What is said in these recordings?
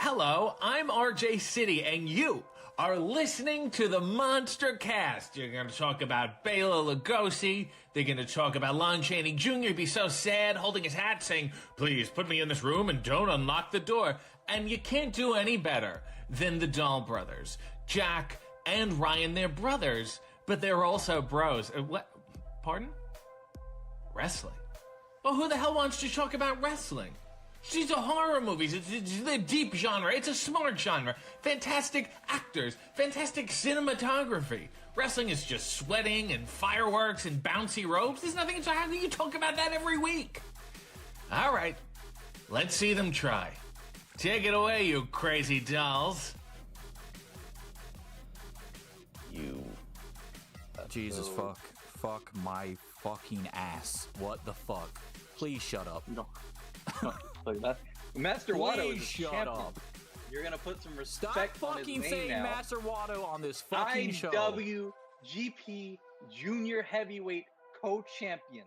Hello, I'm RJ City, and you are listening to the MonsterCast. You're going to talk about Bela Lugosi. They're going to talk about Lon Chaney Jr. He'd be so sad, holding his hat, saying, "Please put me in this room and don't unlock the door." And you can't do any better than the Dahl brothers. Jack and Ryan, they're brothers, but they're also bros. What? Pardon? Wrestling. Well, who the hell wants to talk about wrestling? These are horror movies. It's a deep genre. It's a smart genre. Fantastic actors. Fantastic cinematography. Wrestling is just sweating and fireworks and bouncy ropes. There's nothing. How do you talk about that every week? All right. Let's see them try. Take it away, you crazy dolls. You. Jesus fuck my fucking ass. What the fuck? Please shut up. No. Like that. Master Watto is a shut champion. up. You're gonna put some Stop respect on his fucking name saying now. Master Watto on this fucking show. IWGP Junior Heavyweight Co-Champion.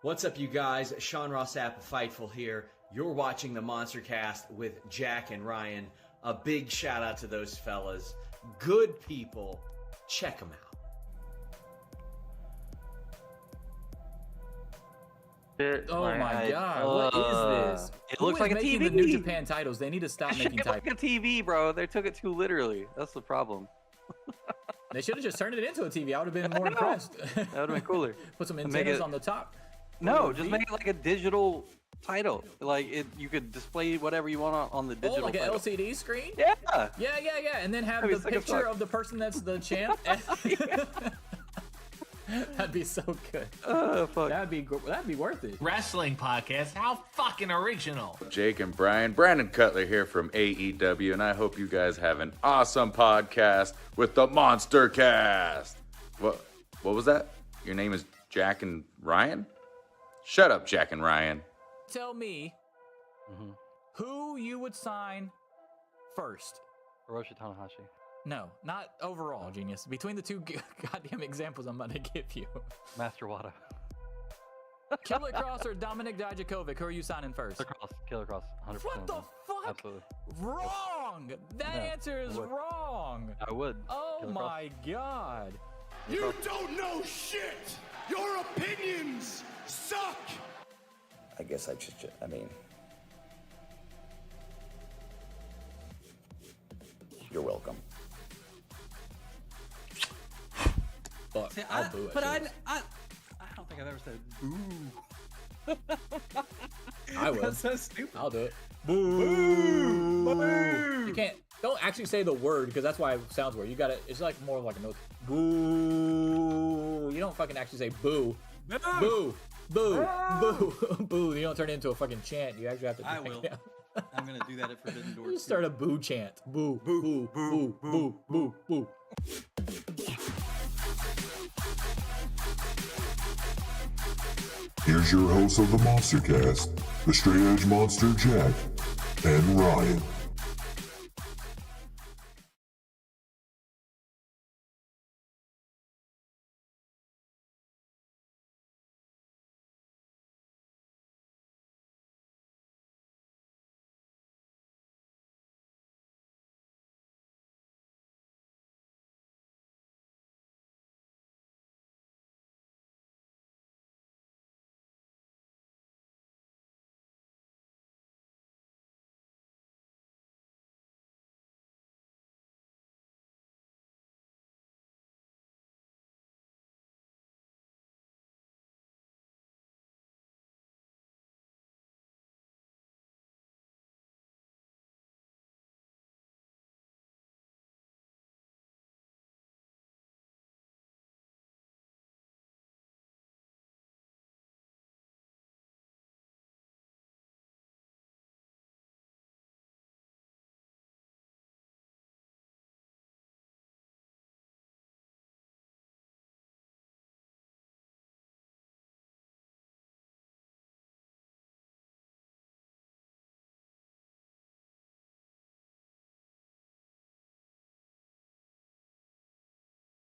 What's up, you guys? Sean Ross Apple Fightful here. You're watching the MonsterCast with Jack and Ryan. A big shout out to those fellas. Good people. Check them out. Oh my god, what is this? It Who looks is like a making TV. the New Japan titles? They need to stop It making looks like titles. a TV, bro. They took it too literally. That's the problem. They should have just turned it into a TV. I would have been more impressed. That would have been cooler. Put some Make antennas it- on the top. No, just make it like a digital title. Like you could display whatever you want on the Oh, digital. like an title. LCD screen? Yeah. Yeah, and then have That'd be the sick as picture fuck. of the person that's the champ. That'd be so good. Oh fuck. That'd be worth it. Wrestling podcast. How fucking original. Jake and Brian. Brandon Cutler here from AEW, and I hope you guys have an awesome podcast with the MonsterCast. What was that? Your name is Jack and Ryan? Shut up, Jack and Ryan. Tell me who you would sign first. Hiroshi Tanahashi. No, not overall, genius. Between the two goddamn examples I'm about to give you. Master Wada. Killer Cross or Dominic Dijakovic, who are you signing first? Killer Cross. 100%. What the fuck? Absolutely. Wrong! That No, answer is I would. wrong! I would. Oh Killer Cross. my god. You don't know shit! Your opinions suck! I guess I mean, you're welcome. Fuck, See, I'll boo it. but I don't think I've ever said boo. I will. That's so stupid. I'll do it. Boo! Boo! You can't. Don't actually say the word because that's why it sounds weird. You gotta. It's like more like a note. Boo! You don't fucking actually say boo. Boo! Boo! Boo! Boo! You don't turn it into a fucking chant. You actually have to. I will. I'm gonna do that at Forbidden Door. Just start a boo chant. Boo! Boo! Boo! Boo! Boo! Boo! Here's your host of the MonsterCast, the Straight Edge Monster Jack and Ryan.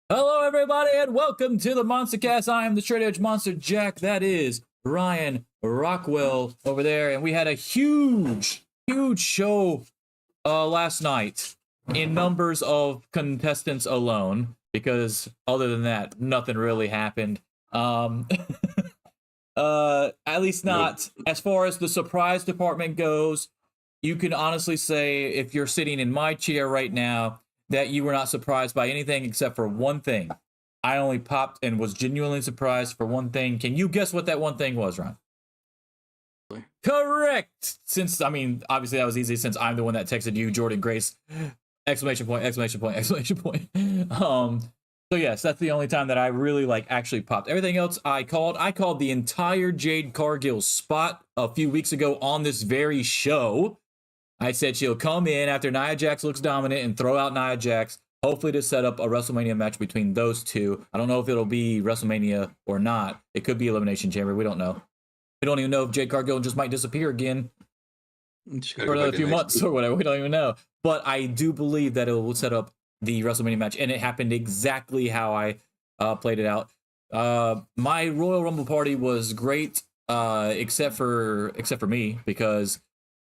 Hello, everybody, and welcome to the MonsterCast. I am the Straight Edge Monster Jack. That is Ryan Rockwell over there, and we had a huge show last night in numbers of contestants alone, because other than that, nothing really happened. At least not as far as the surprise department goes. You can honestly say, if you're sitting in my chair right now, that you were not surprised by anything except for one thing. I only popped and was genuinely surprised for one thing. Can you guess what that one thing was, Ron? Correct. Since, I mean, obviously that was easy since I'm the one that texted you, Jordan Grace, exclamation point, exclamation point, exclamation point. So yes, that's the only time that I really like actually popped. Everything else I called the entire Jade Cargill spot a few weeks ago on this very show. I said she'll come in after Nia Jax looks dominant and throw out Nia Jax, hopefully to set up a WrestleMania match between those two. I don't know if it'll be WrestleMania or not. It could be Elimination Chamber. We don't know. We don't even know if Jade Cargill just might disappear again for another few months or whatever. We don't even know. But I do believe that it will set up the WrestleMania match, and it happened exactly how I played it out. My Royal Rumble party was great, except for me, because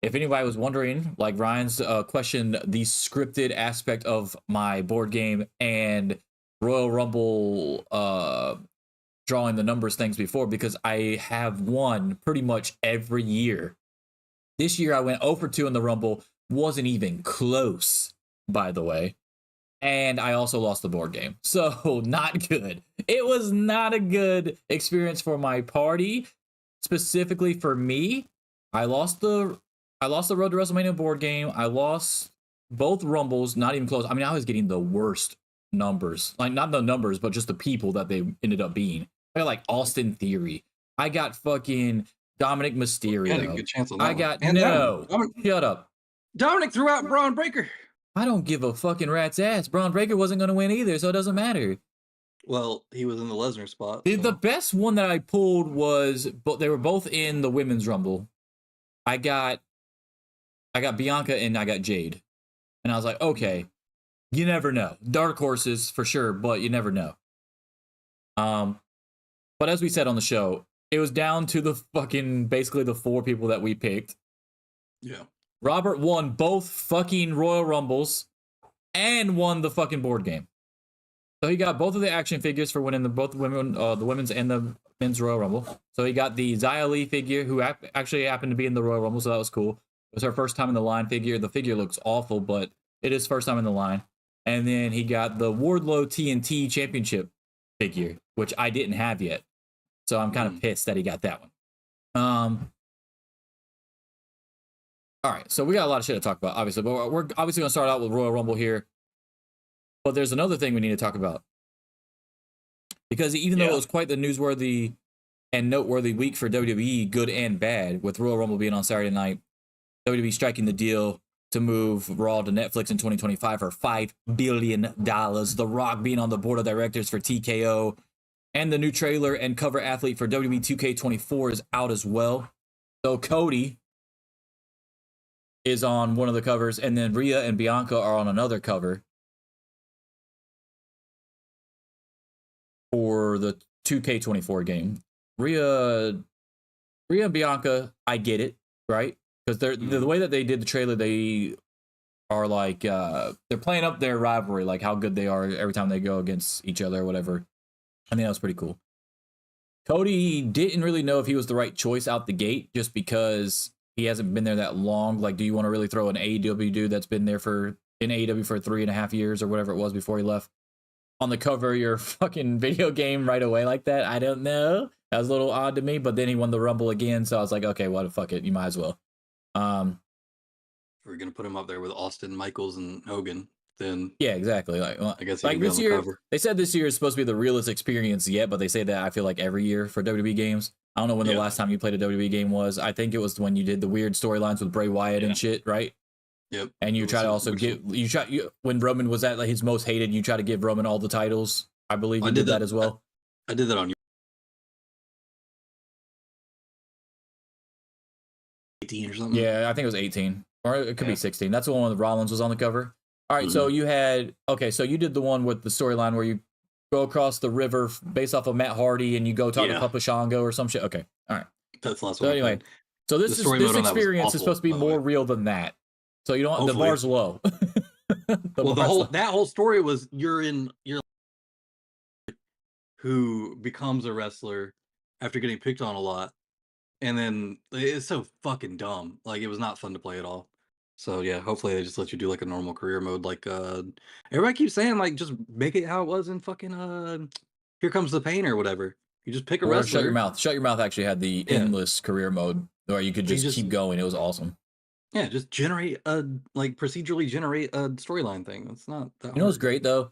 if anybody was wondering, like Ryan's questioned the scripted aspect of my board game and Royal Rumble drawing the numbers things before, because I have won pretty much every year. This year I went 0 for 2 in the Rumble, wasn't even close, by the way. And I also lost the board game. So not good. It was not a good experience for my party. Specifically for me, I lost the Road to WrestleMania board game. I lost both Rumbles, not even close. I mean, I was getting the worst numbers. Like, not the numbers, but just the people that they ended up being. I got like Austin Theory. I got fucking Dominic Mysterio. You had a good chance on that I got shut up. Dominic threw out Braun Breaker. I don't give a fucking rat's ass. Braun Breaker wasn't going to win either, so it doesn't matter. Well, he was in the Lesnar spot. The best one that I pulled was, but they were both in the Women's Rumble. I got Bianca and I got Jade. And I was like, okay, you never know. Dark horses for sure, but you never know. But as we said on the show, it was down to the fucking, basically the 4 people that we picked. Yeah. Robert won both fucking Royal Rumbles and won the fucking board game. So he got both of the action figures for winning the women's and the men's Royal Rumble. So he got the Xia Li figure, who actually happened to be in the Royal Rumble, so that was cool. It was her first time in the line figure. The figure looks awful, but it is first time in the line. And then he got the Wardlow TNT Championship figure, which I didn't have yet. So I'm kind of pissed that he got that one. All right, so we got a lot of shit to talk about, obviously, but we're obviously going to start out with Royal Rumble here. But there's another thing we need to talk about. Because even though it was quite the newsworthy and noteworthy week for WWE, good and bad, with Royal Rumble being on Saturday night, WWE striking the deal to move Raw to Netflix in 2025 for $5 billion, The Rock being on the board of directors for TKO, and the new trailer and cover athlete for WWE 2K24 is out as well. So Cody is on one of the covers, and then Rhea and Bianca are on another cover for the 2K24 game. Rhea and Bianca, I get it, right? Because the way that they did the trailer, they are like they're playing up their rivalry, like how good they are every time they go against each other or whatever. I think that was pretty cool. Cody didn't really know if he was the right choice out the gate, just because he hasn't been there that long. Like, do you want to really throw an AEW dude that's been there in AEW for 3.5 years or whatever it was before he left on the cover of your fucking video game right away like that? I don't know. That was a little odd to me, but then he won the Rumble again, so I was like, okay, well, fuck it, you might as well. We're gonna put him up there with Austin, Michaels, and Hogan. Then yeah, exactly. Like, well, I guess like this year, they said this year is supposed to be the realest experience yet, but they say that I feel like every year for WWE games. I don't know when the last time you played a WWE game was. I think it was when you did the weird storylines with Bray Wyatt and shit, right? Yep. And you try to also when Roman was at like his most hated, you try to give Roman all the titles. I believe you did that as well. I did that on 18 or something. Yeah, I think it was 18. Or it could be 16. That's the one with Rollins was on the cover. All right, so you had... Okay, so you did the one with the storyline where you go across the river based off of Matt Hardy and you go talk to Papa Shango or some shit. Okay, all right. That's the last one. So anyway, so this experience is supposed to be more real than that. So you don't. The Hopefully. bar's low. That whole story was you're who becomes a wrestler after getting picked on a lot, and then it's so fucking dumb. Like it was not fun to play at all. So yeah, hopefully they just let you do like a normal career mode. Like everybody keeps saying, like just make it how it was in fucking Here Comes the Pain or whatever. You just pick a wrestler. Shut Your Mouth. Shut Your Mouth actually had the endless career mode where you could just keep going. It was awesome. Yeah, just generate procedurally generate a storyline thing. It's not that You know what's hard. great though,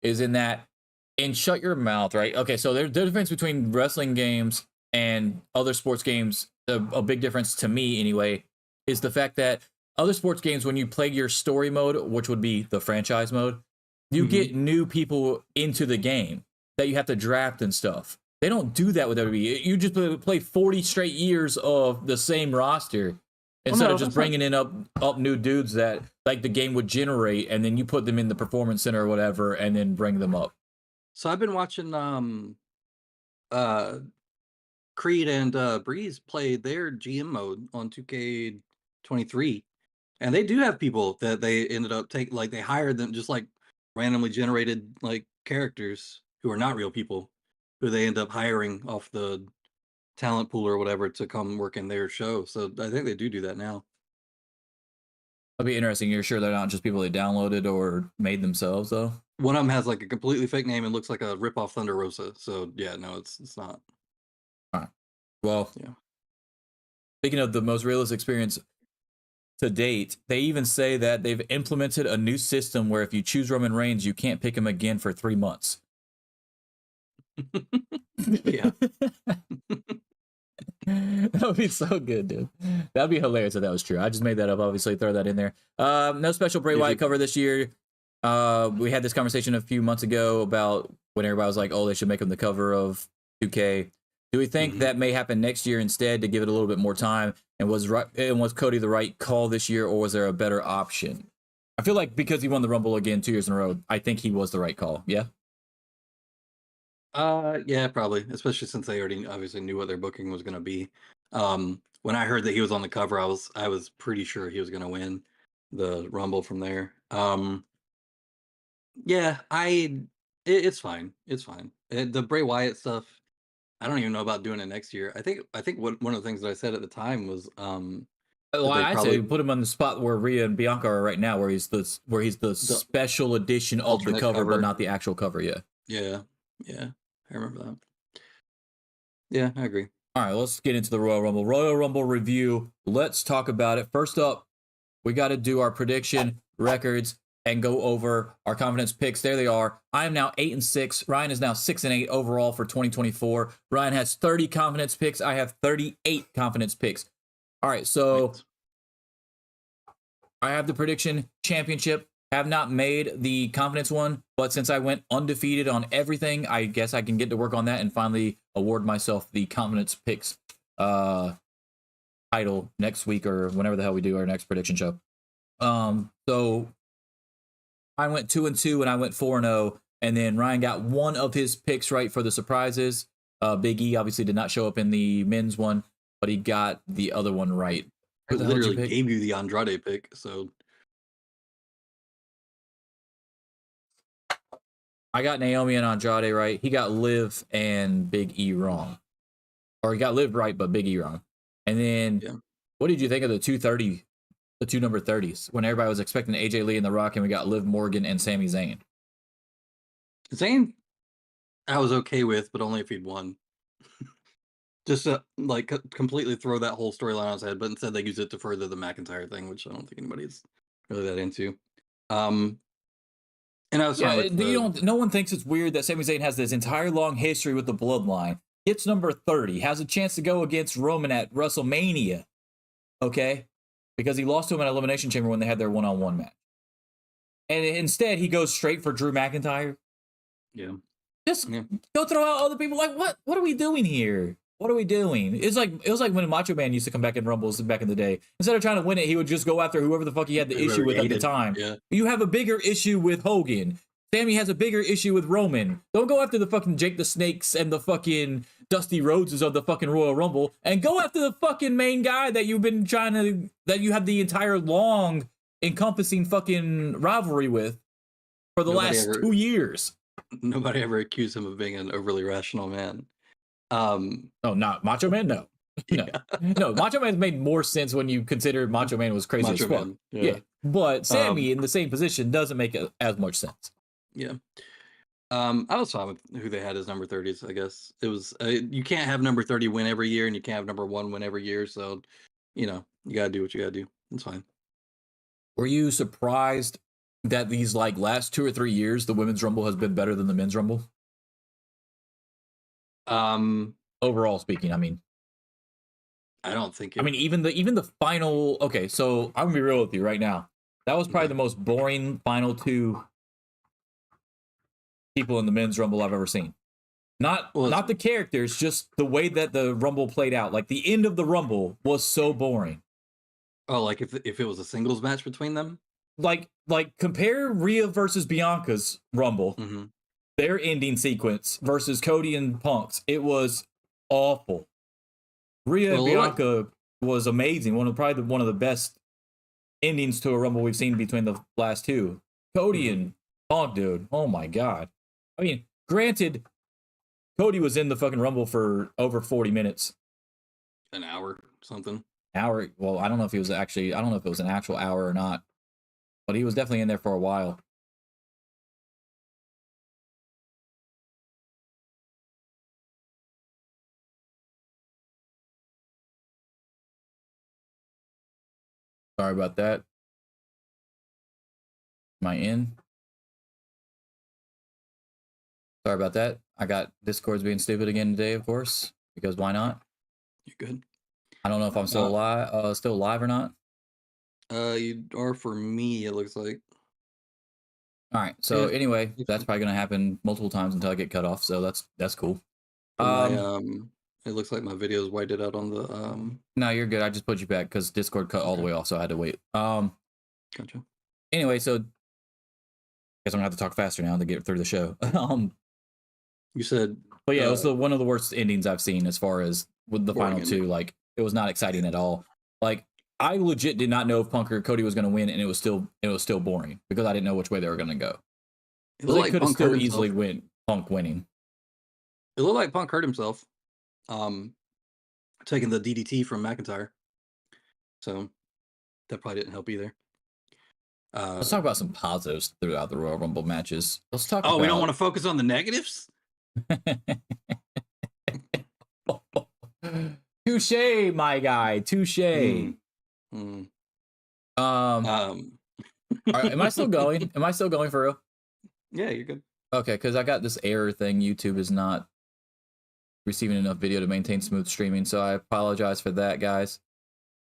is in Shut Your Mouth, right? Okay, so there's the difference between wrestling games and other sports games. A big difference to me, anyway, is the fact that other sports games, when you play your story mode, which would be the franchise mode, you get new people into the game that you have to draft and stuff. They don't do that with WWE. You just play 40 straight years of the same roster. Instead of just bringing in up new dudes that like the game would generate, and then you put them in the performance center or whatever, and then bring them up. So I've been watching Creed and Breeze play their GM mode on 2K23, and they do have people that they ended up they hired them, just like randomly generated like characters who are not real people, who they end up hiring off the talent pool or whatever to come work in their show. So I think they do that now. That'd be interesting. You're sure they're not just people they downloaded or made themselves, though? One of them has like a completely fake name and looks like a rip-off Thunder Rosa. So yeah, no, it's not. All right. Well, yeah. Speaking of the most realistic experience to date, they even say that they've implemented a new system where if you choose Roman Reigns, you can't pick him again for 3 months. Yeah. That would be so good, dude. That'd be hilarious if that was true. I just made that up, obviously, throw that in there. No special Bray Wyatt cover this year. We had this conversation a few months ago about when everybody was like, oh, they should make him the cover of 2K. Do we think that may happen next year instead to give it a little bit more time? And was Cody the right call this year, or was there a better option? I feel like because he won the Rumble again 2 years in a row, I think he was the right call. Yeah? Yeah, probably, especially since they already obviously knew what their booking was going to be. When I heard that he was on the cover, I was pretty sure he was going to win the Rumble from there. Yeah, it's fine. It's fine. The Bray Wyatt stuff, I don't even know about doing it next year. I think one of the things that I said at the time was well, I'd say put him on the spot where Rhea and Bianca are right now, where he's the special edition of the cover, but not the actual cover. Yeah. Yeah, I remember that. Yeah, I agree. All right, let's get into the Royal Rumble. Royal Rumble review. Let's talk about it. First up, we got to do our prediction records and go over our confidence picks. There they are. I am now 8-6. Ryan is now 6-8 overall for 2024. Ryan has 30 confidence picks. I have 38 confidence picks. All right, so I have the prediction championship. Have not made the confidence one, but since I went undefeated on everything, I guess I can get to work on that and finally award myself the confidence picks title next week or whenever the hell we do our next prediction show. So I went 2-2 and I went 4-0, and then Ryan got one of his picks right for the surprises. Big E obviously did not show up in the men's one, but he got the other one right. I literally gave you the Andrade pick, so I got Naomi and Andrade right. He got Liv and Big E wrong. Or he got Liv right, but Big E wrong. And then, What did you think of the 230, the two number 30s, when everybody was expecting AJ Lee and The Rock, and we got Liv Morgan and Sami Zayn? Zayn, I was okay with, but only if he'd won. Just to completely throw that whole storyline on his head, but instead they use it to further the McIntyre thing, which I don't think anybody's really that into. And I was no one thinks it's weird that Sami Zayn has this entire long history with the bloodline. Gets number 30, has a chance to go against Roman at WrestleMania. Okay? Because he lost to him at Elimination Chamber when they had their one-on-one match. And instead he goes straight for Drew McIntyre. Yeah. Just go throw out other people. Like, what are we doing here? What are we doing? It was like when Macho Man used to come back in Rumbles back in the day. Instead of trying to win it, he would just go after whoever the fuck he had the issue with at the time. Yeah. You have a bigger issue with Hogan. Sammy has a bigger issue with Roman. Don't go after the fucking Jake the Snakes and the fucking Dusty Rhodeses of the fucking Royal Rumble, and go after the fucking main guy that you've been that you have the entire long encompassing fucking rivalry with for the last 2 years. Nobody ever accused him of being an overly rational man. No, not Macho Man. No, no. Macho Man's made more sense when you consider Macho Man was crazy as fuck. Yeah. But Sammy in the same position doesn't make as much sense. Yeah. I was fine with who they had as number 30s. I guess it was you can't have number 30 win every year, and you can't have number 1 win every year. So, you gotta do what you gotta do. It's fine. Were you surprised that these like last 2 or 3 years the women's rumble has been better than the men's rumble? Overall speaking, I mean, I don't think. I mean, even the final. Okay, so I'm gonna be real with you right now. That was probably the most boring final 2 people in the men's rumble I've ever seen. Not the characters, just the way that the rumble played out. Like the end of the rumble was so boring. Oh, like if it was a singles match between them? Like compare Rhea versus Bianca's rumble, their ending sequence versus Cody and Punk's. It was awful. Rhea and Bianca was amazing. One of the best endings to a rumble we've seen between the last 2. Cody and Punk, dude. Oh my god. I mean, granted, Cody was in the fucking rumble for over 40 minutes. An hour, something. Hour. Well, I don't know if it was an actual hour or not, but he was definitely in there for a while. Sorry about that. Am I in? Sorry about that. I got Discord's being stupid again today, of course, because why not? You're good. I don't know if I'm still live or not. You are for me, it looks like. All right. So anyway, that's probably gonna happen multiple times until I get cut off. So that's cool. It looks like my video's whited out on the No, you're good. I just put you back because Discord cut all the way off, so I had to wait. Gotcha. Anyway, so I guess I'm gonna have to talk faster now to get through the show. You said, but yeah, it was one of the worst endings I've seen as far as with the final 2. Like, it was not exciting at all. Like, I legit did not know if Punk or Cody was gonna win, and it was still boring because I didn't know which way they were gonna go. They could have still easily win Punk winning. It looked like Punk hurt himself. Taking the DDT from McIntyre. So that probably didn't help either. Let's talk about some positives throughout the Royal Rumble matches. Let's talk we don't want to focus on the negatives? Touche, my guy. Touche. Am I still going? Am I still going for real? Yeah, you're good. Okay, because I got this error thing. YouTube is not receiving enough video to maintain smooth streaming, so I apologize for that, guys.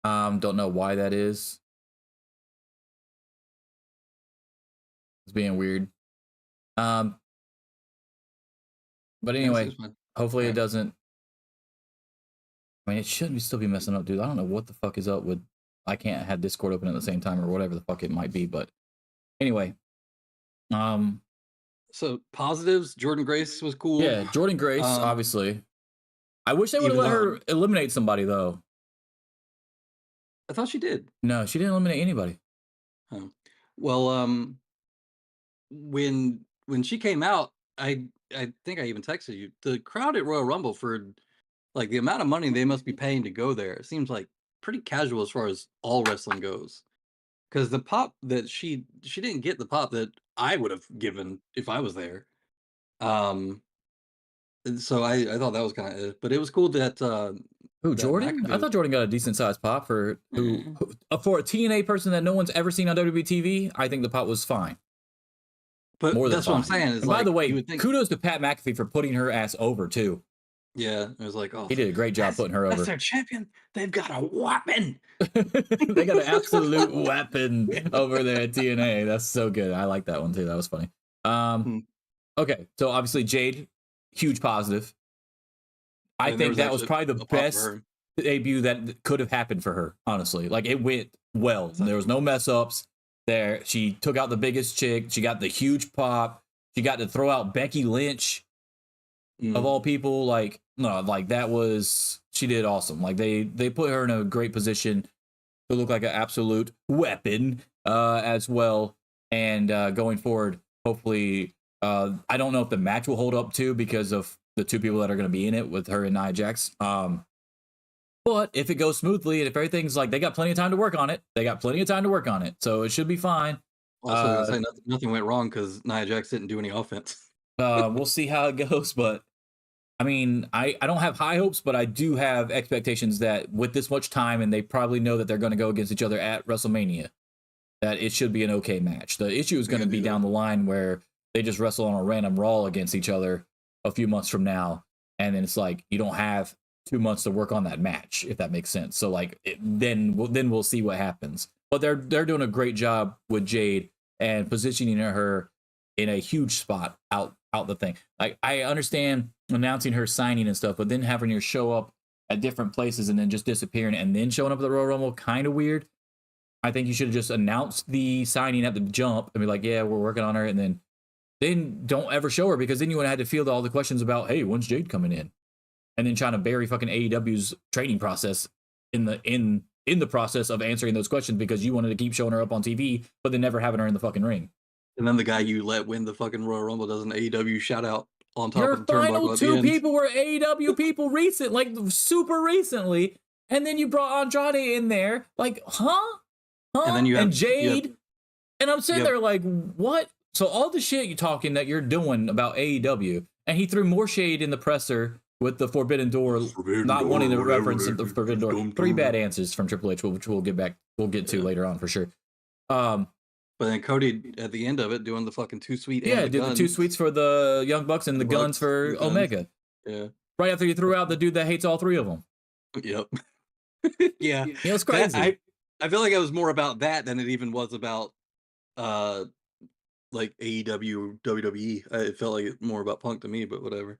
Don't know why that is. It's being weird. But anyway, hopefully it doesn't. I mean, it shouldn't still be messing up, dude. I don't know what the fuck is up with. I can't have Discord open at the same time or whatever the fuck it might be. But anyway, so positives. Jordan Grace was cool. Yeah, Jordan Grace, obviously. I wish they would have let her eliminate somebody though. I thought she did. No, she didn't eliminate anybody. Oh. Well, when she came out, I think I even texted you. The crowd at Royal Rumble, for like the amount of money they must be paying to go there, it seems like pretty casual as far as all wrestling goes. Because the pop that she didn't get the pop that I would have given if I was there. And so I thought that was kind of it, but it was cool that Jordan? I thought Jordan got a decent sized pop for a TNA person that no one's ever seen on WWE TV. I think the pop was fine. But that's what I'm saying. Is, by the way, kudos to Pat McAfee for putting her ass over too. Yeah, it was like, he did a great job putting her over. That's their champion. They've got a weapon. They got an absolute weapon over there at TNA. That's so good. I like that one too. That was funny. Okay, so obviously Jade, huge positive. I think that was probably the best debut that could have happened for her. Honestly, like it went well. There was no mess ups. There, she took out the biggest chick. She got the huge pop. She got to throw out Becky Lynch, of all people. Like, no, like that was, she did awesome. Like they put her in a great position to look like an absolute weapon as well. And going forward, hopefully, I don't know if the match will hold up too because of the two people that are going to be in it with her and Nia Jax. But if it goes smoothly and if everything's like, they got plenty of time to work on it. So it should be fine. Also, nothing went wrong because Nia Jax didn't do any offense. We'll see how it goes, but I mean, I don't have high hopes, but I do have expectations that with this much time, and they probably know that they're going to go against each other at WrestleMania, that it should be an okay match. The issue is going to be down the line where they just wrestle on a random Raw against each other a few months from now, and then it's like you don't have 2 months to work on that match, if that makes sense. So like then we'll see what happens. But they're doing a great job with Jade and positioning her in a huge spot out the thing. Like I understand announcing her signing and stuff, but then having her show up at different places and then just disappearing and then showing up at the Royal Rumble, kind of weird. I think you should have just announced the signing at the jump and be like, yeah, we're working on her, and then don't ever show her, because then you would have had to field all the questions about, hey, when's Jade coming in? And then trying to bury fucking AEW's training process in the process of answering those questions because you wanted to keep showing her up on TV, but then never having her in the fucking ring. And then the guy you let win the fucking Royal Rumble does an AEW shout out on top Your of the turnbuckle. final at the two end. people were AEW people super recently, and then you brought Andrade in there, like, huh? And then you have Jade, and I'm sitting there like, what? So all the shit you're talking that you're doing about AEW, and he threw more shade in the presser with the Forbidden Door, not wanting to reference the Forbidden Door. 3 bad answers from Triple H, which we'll get to later on for sure. But then Cody at the end of it doing the fucking 2 Sweet. Yeah, did the 2 Sweets for the Young Bucks and the guns for Omega. Yeah. Right after you threw out the dude that hates all 3 of them. Yep. Yeah. It was crazy. I feel like it was more about that than it even was about like AEW, WWE. It felt like more about Punk to me, but whatever.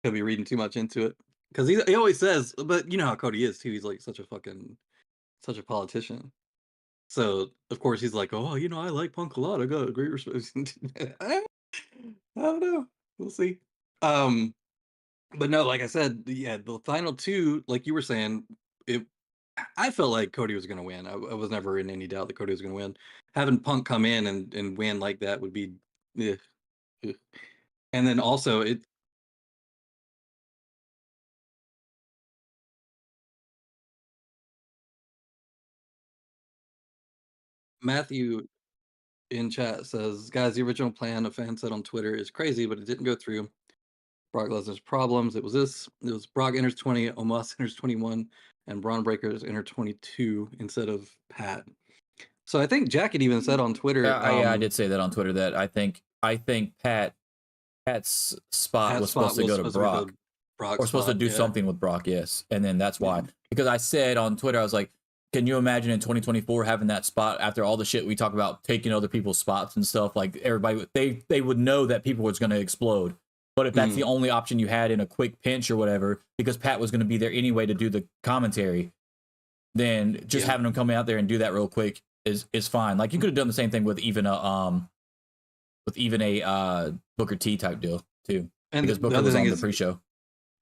Could be reading too much into it. Because he always says, but you know how Cody is too. He's like such a politician. So of course he's like, oh, you know, I like Punk a lot. I got a great respect. I don't know. We'll see. But no, like I said, yeah, the final 2, like you were saying, I felt like Cody was going to win. I was never in any doubt that Cody was going to win. Having Punk come in and win like that would be, and then also Matthew in chat says, guys, the original plan, a fan said on Twitter, is crazy, but it didn't go through. Brock Lesnar's problems. It was Brock enters 20, Omos enters 21, and Braun Breakers enter 22 instead of Pat. So I think Jack had even said on Twitter. Yeah, I did say that on Twitter that I think Pat's spot was supposed to go to Brock. Or supposed to do something with Brock, yes. And then that's why. Because I said on Twitter, I was like, can you imagine in 2024 having that spot after all the shit we talk about taking other people's spots and stuff? Like everybody, they would know that people was going to explode. But if that's the only option you had in a quick pinch or whatever, because Pat was going to be there anyway to do the commentary, then just having him come out there and do that real quick is fine. Like you could have done the same thing with even a Booker T type deal too, and because Booker was on the pre-show.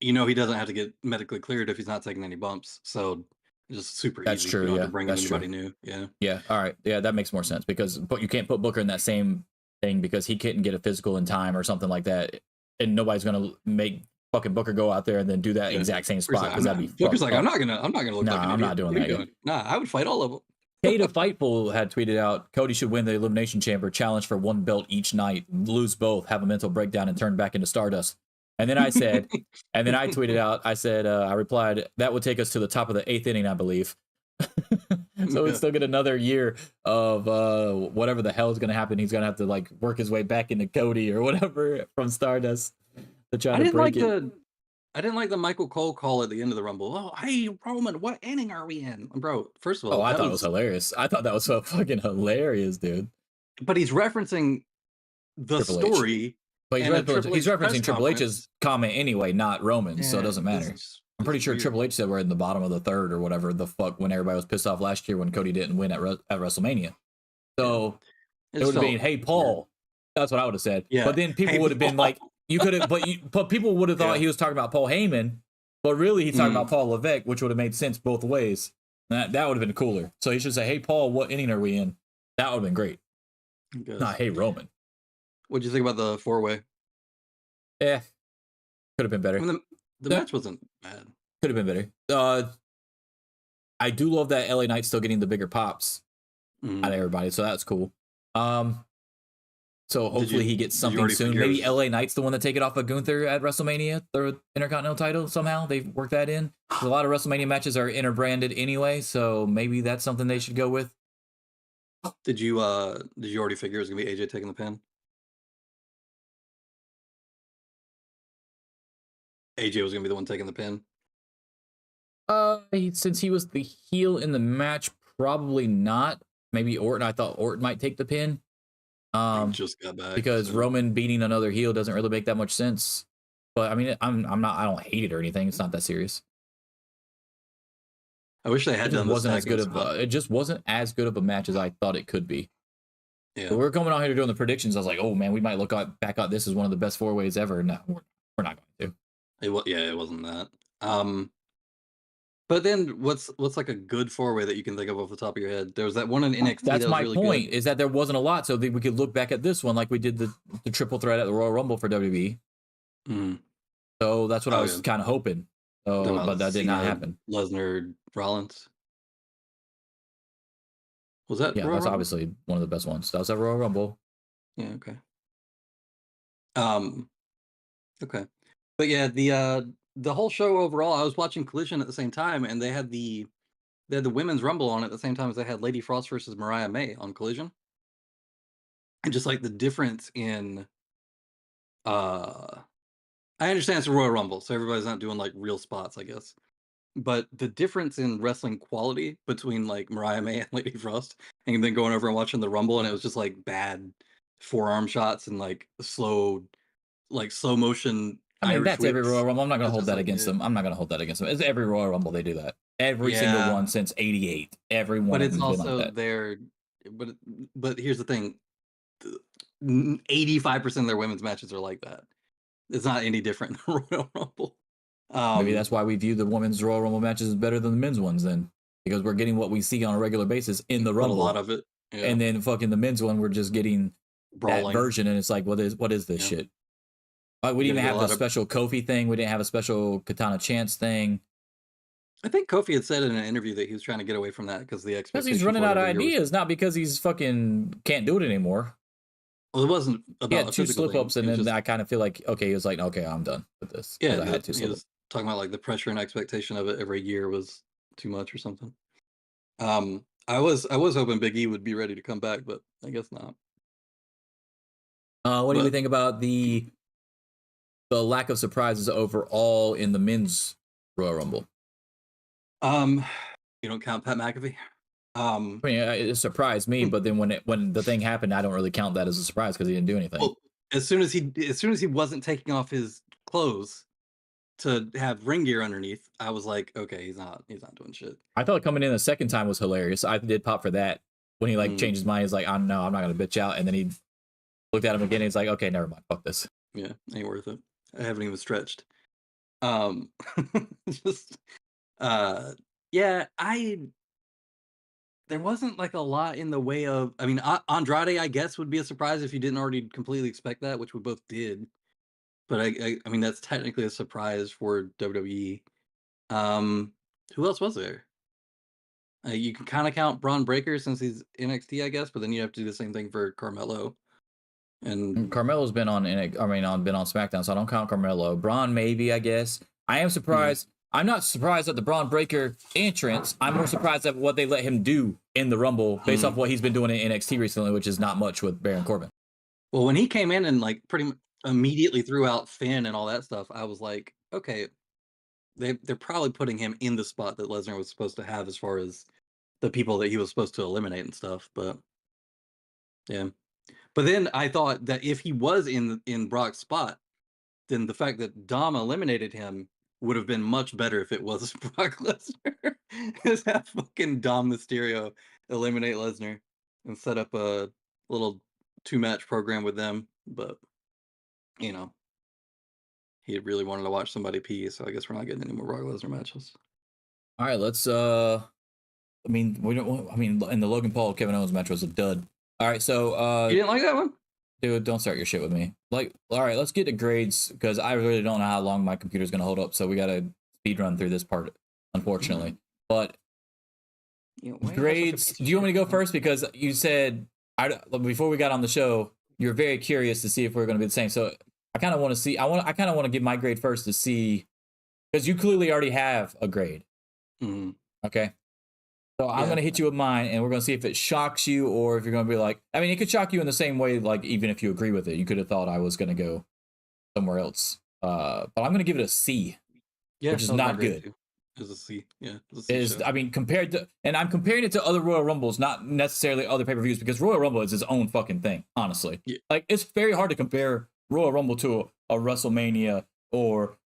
You know, he doesn't have to get medically cleared if he's not taking any bumps, so just super that's easy. True. You don't yeah, have to bring that's anybody true. new. Yeah. All right. Yeah, that makes more sense because you can't put Booker in that same thing because he couldn't get a physical in time or something like that, and nobody's gonna make fucking Booker go out there and then do that exact same spot because that'd be. Booker's like, I'm not gonna look like an idiot. I'm not doing that. Nah, I would fight all of them. Kata Fightful had tweeted out, Cody should win the Elimination Chamber, challenge for 1 belt each night, lose both, have a mental breakdown, and turn back into Stardust. And then I said, and then I tweeted out, I said, I replied, that would take us to the top of the 8th inning, I believe. So we'd still get another year of whatever the hell is going to happen. He's going to have to like work his way back into Cody or whatever from Stardust to try to break it. I didn't like the Michael Cole call at the end of the Rumble. Oh, hey, Roman, what inning are we in? Bro, first of all. Oh, I thought it was hilarious. I thought that was so fucking hilarious, dude. But he's referencing the story. But he's referencing Triple H's comment anyway, not Roman's, so it doesn't matter. I'm pretty sure Triple H said we're in the bottom of the 3rd or whatever the fuck when everybody was pissed off last year when Cody didn't win at WrestleMania. So it would have been, hey, Paul. That's what I would have said. Yeah. But then people would have been like, you could have, but people would have thought he was talking about Paul Heyman, but really he's talking about Paul Levesque, which would have made sense both ways. That would have been cooler. So he should say, "Hey, Paul, what inning are we in?" That would have been great. I hate Roman. What'd you think about the 4-way? Yeah, could have been better. I mean, the match wasn't bad. Could have been better. I do love that LA Knight's still getting the bigger pops out of everybody, so that's cool. So hopefully he gets something soon. Maybe LA Knight's the one to take it off of Gunther at WrestleMania, the Intercontinental title somehow. They've worked that in. A lot of WrestleMania matches are interbranded anyway, so maybe that's something they should go with. Did you already figure it was gonna be AJ taking the pin? AJ was gonna be the one taking the pin. Since he was the heel in the match, probably not. Maybe Orton. I thought Orton might take the pin. Just got back because Roman beating another heel doesn't really make that much sense. But I mean, I don't hate it or anything. It's not that serious. I wish they had done this. It just wasn't as good of a match as I thought it could be. Yeah, so we're coming out here doing the predictions. I was like, oh man, we might look back at this as one of the best 4-ways ever. No, we're not going to. It wasn't that. But then what's like a good 4-way that you can think of off the top of your head? There was that one in NXT. That's that my really point. good. Is that there wasn't a lot, so that we could look back at this one like we did the triple threat at the Royal Rumble for WWE. So that's what I was kind of hoping. So, but that did not happen. Lesnar Rollins. Was that? Yeah, Royal that's Rumble? obviously one of the best ones. That was at Royal Rumble. Yeah. Okay. Okay. But yeah, the whole show overall, I was watching Collision at the same time, and they had the Women's Rumble on at the same time as they had Lady Frost versus Mariah May on Collision. And just like the difference in I understand it's a Royal Rumble, so everybody's not doing like real spots, I guess. But the difference in wrestling quality between like Mariah May and Lady Frost, and then going over and watching the Rumble, and it was just like bad forearm shots and like slow motion. I mean, Irish that's every whips. Royal Rumble. I'm not going to hold that like against them. I'm not going to hold that against them. It's every Royal Rumble they do that. Every single one since '88. Every one. But it's has been also like that. their. But here's the thing: 85% of their women's matches are like that. It's not any different than the Royal Rumble. Maybe that's why we view the women's Royal Rumble matches as better than the men's ones then, because we're getting what we see on a regular basis in the Rumble. A lot of it. Yeah. And then fucking the men's one, we're just getting Brawling. that version, and it's like, what is this shit? We didn't even have the special Kofi thing. We didn't have a special Katana Chance thing. I think Kofi had said in an interview that he was trying to get away from that because the expectation. Because he's running out of ideas, not because he's fucking can't do it anymore. Well, it wasn't about he had 2 slip-ups, and then I kind of feel like, okay, he was like, okay, I'm done with this. Yeah, I had 2 he slip-ups. was talking about like the pressure and expectation of it every year was too much or something. I was hoping Big E would be ready to come back, but I guess not. What do you think about the lack of surprises overall in the men's Royal Rumble? You don't count Pat McAfee? I mean, it surprised me, but then when the thing happened, I don't really count that as a surprise because he didn't do anything. Well, as soon as he wasn't taking off his clothes to have ring gear underneath, I was like, okay, he's not doing shit. I thought coming in the second time was hilarious. I did pop for that when he changed his mind. He's like, I'm not gonna bitch out, and then he looked at him again. And he's like, okay, never mind, fuck this. Yeah, ain't worth it. I haven't even stretched. Yeah, there wasn't like a lot in the way of. I mean, Andrade, I guess, would be a surprise if you didn't already completely expect that, which we both did. But I mean, that's technically a surprise for WWE. Who else was there? You can kind of count Braun Breaker since he's NXT, I guess, but then you have to do the same thing for Carmelo. And Carmelo's been on SmackDown, so I don't count Carmelo. Braun, maybe, I guess. I am surprised. I'm not surprised at the Braun Breaker entrance. I'm more surprised at what they let him do in the Rumble based off what he's been doing in NXT recently, which is not much with Baron Corbin. Well, when he came in and like pretty much immediately threw out Finn and all that stuff, I was like, okay, they're probably putting him in the spot that Lesnar was supposed to have as far as the people that he was supposed to eliminate and stuff. But yeah. But then I thought that if he was in Brock's spot, then the fact that Dom eliminated him would have been much better if it was Brock Lesnar. Just have fucking Dom Mysterio eliminate Lesnar and set up a little 2-match program with them. But, you know, he really wanted to watch somebody pee, so I guess we're not getting any more Brock Lesnar matches. All right, let's I mean, we don't. I mean, in the Logan Paul Kevin Owens match was a dud. All right, so You didn't like that one? dude, don't start your shit with me. Like, all right, let's get to grades because I really don't know how long my computer's gonna hold up. So we gotta speed run through this part, unfortunately. But grades. Do you want me to go first? Because you said before we got on the show, you're very curious to see if we're gonna be the same. So I kind of want to see. I kind of want to give my grade first to see because you clearly already have a grade. Mm-hmm. Okay. So I'm going to hit you with mine, and we're going to see if it shocks you or if you're going to be like, I mean, it could shock you in the same way, like, even if you agree with it. You could have thought I was going to go somewhere else. But I'm going to give it a C, which is not good. It's a C. Yeah. I mean, and I'm comparing it to other Royal Rumbles, not necessarily other pay-per-views, because Royal Rumble is its own fucking thing, honestly. Yeah. Like, it's very hard to compare Royal Rumble to a WrestleMania or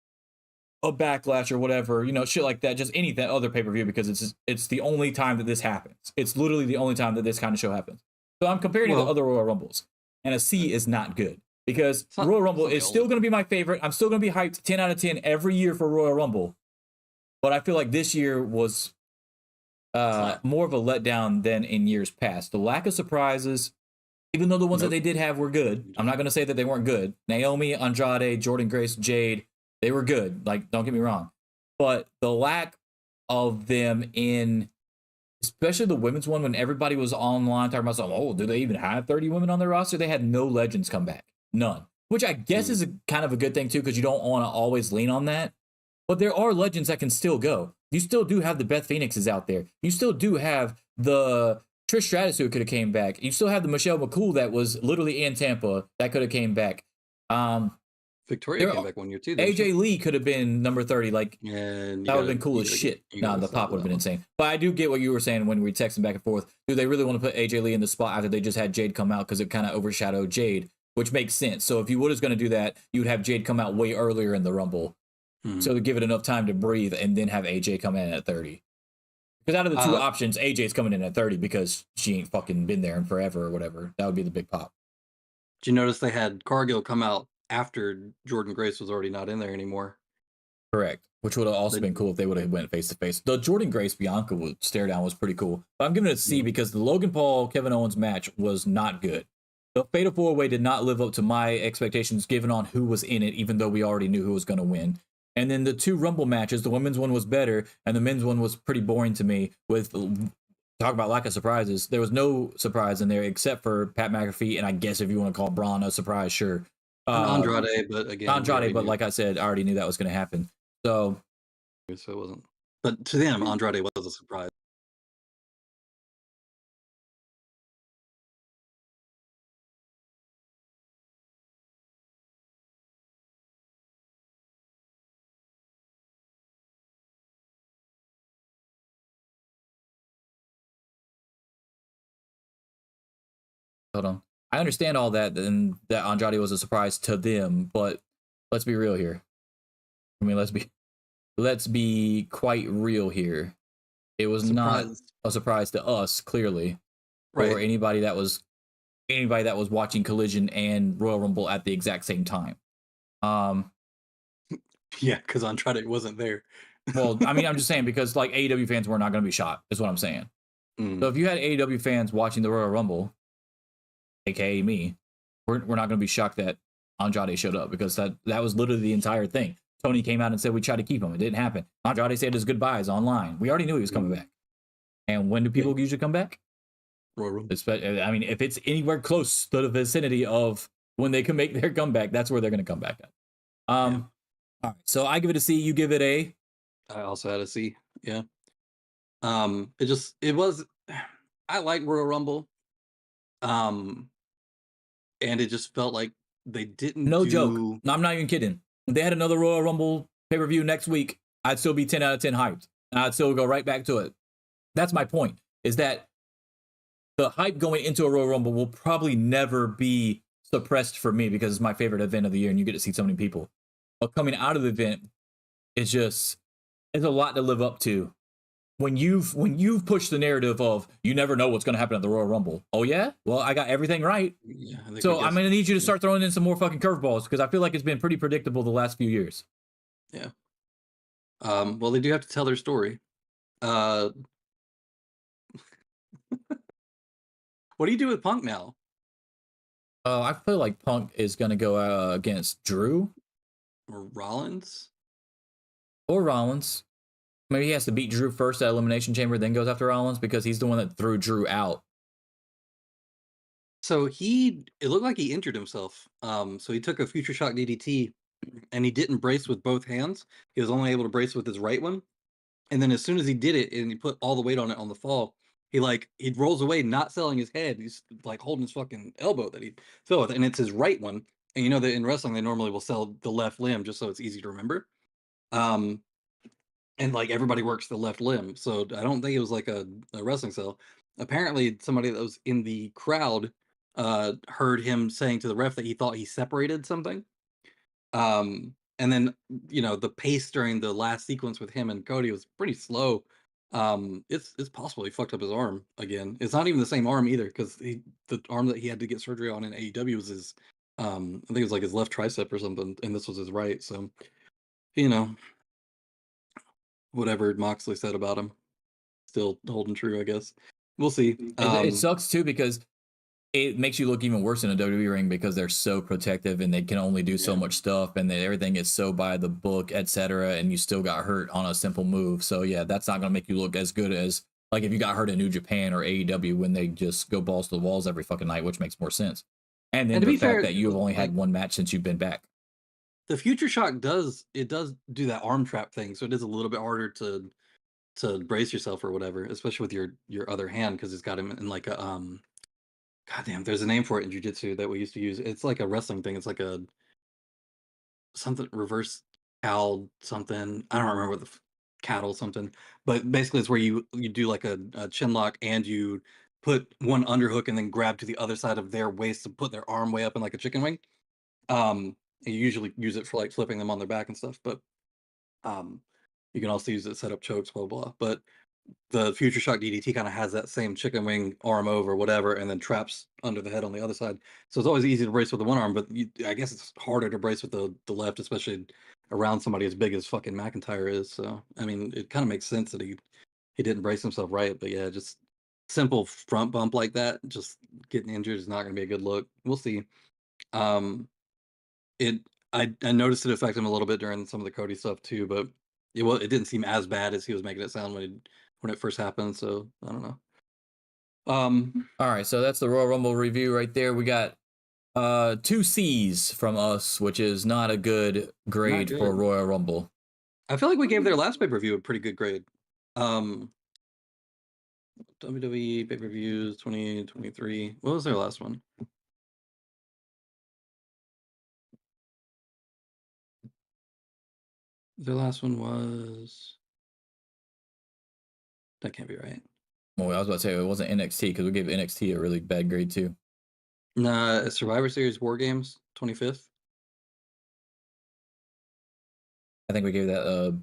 a Backlash or whatever, you know, shit like that, just any that other pay-per-view, because it's the only time that this happens. It's literally the only time that this kind of show happens. So I'm comparing it to other Royal Rumbles, and a C is not good because Royal Rumble is still going to be my favorite. I'm still going to be hyped 10 out of 10 every year for Royal Rumble, but I feel like this year was more of a letdown than in years past. The lack of surprises, even though the ones that they did have were good, I'm not going to say that they weren't good. Naomi, Andrade, Jordynne Grace, Jade, they were good. Like, don't get me wrong. But the lack of them in, especially the women's one, when everybody was online talking about, oh, do they even have 30 women on their roster? They had no legends come back. None. Which I guess is kind of a good thing, too, because you don't want to always lean on that. But there are legends that can still go. You still do have the Beth Phoenixes out there. You still do have the Trish Stratus who could have came back. You still have the Michelle McCool that was literally in Tampa that could have came back. Victoria came back one year too. AJ Lee could have been number 30. Like, and that would have been cool as shit. Nah, the pop would have been insane. But I do get what you were saying when we were texting back and forth. Do they really want to put AJ Lee in the spot after they just had Jade come out? Because it kind of overshadowed Jade, which makes sense. So if you was going to do that, you would have Jade come out way earlier in the Rumble. So to give it enough time to breathe and then have AJ come in at 30. Because out of the two options, AJ's coming in at 30 because she ain't fucking been there in forever or whatever. That would be the big pop. Did you notice they had Cargill come out after Jordynne Grace was already not in there anymore? Correct. Which would have also been cool if they would have went face to face. The Jordynne Grace Bianca stare down was pretty cool. But I'm giving it a C because the Logan Paul Kevin Owens match was not good. The Fatal 4-Way did not live up to my expectations given on who was in it, even though we already knew who was going to win. And then the two Rumble matches, the women's one was better, and the men's one was pretty boring to me. With talk about lack of surprises, there was no surprise in there except for Pat McAfee, and I guess if you want to call Braun a surprise, sure. Andrade, but again, Andrade, but like I said, I already knew that was going to happen. So it wasn't. But to them, Andrade was a surprise. hold on. I understand all that, and that Andrade was a surprise to them, but let's be real here. I mean, let's be quite real here. It was not a surprise to us, clearly, or anybody that was watching Collision and Royal Rumble at the exact same time. Yeah, because Andrade wasn't there. Well, I mean, I'm just saying because like AEW fans were not going to be shocked, is what I'm saying. So if you had AEW fans watching the Royal Rumble, aka me, we're not going to be shocked that Andrade showed up because that was literally the entire thing. Tony came out and said we tried to keep him. It didn't happen. Andrade said his goodbyes online. We already knew he was coming back. And when do people usually come back? Royal Rumble. I mean, if it's anywhere close to the vicinity of when they can make their comeback, that's where they're going to come back at. All right, so I give it a C. You give it a. I also had a C. Yeah. I like Royal Rumble. And it just felt like they didn't joke. No, I'm not even kidding. If they had another Royal Rumble pay-per-view next week, I'd still be 10 out of 10 hyped. And I'd still go right back to it. That's my point, is that the hype going into a Royal Rumble will probably never be suppressed for me because it's my favorite event of the year and you get to see so many people. But coming out of the event, it's a lot to live up to. When you've pushed the narrative of you never know what's going to happen at the Royal Rumble. Oh yeah? Well, I got everything right. Yeah, so I'm going to need you to start throwing in some more fucking curveballs because I feel like it's been pretty predictable the last few years. Yeah. Well, they do have to tell their story. What do you do with Punk now? I feel like Punk is gonna go against Drew Or Rollins? or Rollins. Maybe he has to beat Drew first at Elimination Chamber, then goes after Rollins because he's the one that threw Drew out. So it looked like he injured himself. So he took a Future Shock DDT and he didn't brace with both hands. He was only able to brace with his right one. And then as soon as he did it and he put all the weight on it on the fall, he rolls away, not selling his head. He's like holding his fucking elbow that he fell with, and it's his right one. And you know that in wrestling they normally will sell the left limb just so it's easy to remember. And like everybody works the left limb, so I don't think it was like a wrestling sell. Apparently, somebody that was in the crowd heard him saying to the ref that he thought he separated something. And then the pace during the last sequence with him and Cody was pretty slow. It's possible he fucked up his arm again. It's not even the same arm either, because the arm that he had to get surgery on in AEW was his I think it was like his left tricep or something, and this was his right. So whatever Moxley said about him, still holding true, I guess. We'll see. It sucks too because it makes you look even worse in a WWE ring because they're so protective and they can only do so much stuff, and everything is so by the book, etc. And you still got hurt on a simple move. So yeah, that's not going to make you look as good as like if you got hurt in New Japan or AEW when they just go balls to the walls every fucking night, which makes more sense. And then the fact that you've only had one match since you've been back. The Future Shock does do that arm trap thing, so it is a little bit harder to brace yourself or whatever, especially with your other hand, because it's got him in like a goddamn, there's a name for it in jiu-jitsu that we used to use. It's like a wrestling thing. It's like a something reverse cow something. I don't remember the cattle something, but basically it's where you do like a chin lock and you put one underhook and then grab to the other side of their waist to put their arm way up in like a chicken wing. You usually use it for like flipping them on their back and stuff, but you can also use it to set up chokes, blah blah. But the Future Shock DDT kind of has that same chicken wing arm over whatever, and then traps under the head on the other side. So it's always easy to brace with the one arm, but I guess it's harder to brace with the left, especially around somebody as big as fucking McIntyre is. So I mean, it kind of makes sense that he didn't brace himself right. But yeah, just simple front bump like that, just getting injured is not going to be a good look. We'll see. I noticed it affect him a little bit during some of the Cody stuff too, but it didn't seem as bad as he was making it sound when it first happened. So I don't know. All right, so that's the Royal Rumble review right there. We got 2 C's from us, which is not a good grade for Royal Rumble. I feel like we gave their last pay-per-view a pretty good grade. WWE pay-per-views 2023. What was their last one? Their last one was... That can't be right. Well, I was about to say it wasn't NXT because we gave NXT a really bad grade too. Nah, Survivor Series War Games 25th. I think we gave that a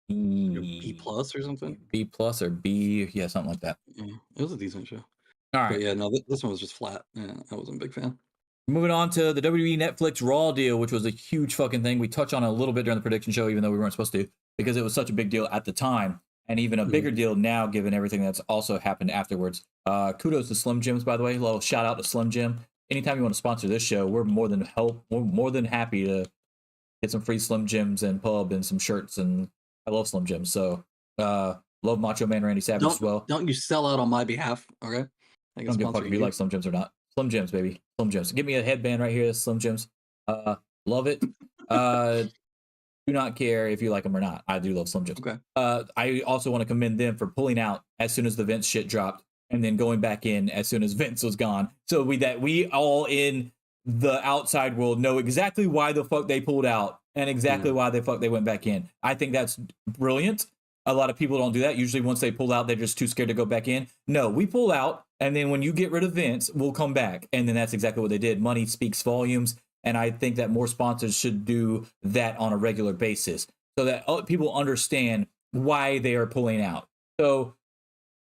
B plus or something. B plus or B, yeah, something like that. Yeah, it was a decent show. All right. But yeah, no, this one was just flat. Yeah, I wasn't a big fan. Moving on to the WWE Netflix Raw deal, which was a huge fucking thing. We touched on it a little bit during the prediction show, even though we weren't supposed to, because it was such a big deal at the time, and even a bigger deal now, given everything that's also happened afterwards. Kudos to Slim Jims, by the way. A little shout out to Slim Jim. Anytime you want to sponsor this show, we're more than happy to get some free Slim Jims and pub and some shirts. And I love Slim Jims, so love Macho Man Randy Savage as well. Don't you sell out on my behalf, okay? I don't give a fuck if you like Slim Jims or not. Slim Jims, baby. Slim Jims. Give me a headband right here. Slim Jims. Love it. Do not care if you like them or not. I do love Slim Jims. Okay. I also want to commend them for pulling out as soon as the Vince shit dropped and then going back in as soon as Vince was gone. So we all in the outside world know exactly why the fuck they pulled out and exactly why the fuck they went back in. I think that's brilliant. A lot of people don't do that. Usually once they pull out, they're just too scared to go back in. No, we pull out, and then when you get rid of Vince, we'll come back. And then that's exactly what they did. Money speaks volumes, and I think that more sponsors should do that on a regular basis so that people understand why they are pulling out. So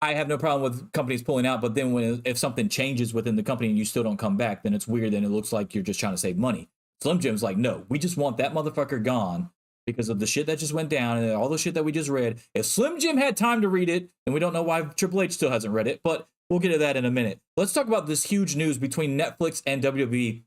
I have no problem with companies pulling out, but then if something changes within the company and you still don't come back, then it's weird, and it looks like you're just trying to save money. Slim Jim's like, no, we just want that motherfucker gone because of the shit that just went down and all the shit that we just read. If Slim Jim had time to read it, and we don't know why Triple H still hasn't read it, but We'll get to that in a minute. Let's talk about this huge news between Netflix and WWE,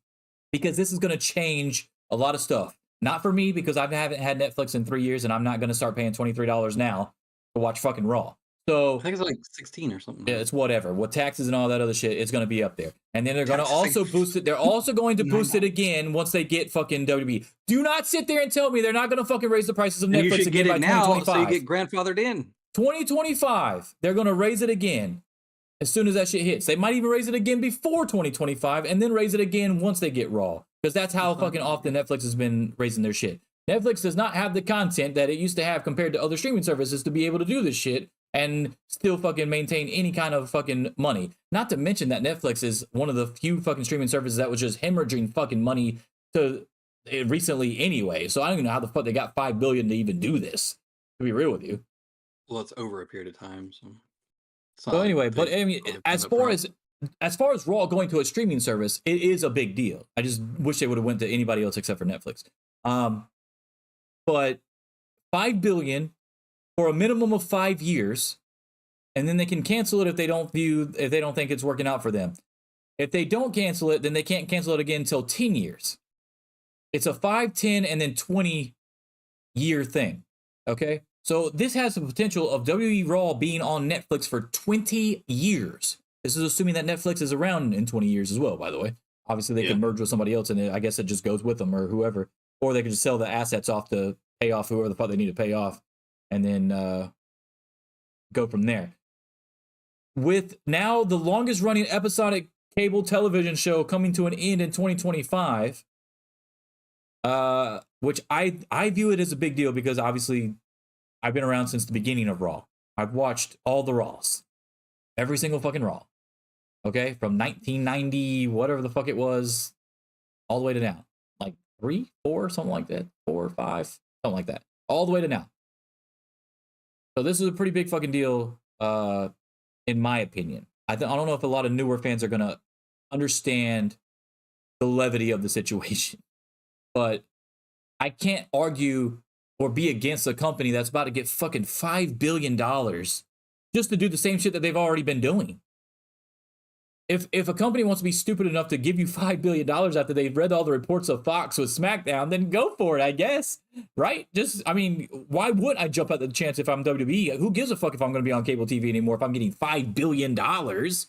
because this is going to change a lot of stuff. Not for me, because I haven't had Netflix in 3 years, and I'm not going to start paying $23 now to watch fucking Raw. So I think it's like 16 or something. yeah, it's whatever. With taxes and all that other shit, it's going to be up there. And then they're going to also boost it. They're also going to boost it again once they get fucking WWE. Do not sit there and tell me they're not going to fucking raise the prices of And you Netflix should again get by it now, 2025. so you get grandfathered in. 2025, they're going to raise it again as soon as that shit hits. They might even raise it again before 2025 and then raise it again once they get Raw. Because that's how fucking often Netflix has been raising their shit. Netflix does not have the content that it used to have compared to other streaming services to be able to do this shit and still fucking maintain any kind of fucking money. Not to mention that Netflix is one of the few fucking streaming services that was just hemorrhaging fucking money to recently anyway. So I don't even know how the fuck they got $5 billion to even do this, to be real with you. Well, it's over a period of time. So anyway, but I mean, as far as Raw going to a streaming service, it is a big deal. I just wish they would have went to anybody else except for Netflix. But $5 billion for a minimum of 5 years, and then they can cancel it if they don't think it's working out for them. If they don't cancel it, then they can't cancel it again until 10 years. It's a 5, 10, and then 20-year thing. Okay? So this has the potential of WWE Raw being on Netflix for 20 years. This is assuming that Netflix is around in 20 years as well, by the way. Obviously, they could merge with somebody else, and I guess it just goes with them or whoever. Or they could just sell the assets off to pay off whoever the fuck they need to pay off, and then go from there. With now the longest running episodic cable television show coming to an end in 2025, which I view it as a big deal because obviously I've been around since the beginning of Raw. I've watched all the Raws. Every single fucking Raw. Okay? From 1990, whatever the fuck it was, all the way to now. Like 3, 4, something like that. 4 or 5, something like that. All the way to now. So this is a pretty big fucking deal, in my opinion. I don't know if a lot of newer fans are going to understand the levity of the situation. But I can't argue or be against a company that's about to get fucking $5 billion just to do the same shit that they've already been doing. If a company wants to be stupid enough to give you $5 billion after they've read all the reports of Fox with SmackDown, then go for it, I guess. Right? I mean, why would I jump at the chance if I'm WWE? Who gives a fuck if I'm going to be on cable TV anymore if I'm getting $5 billion? What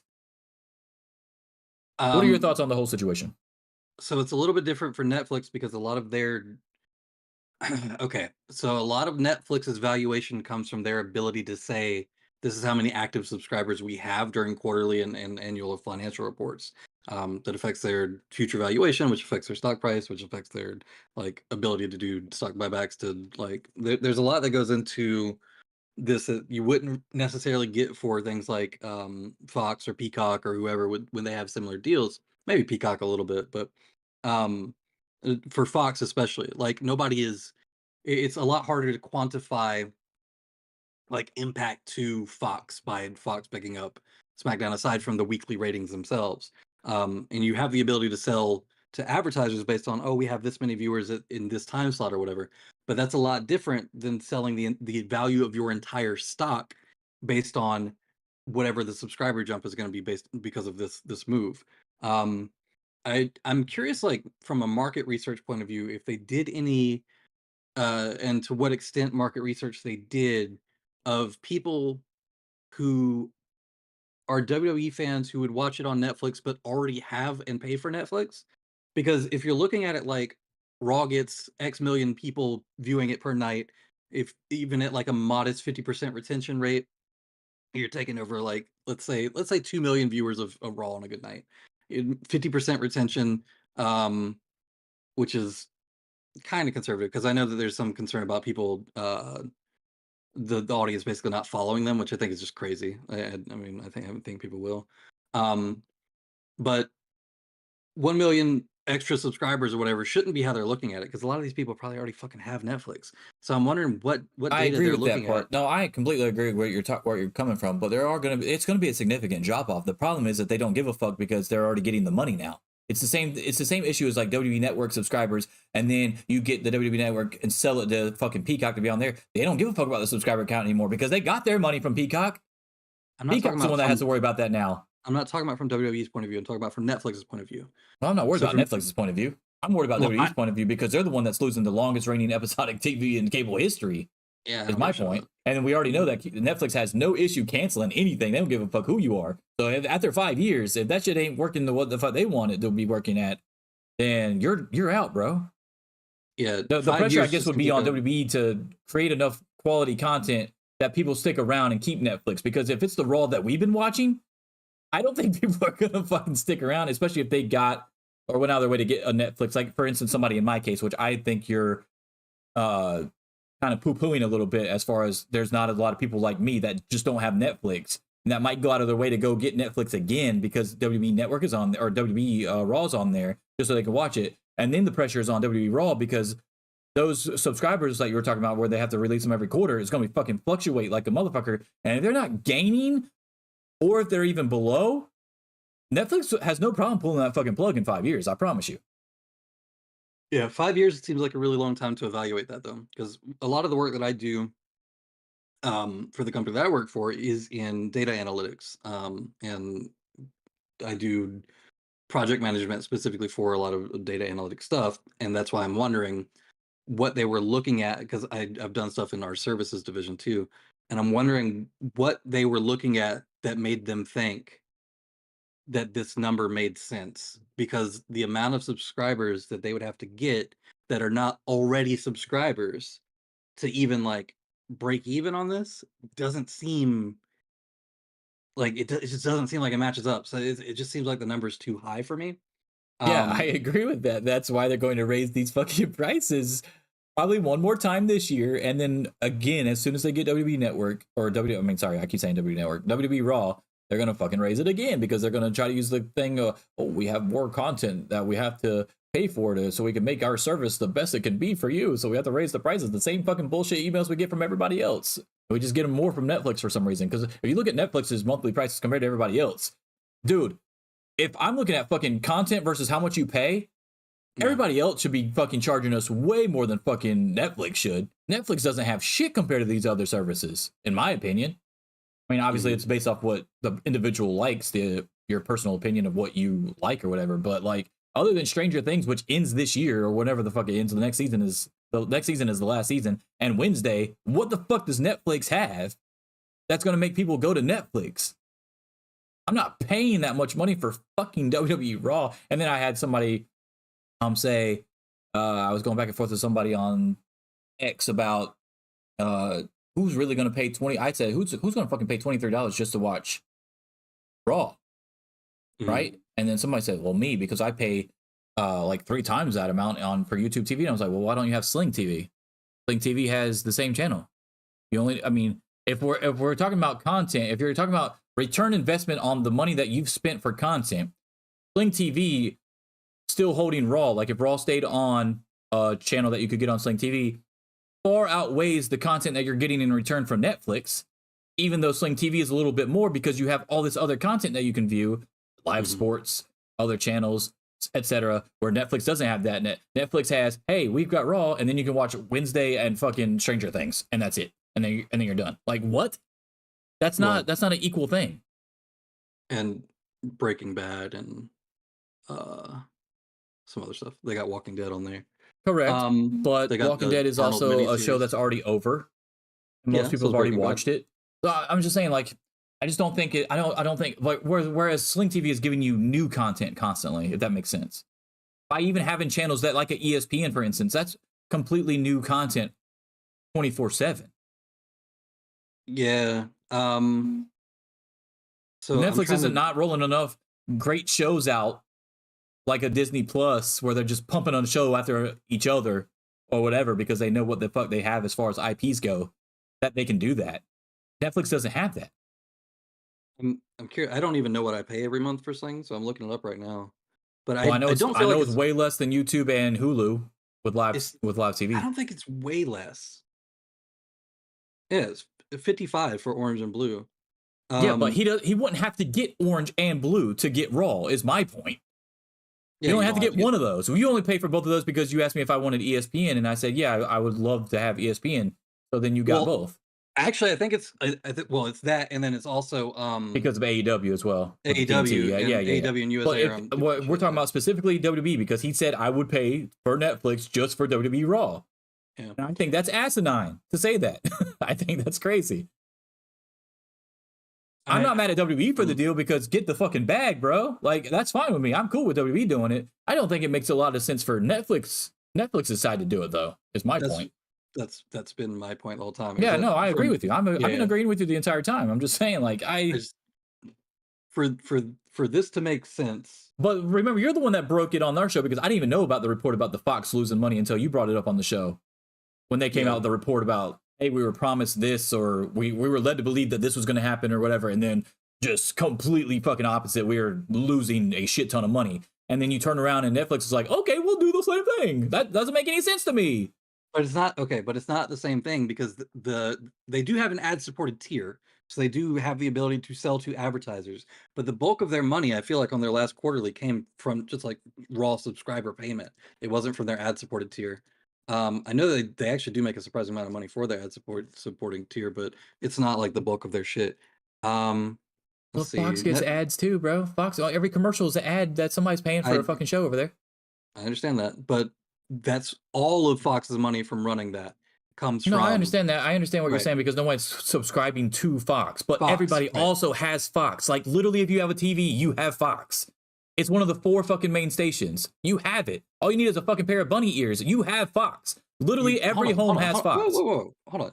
are your thoughts on the whole situation? So it's a little bit different for Netflix because a lot of their okay, so a lot of Netflix's valuation comes from their ability to say this is how many active subscribers we have during quarterly and annual financial reports. That affects their future valuation, which affects their stock price, which affects their like ability to do stock buybacks. To like, there's a lot that goes into this that you wouldn't necessarily get for things like Fox or Peacock or whoever when they have similar deals. Maybe Peacock a little bit, but for Fox especially, like it's a lot harder to quantify like impact to Fox by Fox picking up SmackDown aside from the weekly ratings themselves. And you have the ability to sell to advertisers based on, we have this many viewers in this time slot or whatever. But that's a lot different than selling the value of your entire stock based on whatever the subscriber jump is going to be because of this move. I'm curious, like from a market research point of view, if they did any, and to what extent market research they did of people who are WWE fans who would watch it on Netflix but already have and pay for Netflix. Because if you're looking at it like Raw gets X million people viewing it per night, if even at like a modest 50% retention rate, you're taking over like let's say 2 million viewers of Raw on a good night. 50% retention, which is kind of conservative because I know that there's some concern about people, the audience basically not following them, which I think is just crazy. I mean, I think people will. But 1 million extra subscribers or whatever shouldn't be how they're looking at it because a lot of these people probably already fucking have Netflix. So I'm wondering what data they're looking at. No, I completely agree with where you're coming from, but it's going to be a significant drop off. The problem is that they don't give a fuck because they're already getting the money now. It's the same issue as like WWE Network subscribers, and then you get the WWE Network and sell it to fucking Peacock to be on there. They don't give a fuck about the subscriber count anymore because they got their money from Peacock. I'm not talking Peacock's the about one that from, has to worry about that now. I'm not talking about from WWE's point of view. I'm talking about from Netflix's point of view. Well, I'm not worried So about Netflix's point of view. I'm worried about Well, WWE's point of view because they're the one that's losing the longest reigning episodic TV in cable history. Yeah, Is my point. And we already know that Netflix has no issue canceling anything. They don't give a fuck who you are. So after 5 years, if that shit ain't working the what the fuck they want it to be working at, then you're out, bro. Yeah, The 5 pressure, I years guess, just would to be keep on going. WWE to create enough quality content that people stick around and keep Netflix. Because if it's the Raw that we've been watching, I don't think people are gonna fucking stick around, especially if they got or went out of their way to get a Netflix. Like for instance, somebody in my case, which I think you're kind of poo-pooing a little bit as far as there's not a lot of people like me that just don't have Netflix and that might go out of their way to go get Netflix again because WWE Network is on there or WWE Raw is on there just so they can watch it. And then the pressure is on WWE Raw because those subscribers like you were talking about where they have to release them every quarter is going to be fucking fluctuate like a motherfucker. And if they're not gaining or if they're even below, Netflix has no problem pulling that fucking plug in 5 years. I promise you. Yeah, 5 years seems like a really long time to evaluate that, though, because a lot of the work that I do for the company that I work for is in data analytics, and I do project management specifically for a lot of data analytics stuff, and that's why I'm wondering what they were looking at because I've done stuff in our services division too, and I'm wondering what they were looking at that made them think that this number made sense because the amount of subscribers that they would have to get that are not already subscribers to even like break even on this doesn't seem like it just doesn't seem like it matches up. So it just seems like the number's too high for me. Yeah, I agree with that. That's why they're going to raise these fucking prices probably one more time this year. And then again, as soon as they get WWE Network or I keep saying WWE Network, WWE Raw, they're going to fucking raise it again because they're going to try to use the thing, we have more content that we have to pay for so we can make our service the best it can be for you. So we have to raise the prices. The same fucking bullshit emails we get from everybody else. We just get them more from Netflix for some reason. Because if you look at Netflix's monthly prices compared to everybody else, dude, if I'm looking at fucking content versus how much you pay, everybody else should be fucking charging us way more than fucking Netflix should. Netflix doesn't have shit compared to these other services, in my opinion. I mean, obviously, it's based off what the individual likes, your personal opinion of what you like or whatever. But like, other than Stranger Things, which ends this year or whenever the fuck it ends, the next season is the last season. And Wednesday, what the fuck does Netflix have that's going to make people go to Netflix? I'm not paying that much money for fucking WWE Raw. And then I had somebody say, I was going back and forth with somebody on X about who's really going to pay 20. I said, who's going to fucking pay $23 just to watch Raw? Right? And then somebody said, well, me, because I pay like 3 times that amount for YouTube TV. And I was like, well, why don't you have Sling TV? Sling TV has the same channel. If we're talking about content, if you're talking about return investment on the money that you've spent for content, Sling TV still holding Raw. Like if Raw stayed on a channel that you could get on Sling TV, far outweighs the content that you're getting in return from Netflix, even though Sling TV is a little bit more because you have all this other content that you can view, live sports, other channels, etc., where Netflix doesn't have that. Netflix has, hey, we've got Raw, and then you can watch Wednesday and fucking Stranger Things, and that's it. And then you're done. Like, what? That's not an equal thing. And Breaking Bad and some other stuff. They got Walking Dead on there. Correct. But Walking Dead is Arnold also a miniseries. show that's already over. Most people have already watched it. So I'm just saying, like, I just don't think it. I don't think like whereas Sling TV is giving you new content constantly, if that makes sense. By even having channels that like an ESPN, for instance, that's completely new content, 24/7. Yeah. So Netflix isn't not rolling enough great shows out like a Disney Plus where they're just pumping on a show after each other or whatever because they know what the fuck they have as far as IPs go, that they can do that. Netflix doesn't have that. I'm curious. I don't even know what I pay every month for Sling, so I'm looking it up right now. But Well, I know don't it's way less than YouTube and Hulu with live TV. I don't think it's way less. Yeah, it's 55 for Orange and Blue. Yeah, but he wouldn't have to get Orange and Blue to get Raw, is my point. Yeah, you only have to get one of those. You only pay for both of those because you asked me if I wanted ESPN, and I said, yeah, I would love to have ESPN. So then you got both. Actually, I think it's well, it's that, and then it's also because of AEW as well. with AEW TNT. and AEW and USA are on we're shit, talking yeah. about specifically WWE because he said I would pay for Netflix just for WWE Raw. Yeah. And I think that's asinine to say that. I think that's crazy. I'm not mad at WWE for the deal because get the fucking bag, bro. Like, that's fine with me. I'm cool with WWE doing it. I don't think it makes a lot of sense for Netflix's side to do it, though, is my point. That's been my point the whole time. Yeah, no, I agree with you. I've been yeah. agreeing with you the entire time. I'm just saying, like, for this to make sense. But remember, you're the one that broke it on our show because I didn't even know about the report about the Fox losing money until you brought it up on the show. When they came out with the report about, hey, we were promised this, or we were led to believe that this was going to happen or whatever, and then just completely fucking opposite. We were losing a shit ton of money. And then you turn around and Netflix is like, okay, we'll do the same thing. That doesn't make any sense to me. But it's not okay. But it's not the same thing because they do have an ad-supported tier, so they do have the ability to sell to advertisers. But the bulk of their money, I feel like, on their last quarterly came from just like raw subscriber payment. It wasn't from their ad-supported tier. I know they actually do make a surprising amount of money for their supporting tier, but it's not like the bulk of their shit. Well, Fox gets ads too, bro. Fox, every commercial is an ad that somebody's paying for a fucking show over there. I understand that, but that's all of Fox's money from running that comes from. No, I understand that. I understand what you're saying because no one's subscribing to Fox, but everybody also has Fox. Like, literally, if you have a TV, you have Fox. It's one of the 4 fucking main stations. You have it. All you need is a fucking pair of bunny ears. You have Fox. Literally, every home has Fox. Whoa. Hold on.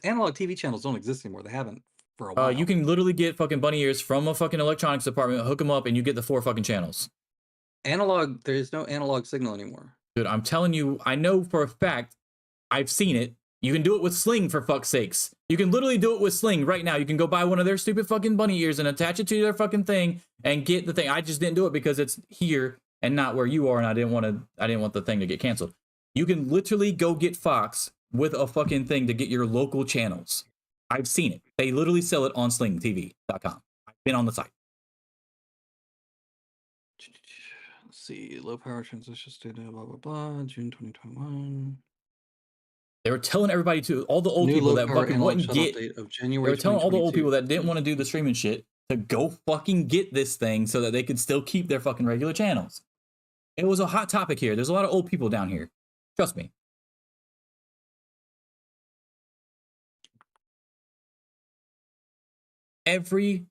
Analog TV channels don't exist anymore. They haven't for a while. You can literally get fucking bunny ears from a fucking electronics department, hook them up, and you get the 4 fucking channels. Analog, there's no analog signal anymore. Dude, I'm telling you, I know for a fact, I've seen it. You can do it with Sling, for fuck's sakes. You can literally do it with Sling right now. You can go buy one of their stupid fucking bunny ears and attach it to their fucking thing and get the thing. I just didn't do it because it's here and not where you are, and I didn't want the thing to get canceled. You can literally go get Fox with a fucking thing to get your local channels. I've seen it. They literally sell it on slingtv.com. I've been on the site. Let's see. Low power transition data, blah, blah, blah. June 2021. They were telling everybody to, all the old people that fucking wouldn't get, they were telling all the old people that didn't want to do the streaming shit to go fucking get this thing so that they could still keep their fucking regular channels. It was a hot topic here. There's a lot of old people down here. Trust me. Every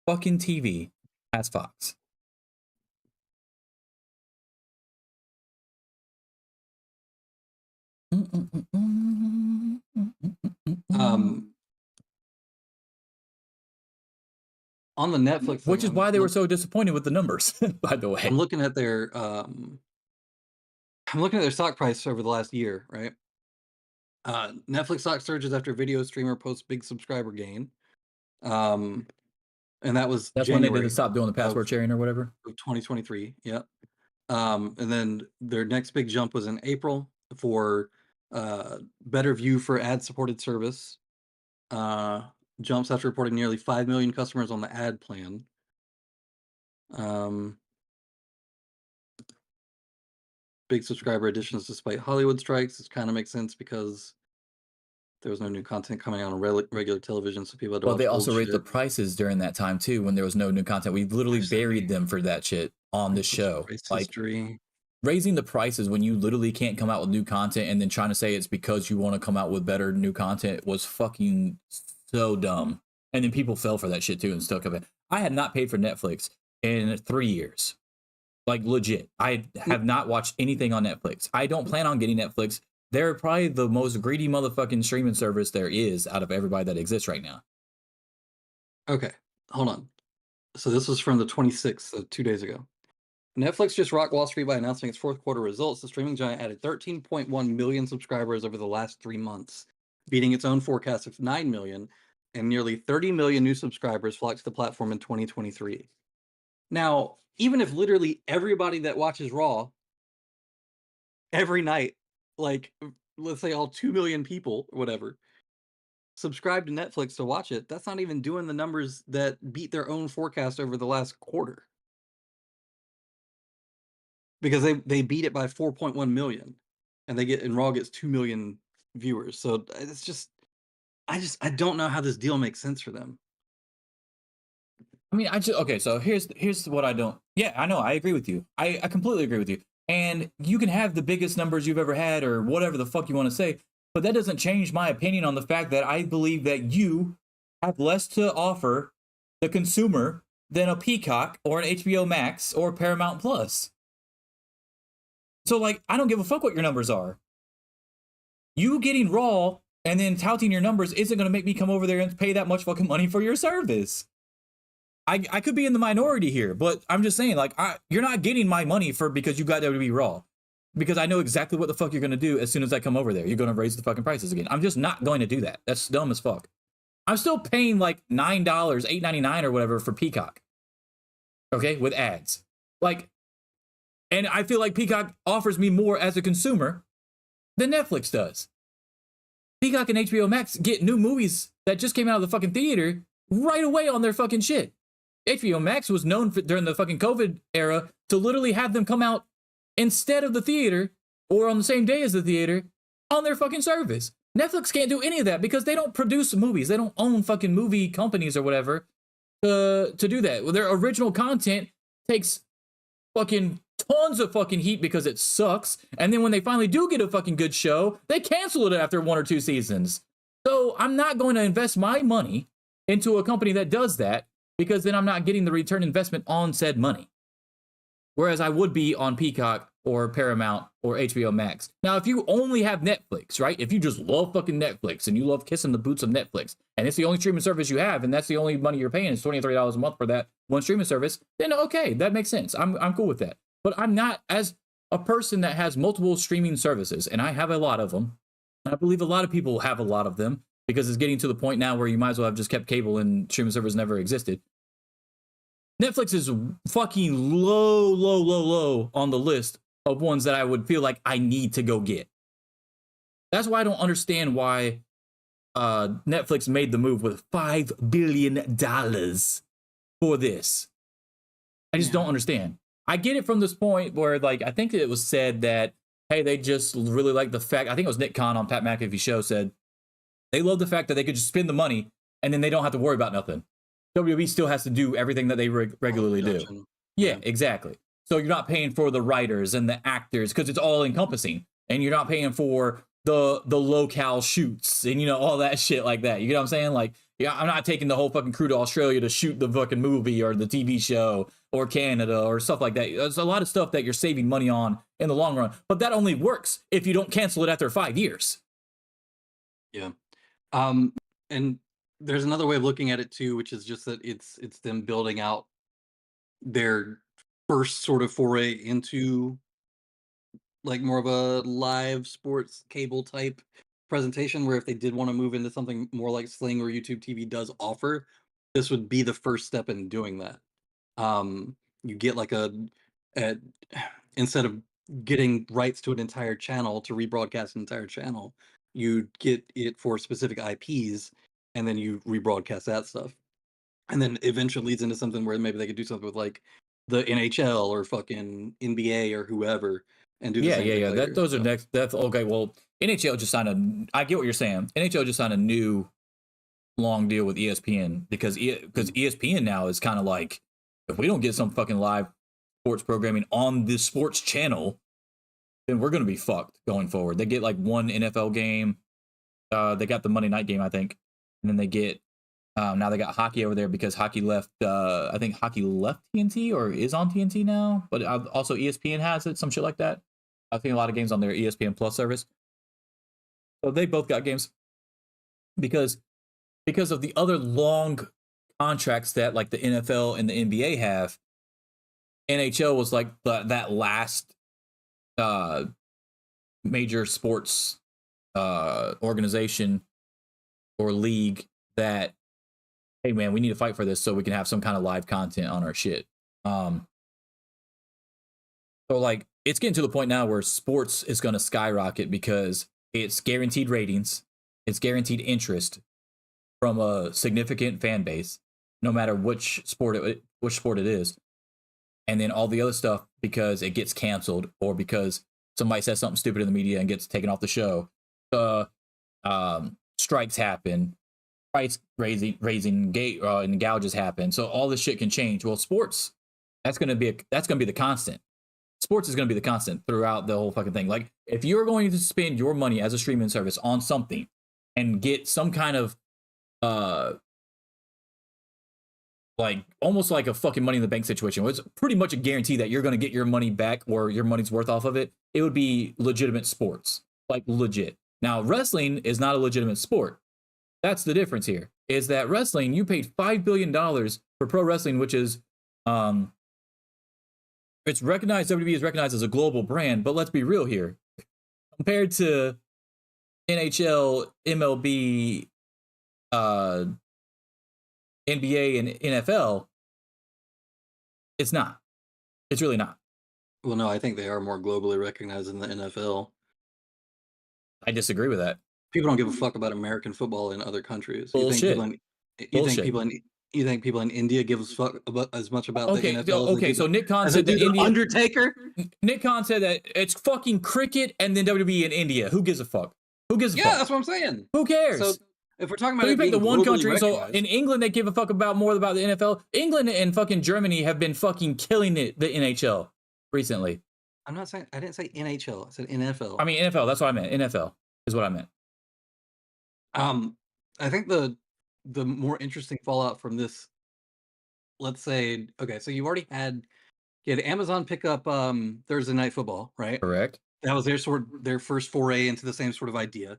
fucking TV has Fox. On the Netflix, which is why they were so disappointed with the numbers. By the way, I'm looking at their stock price over the last year. Right, Netflix stock surges after video streamer posts big subscriber gain. And that's January when they did stop doing the password sharing or whatever of 2023. Yep. And then their next big jump was in April for better view for ad-supported service. Jumps after reporting nearly 5 million customers on the ad plan. Big subscriber additions despite Hollywood strikes. This kind of makes sense because there was no new content coming out on regular television, so people had to watch they also old raised shit. the prices during that time too when there was no new content. We literally buried them for that shit on the show. Like, history. Raising the prices when you literally can't come out with new content and then trying to say it's because you want to come out with better new content was fucking so dumb. And then people fell for that shit too and stuck of it. I had not paid for Netflix in 3 years. Like, legit. I have not watched anything on Netflix. I don't plan on getting Netflix. They're probably the most greedy motherfucking streaming service there is out of everybody that exists right now. Okay, hold on. So this was from the 26th, so 2 days ago. Netflix just rocked Wall Street by announcing its fourth quarter results. The streaming giant added 13.1 million subscribers over the last 3 months, beating its own forecast of 9 million, and nearly 30 million new subscribers flocked to the platform in 2023. Now, even if literally everybody that watches Raw every night, like, let's say all 2 million people or whatever, subscribe to Netflix to watch it, that's not even doing the numbers that beat their own forecast over the last quarter. Because they beat it by 4.1 million, and Raw gets 2 million viewers. So it's just, I don't know how this deal makes sense for them. I mean, okay. So here's what I don't. Yeah, I know. I agree with you. I completely agree with you. And you can have the biggest numbers you've ever had, or whatever the fuck you want to say, but that doesn't change my opinion on the fact that I believe that you have less to offer the consumer than a Peacock or an HBO Max or Paramount Plus. So, like, I don't give a fuck what your numbers are. You getting Raw and then touting your numbers isn't going to make me come over there and pay that much fucking money for your service. I could be in the minority here, but I'm just saying, like, you're not getting my money because you got WWE Raw. Because I know exactly what the fuck you're going to do as soon as I come over there. You're going to raise the fucking prices again. I'm just not going to do that. That's dumb as fuck. I'm still paying like $9, $8.99 or whatever for Peacock. Okay, with ads. Like, and I feel like Peacock offers me more as a consumer than Netflix does. Peacock and HBO Max get new movies that just came out of the fucking theater right away on their fucking shit. HBO Max was known during the fucking COVID era to literally have them come out instead of the theater or on the same day as the theater on their fucking service. Netflix can't do any of that because they don't produce movies. They don't own fucking movie companies or whatever to do that. Well, their original content takes fucking tons of fucking heat because it sucks. And then when they finally do get a fucking good show, they cancel it after 1 or 2 seasons. So I'm not going to invest my money into a company that does that because then I'm not getting the return investment on said money. Whereas I would be on Peacock or Paramount or HBO Max. Now, if you only have Netflix, right? If you just love fucking Netflix and you love kissing the boots of Netflix, and it's the only streaming service you have, and that's the only money you're paying is $23 a month for that one streaming service, then okay, that makes sense. I'm cool with that. But I'm not, as a person that has multiple streaming services, and I have a lot of them. I believe a lot of people have a lot of them because it's getting to the point now where you might as well have just kept cable and streaming service never existed. Netflix is fucking low on the list of ones that I would feel like I need to go get. That's why I don't understand why Netflix made the move with $5 billion for this. I just don't understand. I get it from this point where, like, I think it was said that, hey, they just really like the fact, I think it was Nick Khan on Pat McAfee's show said, they love the fact that they could just spend the money and then they don't have to worry about nothing. WWE still has to do everything that they regularly do. Yeah, exactly. So you're not paying for the writers and the actors because it's all encompassing, and you're not paying for the locale shoots and, you know, all that shit like that. You know what I'm saying? Like, yeah, I'm not taking the whole fucking crew to Australia to shoot the fucking movie or the TV show or Canada or stuff like that. There's a lot of stuff that you're saving money on in the long run, but that only works if you don't cancel it after 5 years. Yeah. And there's another way of looking at it too, which is just that it's them building out their first sort of foray into like more of a live sports cable type presentation, where if they did want to move into something more like Sling or YouTube TV does offer, this would be the first step in doing that. You get like instead of getting rights to an entire channel to rebroadcast an entire channel, you get it for specific IPs, and then you rebroadcast that stuff. And then eventually leads into something where maybe they could do something with like the NHL or fucking NBA or whoever and do the same thing later. Those are next. That's okay. Well, NHL just signed I get what you're saying. NHL just signed a new long deal with ESPN because ESPN now is kind of like, if we don't get some fucking live sports programming on this sports channel, then we're going to be fucked going forward. They get like one NFL game. They got the Monday night game, I think. And then they get, now they got hockey over there because hockey left, I think hockey left TNT or is on TNT now. But also ESPN has it, some shit like that. I've seen a lot of games on their ESPN Plus service. So they both got games because of the other long contracts that like the NFL and the NBA have. NHL was like that last major sports organization or league that, hey man, we need to fight for this so we can have some kind of live content on our shit. So like it's getting to the point now where sports is going to skyrocket because it's guaranteed ratings, it's guaranteed interest from a significant fan base, no matter which sport it is. And then all the other stuff, because it gets canceled or because somebody says something stupid in the media and gets taken off the show. Strikes happen, price raising gate and gouges happen. So all this shit can change. Well, sports, that's gonna be the constant. Sports is gonna be the constant throughout the whole fucking thing. Like if you're going to spend your money as a streaming service on something and get some kind of like almost like a fucking money in the bank situation, where it's pretty much a guarantee that you're gonna get your money back or your money's worth off of it, it would be legitimate sports. Like legit. Now, wrestling is not a legitimate sport. That's the difference here, is that wrestling, you paid $5 billion for pro wrestling, which is, it's recognized, WWE is recognized as a global brand, but let's be real here. Compared to NHL, MLB, NBA, and NFL, it's not. It's really not. Well, no, I think they are more globally recognized in the NFL. I disagree with that. People don't give a fuck about American football in other countries. Bullshit. You think people in India give a fuck about as much about the NFL? Okay, so Nick Khan said that India, Undertaker. Nick Khan said that it's fucking cricket and then WWE in India. Who gives a fuck? Who gives a fuck? Yeah, that's what I'm saying. Who cares? So if we're talking about so you pick the one country. So recognized, in England, they give a fuck more about the NFL. England and fucking Germany have been fucking killing it, the NHL recently. I'm not saying, I didn't say NHL. I said NFL. I mean NFL. That's what I meant. NFL is what I meant. I think the more interesting fallout from this, let's say, okay, so you already had Amazon pick up Thursday Night Football, right? Correct. That was their first foray into the same sort of idea.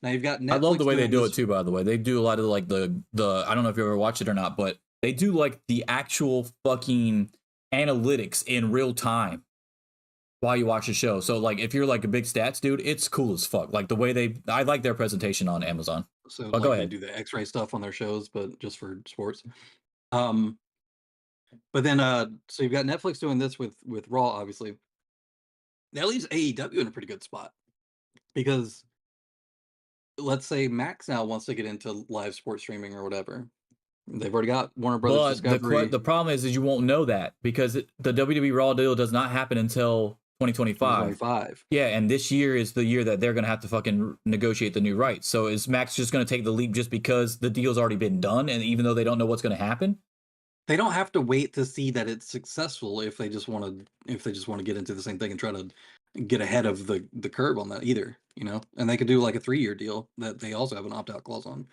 Now you've got Netflix. I love the way they do it too, by the way. They do a lot of like the I don't know if you ever watched it or not, but they do like the actual fucking analytics in real time while you watch the show. So like if you're like a big stats dude, it's cool as fuck. Like the way I like their presentation on Amazon. So go ahead. They do the X-ray stuff on their shows, but just for sports. But then so you've got Netflix doing this with Raw, obviously. That leaves AEW in a pretty good spot. Because let's say Max now wants to get into live sports streaming or whatever. They've already got Warner Brothers Discovery. The problem is you won't know that because the WWE Raw deal does not happen until 2025. Yeah, and this year is the year that they're going to have to fucking negotiate the new rights. So is Max just going to take the leap just because the deal's already been done, and even though they don't know what's going to happen? They don't have to wait to see that it's successful if they just want to get into the same thing and try to get ahead of the curve on that either, you know? And they could do like a 3-year deal that they also have an opt-out clause on.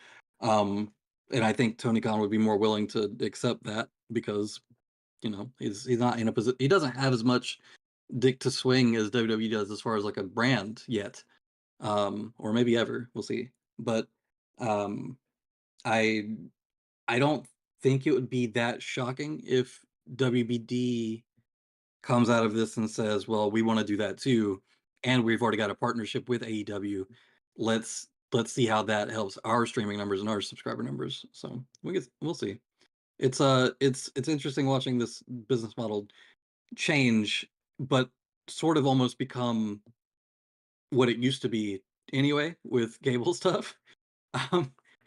And I think Tony Khan would be more willing to accept that because, you know, he's not in a position, he doesn't have as much dick to swing as WWE does as far as like a brand yet. Or maybe ever, we'll see. But I don't think it would be that shocking if WBD comes out of this and says, well, we want to do that too, and we've already got a partnership with AEW. Let's see how that helps our streaming numbers and our subscriber numbers. So we'll see. It's interesting watching this business model change, but sort of almost become what it used to be anyway with cable stuff.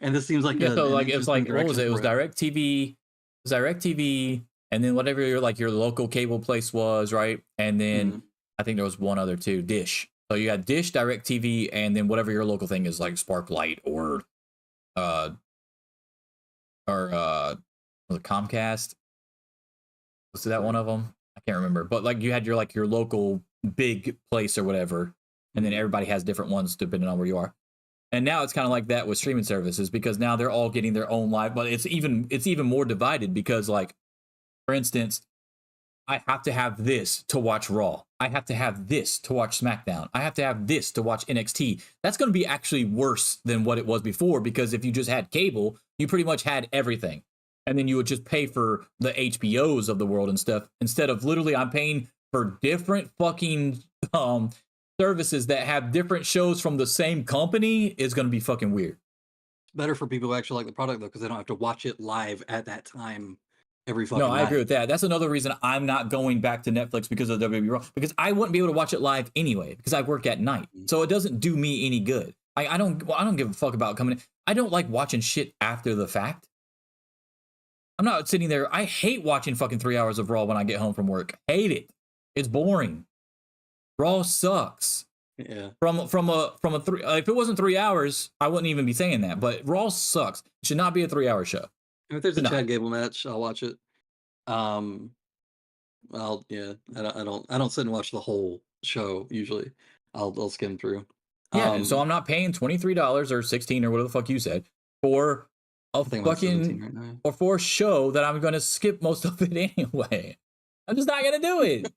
And this seems like so like it was like what was it? It was DirecTV, and then whatever your local cable place was, right? And then I think there was one other too, Dish. So you got Dish, DirecTV, and then whatever your local thing is, like Sparklight or was it Comcast? Was that one of them? I can't remember. But like you had your local big place or whatever, and then everybody has different ones depending on where you are. And now it's kind of like that with streaming services because now they're all getting their own live, but it's even more divided because, like, for instance, I have to have this to watch Raw. I have to have this to watch SmackDown. I have to have this to watch NXT. That's going to be actually worse than what it was before because if you just had cable, you pretty much had everything. And then you would just pay for the HBOs of the world and stuff instead of literally I'm paying for different fucking services that have different shows from the same company is going to be fucking weird. It's better for people who actually like the product though, because they don't have to watch it live at that time every fucking night. I agree with that. That's another reason I'm not going back to Netflix because of WWE Raw, because I wouldn't be able to watch it live anyway because I work at night. So it doesn't do me any good. I don't give a fuck about coming in. I don't like watching shit after the fact. I'm not sitting there. I hate watching fucking 3 hours of Raw when I get home from work. Hate it. It's boring. Raw sucks. Yeah. From a three, if it wasn't 3 hours, I wouldn't even be saying that. But Raw sucks. It should not be a 3 hour show. If there's a Should not. Chad Gable match, I'll watch it. Yeah, I don't sit and watch the whole show usually. I'll skim through. Yeah, and so I'm not paying $23 or 16 or whatever the fuck you said for a I think I'm at 17 fucking right now. or for a show that I'm gonna skip most of it anyway. I'm just not gonna do it.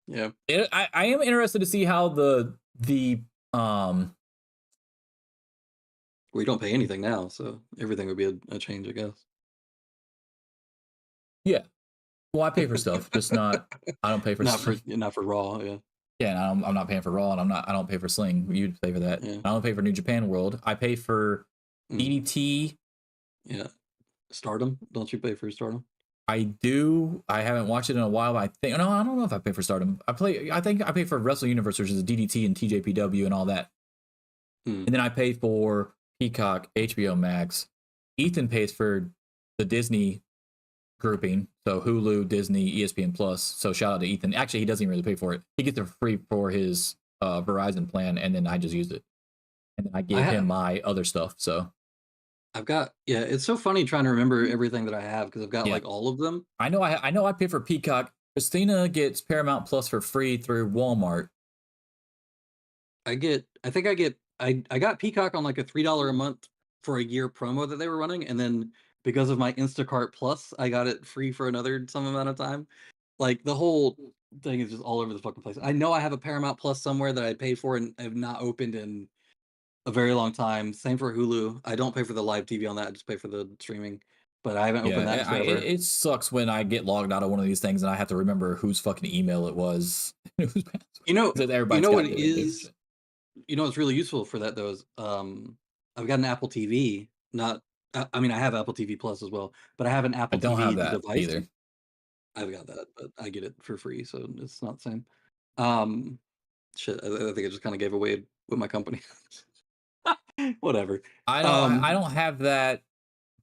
Yeah. I am interested to see how the We don't pay anything now, so everything would be a change, I guess. yeah. Well, I pay for stuff, just not. I don't pay for Not stuff. for not for Raw, yeah. Yeah, and I'm not paying for Raw, and I don't pay for Sling. You pay for that. Yeah. I don't pay for New Japan World. I pay for Mm. DDT. Yeah. Stardom. Don't you pay for Stardom? I do. I haven't watched it in a while. I think no, I don't know if I pay for Stardom. I think I pay for Wrestle Universe, which is DDT and TJPW and all that. Hmm. And then I pay for Peacock, HBO Max. Ethan pays for the Disney grouping, so Hulu, Disney, ESPN Plus. So shout out to Ethan. Actually, he doesn't even really pay for it. He gets it free for his Verizon plan, and then I just use it. And then I give him my other stuff. So I've got it's so funny trying to remember everything that I have because I've got like all of them. I know I pay for Peacock. Christina gets Paramount Plus for free through Walmart. I got Peacock on like a $3 a month for a year promo that they were running, and then because of my Instacart Plus, I got it free for another some amount of time. Like the whole thing is just all over the fucking place. I know I have a Paramount Plus somewhere that I paid for and have not opened in a very long time. Same for Hulu. I don't pay for the live TV on that. I just pay for the streaming. But I haven't opened that in forever. It sucks when I get logged out of one of these things and I have to remember whose fucking email it was. You know what it is? You know what's really useful for that though is I've got an Apple TV. I mean I have Apple TV Plus as well, but I have an Apple don't TV have that device. either. I've got that, but I get it for free, so it's not the same. Shit, I think I just kind of gave away what my company. Whatever. I don't have that,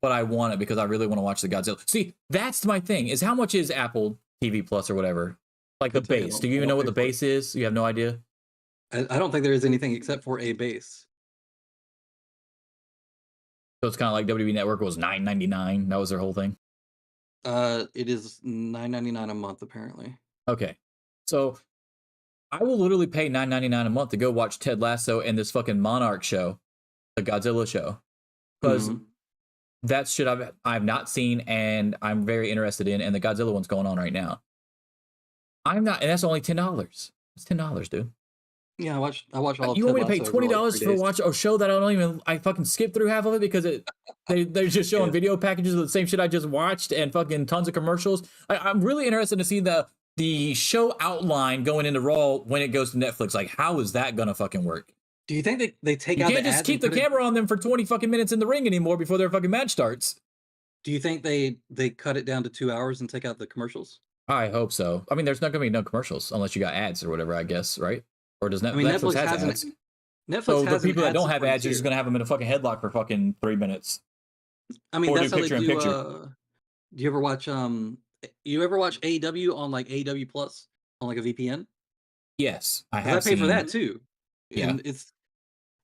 but I want it because I really want to watch the Godzilla. See, that's my thing. Is how much is Apple TV Plus or whatever? Like the base. Do you even know what the base is? You have no idea? I don't think there is anything except for a base. So it's kind of like WWE Network was $9.99. That was their whole thing. It is $9.99 a month apparently. Okay, so I will literally pay $9.99 a month to go watch Ted Lasso and this fucking Monarch show, the Godzilla show, because that's shit I've not seen and I'm very interested in, and the Godzilla one's going on right now. I'm not, and that's only $10. It's $10, dude. Yeah, I watch all. You want me to pay $20 for watch a show that I fucking skip through half of it because they're just showing video packages of the same shit I just watched and fucking tons of commercials. I'm really interested to see the show outline going into Raw when it goes to Netflix. Like, how is that gonna fucking work? Do you think they take out? You can't just keep the camera on them for 20 fucking minutes in the ring anymore before their fucking match starts. Do you think they cut it down to 2 hours and take out the commercials? I hope so. I mean, there's not gonna be no commercials unless you got ads or whatever, I guess, right? Or does Netflix? I mean, Netflix has hasn't. ads. Netflix So has the people that don't have ads, tier. you're just gonna have them in a fucking headlock for fucking 3 minutes. I mean, or that's do how they do. picture-in-picture. Do you ever watch You ever watch AEW on like AEW Plus on like a VPN? Yes, I 'Cause have. I pay for seen- that too. Yeah. And it's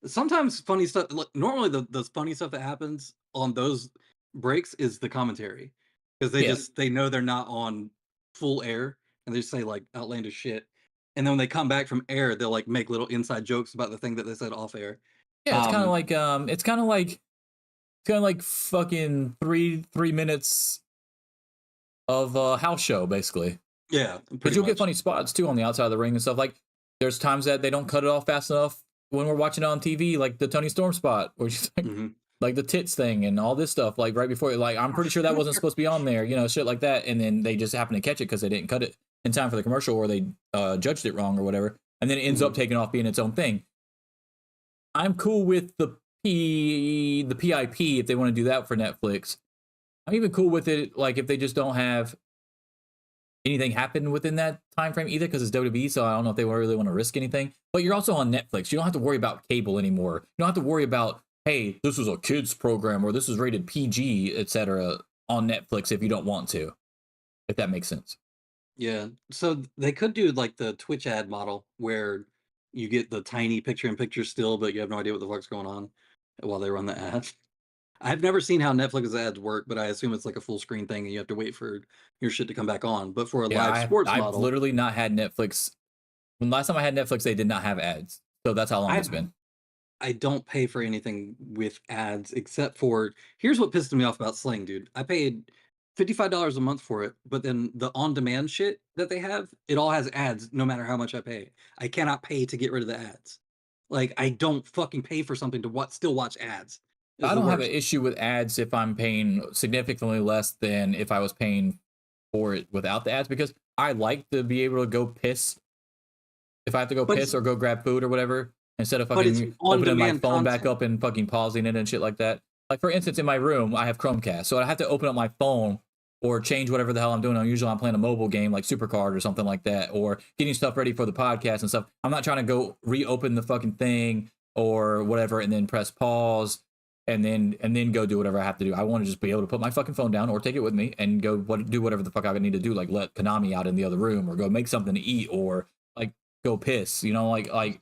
sometimes funny stuff. Like, normally the funny stuff that happens on those breaks is the commentary because they know they're not on full air and they just say like outlandish shit. And then when they come back from air, they'll like make little inside jokes about the thing that they said off air. Yeah, it's kind of like fucking three minutes of a house show basically. Yeah, Because you'll get funny spots too on the outside of the ring and stuff. Like there's times that they don't cut it off fast enough when we're watching it on TV, like the Tony Storm spot, where she's like, like the tits thing and all this stuff. Like right before, like I'm pretty sure that wasn't supposed to be on there, shit like that. And then they just happen to catch it because they didn't cut it in time for the commercial, or they judged it wrong or whatever, and then it ends up taking off being its own thing. I'm cool with the PIP if they want to do that for Netflix. I'm even cool with it, like if they just don't have anything happen within that time frame either, because it's WWE, so I don't know if they really want to risk anything. But you're also on Netflix. You don't have to worry about cable anymore. You don't have to worry about, hey, this is a kids program or this is rated PG, etc. on Netflix if you don't want to, if that makes sense. Yeah. So they could do like the Twitch ad model where you get the tiny picture-in-picture still, but you have no idea what the fuck's going on while they run the ad. I've never seen how Netflix ads work, but I assume it's like a full screen thing and you have to wait for your shit to come back on. But for a live sports I've model, literally not had Netflix. When last time I had Netflix, they did not have ads. So that's how long it's been. I don't pay for anything with ads except for, here's what pisses me off about Sling, dude. I paid $55 a month for it, but then the on-demand shit that they have, it all has ads no matter how much I pay. I cannot pay to get rid of the ads. Like, I don't fucking pay for something to still watch ads. I don't have an issue with ads if I'm paying significantly less than if I was paying for it without the ads, because I like to be able to go piss if I have to go piss or go grab food or whatever, instead of fucking opening my phone back up and fucking pausing it and shit like that. Like, for instance, in my room, I have Chromecast, so I have to open up my phone or change whatever the hell I'm doing. Usually I'm playing a mobile game like Supercard or something like that, or getting stuff ready for the podcast and stuff. I'm not trying to go reopen the fucking thing or whatever and then press pause and then go do whatever I have to do. I want to just be able to put my fucking phone down or take it with me and go do whatever the fuck I need to do, like let Konami out in the other room or go make something to eat or like go piss, you know, like I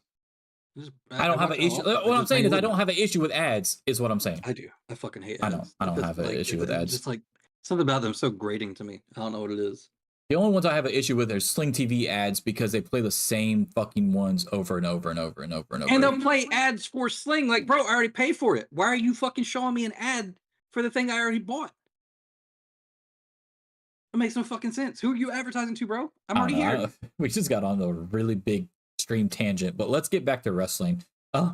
don't have an issue. What I'm saying is I don't have an issue with ads is what I'm saying. I do. I fucking hate ads. I don't have an issue with ads. Just like something about them so grating to me. I don't know what it is. The only ones I have an issue with are Sling TV ads because they play the same fucking ones over and over and over and over and over. And they'll play ads for Sling. Like, bro, I already pay for it. Why are you fucking showing me an ad for the thing I already bought? It makes no fucking sense. Who are you advertising to, bro? I'm already here. We just got on a really big stream tangent, but let's get back to wrestling.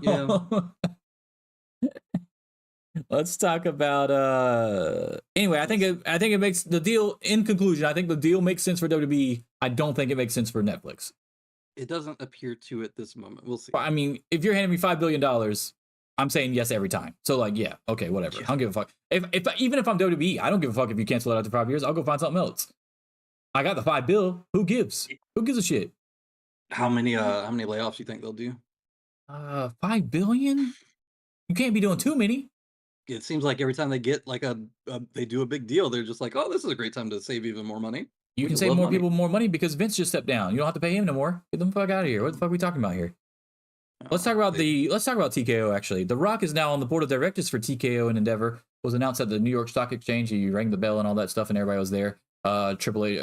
Yeah. Let's talk about anyway, I think it makes the deal, in conclusion, I think the deal makes sense for WWE. I don't think it makes sense for Netflix. It doesn't appear to at this moment. We'll see. I mean, if you're handing me $5 billion, I'm saying yes every time. So like, yeah, okay, whatever. I don't give a fuck. Even if I'm WWE, I don't give a fuck if you cancel it after 5 years. I'll go find something else. I got the $5 billion. Who gives? Who gives a shit? How many layoffs you think they'll do? $5 billion? You can't be doing too many. It seems like every time they get like they do a big deal, they're just like, oh, this is a great time to save even more money. You can save more people more money because Vince just stepped down. You don't have to pay him no more. Get the fuck out of here. What the fuck are we talking about here? Let's talk about TKO. Actually, The Rock is now on the board of directors for TKO and Endeavor. Was announced at the New York Stock Exchange. He rang the bell and all that stuff, and everybody was there. Triple H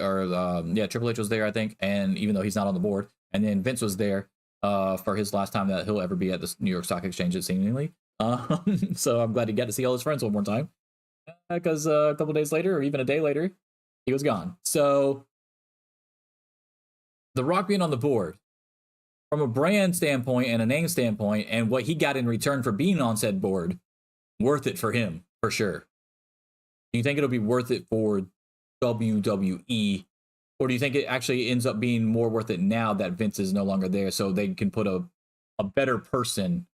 was there, I think, and even though he's not on the board, and then Vince was there for his last time that he'll ever be at the New York Stock Exchange, it seemingly. So I'm glad he got to see all his friends one more time, because a couple days later, or even a day later, he was gone. So The Rock being on the board, from a brand standpoint and a name standpoint, and what he got in return for being on said board, worth it for him, for sure. Do you think it'll be worth it for WWE, or do you think it actually ends up being more worth it now that Vince is no longer there, so they can put a better person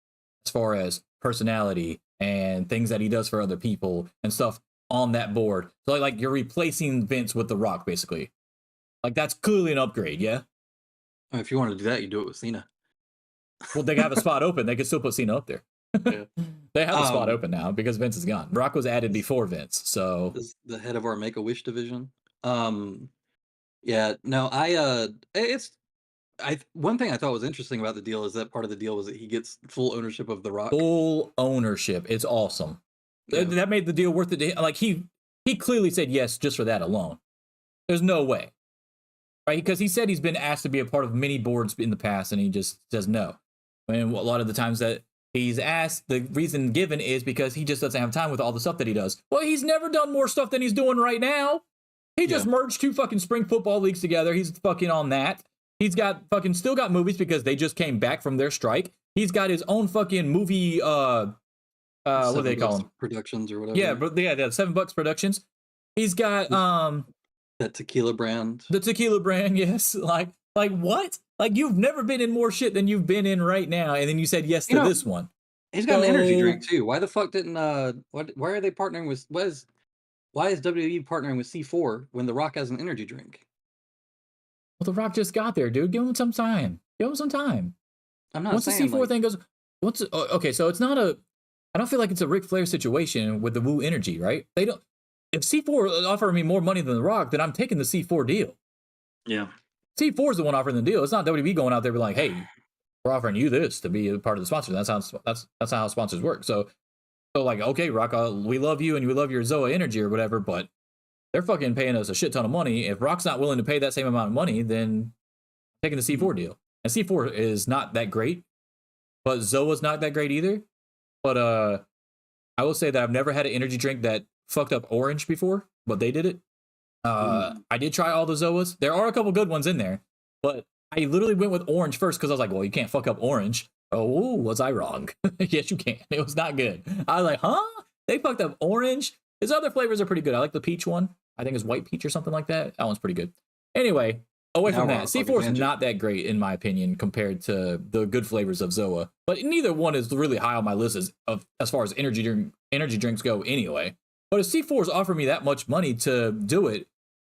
as far as personality and things that he does for other people and stuff on that board? So like you're replacing Vince with The Rock, basically. Like, that's clearly an upgrade, yeah? If you want to do that, you do it with Cena. Well, they have a spot open. They could still put Cena up there. Yeah. They have a spot open now because Vince is gone. Rock was added before Vince, so the head of our Make-A-Wish division. Yeah, no, one thing I thought was interesting about the deal is that part of the deal was that he gets full ownership of The Rock. Full ownership. It's awesome. Yeah. That made the deal worth it. Like, he clearly said yes just for that alone. There's no way. Right? Because he said he's been asked to be a part of many boards in the past, and he just says no. And a lot of the times that he's asked, the reason given is because he just doesn't have time with all the stuff that he does. Well, he's never done more stuff than he's doing right now. He just merged 2 fucking spring football leagues together. He's fucking on that. He's got still got movies because they just came back from their strike. He's got his own fucking movie, what do they call them? Productions or whatever. Yeah, but yeah, $7 Productions. He's got that tequila brand. The tequila brand, yes. Like what? Like, you've never been in more shit than you've been in right now, and then you said yes to this one. He's got an energy drink too. Why the fuck didn't why are they partnering with why is WWE partnering with C4 when The Rock has an energy drink? Well, The Rock just got there, dude. Give him some time. I'm not once saying, the C4 thing goes, okay, so it's not I don't feel like it's a Ric Flair situation with the Woo Energy, right? They don't. If C4 offered me more money than The Rock, then I'm taking the C4 deal. Yeah. C4 is the one offering the deal. It's not WWE going out there be like, hey, we're offering you this to be a part of the sponsor. That's not how sponsors work. So like, okay, Rock, we love you and we love your Zoa energy or whatever, but they're fucking paying us a shit ton of money. If Rock's not willing to pay that same amount of money, then taking the C4 deal. And C4 is not that great, but Zoa's not that great either. But I will say that I've never had an energy drink that fucked up orange before, but they did it. I did try all the Zoas. There are a couple good ones in there, but I literally went with orange first because I was like, well, you can't fuck up orange. Oh, was I wrong? Yes, you can. It was not good. I was like, huh? They fucked up orange? His other flavors are pretty good. I like the peach one. I think it's white peach or something like that. That one's pretty good. Anyway, away from that. C4 is not that great, in my opinion, compared to the good flavors of Zoa. But neither one is really high on my list as far as energy drinks go anyway. But if C4's offering me that much money to do it,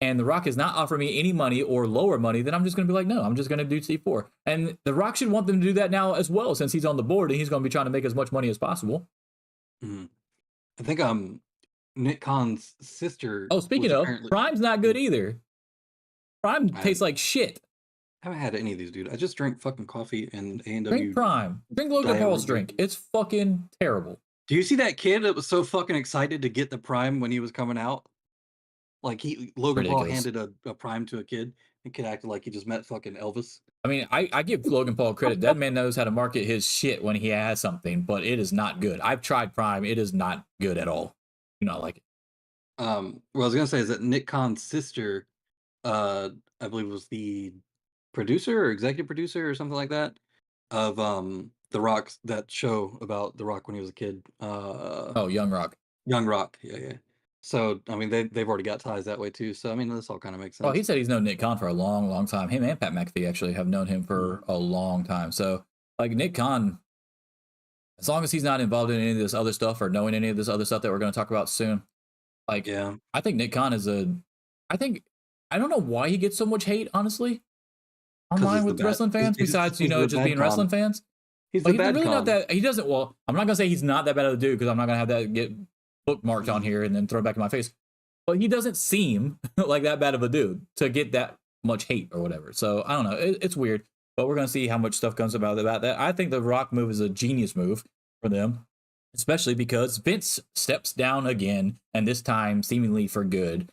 and The Rock is not offering me any money or lower money, then I'm just going to be like, no, I'm just going to do C4. And The Rock should want them to do that now as well, since he's on the board and he's going to be trying to make as much money as possible. I think Nick Khan's sister. Oh, speaking of, Prime's not good either. Prime tastes like shit. I haven't had any of these, dude. I just drank fucking coffee and A&W. Drink Prime. Drink Logan Paul's drink. It's fucking terrible. Do you see that kid that was so fucking excited to get the Prime when he was coming out? Like Logan Paul handed a Prime to a kid. The kid acted like he just met fucking Elvis. I mean, I give Logan Paul credit. That man knows how to market his shit when he has something, but it is not good. I've tried Prime. It is not good at all. Do not like it. What I was gonna say is that Nick Khan's sister, I believe, was the producer or executive producer or something like that of The Rock's, that show about The Rock when he was a kid. Young Rock. Young Rock, yeah. So I mean, they've already got ties that way too. So I mean, this all kind of makes sense. Well, he said he's known Nick Khan for a long, long time. Him and Pat McAfee actually have known him for a long time. So like Nick Khan, as long as he's not involved in any of this other stuff or knowing any of this other stuff that we're going to talk about soon, like, yeah, I think Nick Khan is I don't know why he gets so much hate, honestly, online with wrestling fans, besides, just being wrestling fans. He's the bad really not that, he doesn't, well, I'm not going to say he's not that bad of a dude, because I'm not going to have that get bookmarked on here and then throw it back in my face. But he doesn't seem like that bad of a dude to get that much hate or whatever. So I don't know. It's weird, but we're going to see how much stuff comes about that. I think the Rock move is a genius move for them, especially because Vince steps down again, and this time seemingly for good.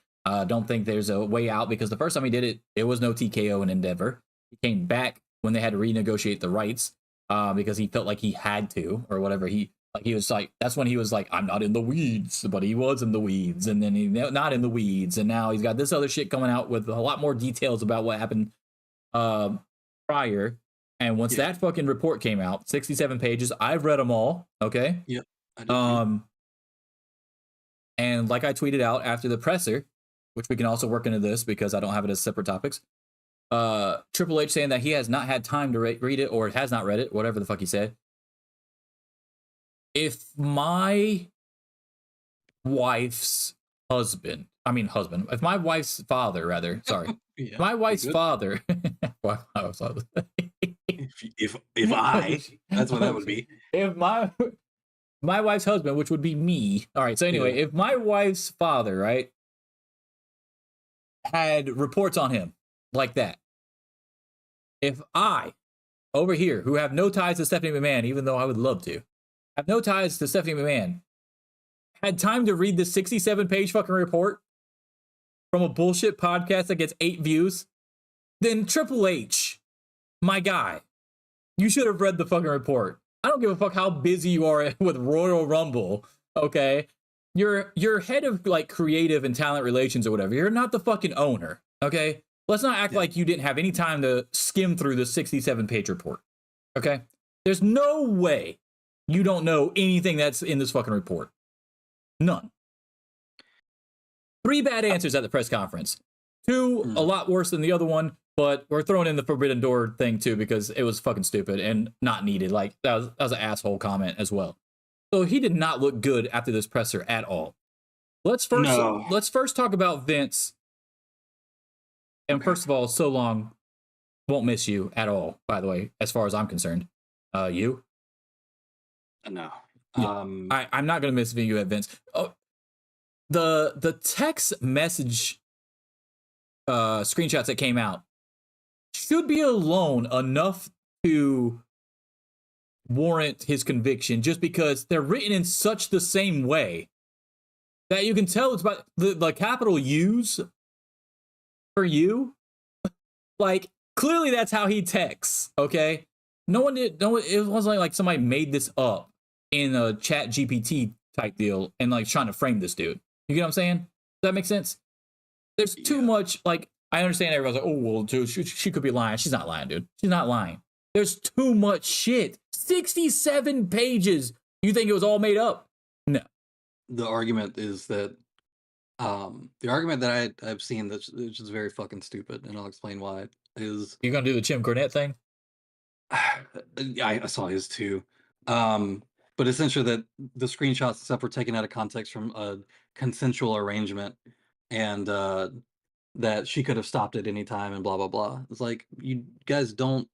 Don't think there's a way out, because the first time he did it, it was no TKO in Endeavor. He came back when they had to renegotiate the rights because he felt like he had to, or whatever. He was like, that's when he was like, I'm not in the weeds, but he was in the weeds, and then he's not in the weeds, and now he's got this other shit coming out with a lot more details about what happened prior. And once that fucking report came out, 67 pages, I've read them all. Okay. Yep. I and like I tweeted out after the presser, which we can also work into this because I don't have it as separate topics. Triple H saying that he has not had time to read it, or has not read it, whatever the fuck he said. If my wife's if my wife's father, rather, sorry, my wife's father, if I, that's what that would be. If my wife's husband, which would be me. All right. So anyway, if my wife's father, right, had reports on him like that, if I, over here, who have no ties to Stephanie McMahon, even though I would love to, have no ties to Stephanie McMahon, had time to read the 67-page fucking report from a bullshit podcast that gets 8 views, then Triple H, my guy, you should have read the fucking report. I don't give a fuck how busy you are with Royal Rumble, okay? You're head of like creative and talent relations or whatever. You're not the fucking owner, okay? Let's not act like you didn't have any time to skim through the 67-page report, okay? There's no way you don't know anything that's in this fucking report. None. 3 bad answers at the press conference. 2 a lot worse than the other one, but we're throwing in the Forbidden Door thing too because it was fucking stupid and not needed. Like that was an asshole comment as well. So he did not look good after this presser at all. Let's first talk about Vince. And first of all, so long, won't miss you at all, by the way, as far as I'm concerned. You? No. I'm not going to miss you at Vince. Oh, the text message screenshots that came out should be alone enough to warrant his conviction just because they're written in such the same way that you can tell it's about the capital U's for you. Like, clearly that's how he texts, okay? No one, it wasn't like somebody made this up in a chat GPT type deal and like trying to frame this dude. You get what I'm saying? Does that make sense? There's too much, like, I understand everyone's like, oh, well, dude, she could be lying. She's not lying, dude. She's not lying. There's too much shit. 67 pages. You think it was all made up? No. The argument is that the argument that I've seen that's just very fucking stupid, and I'll explain why, is you're gonna do the Jim Cornette thing. I saw his too, but essentially that the screenshots and stuff were taken out of context from a consensual arrangement, and that she could have stopped at any time and blah blah blah. It's like, you guys don't.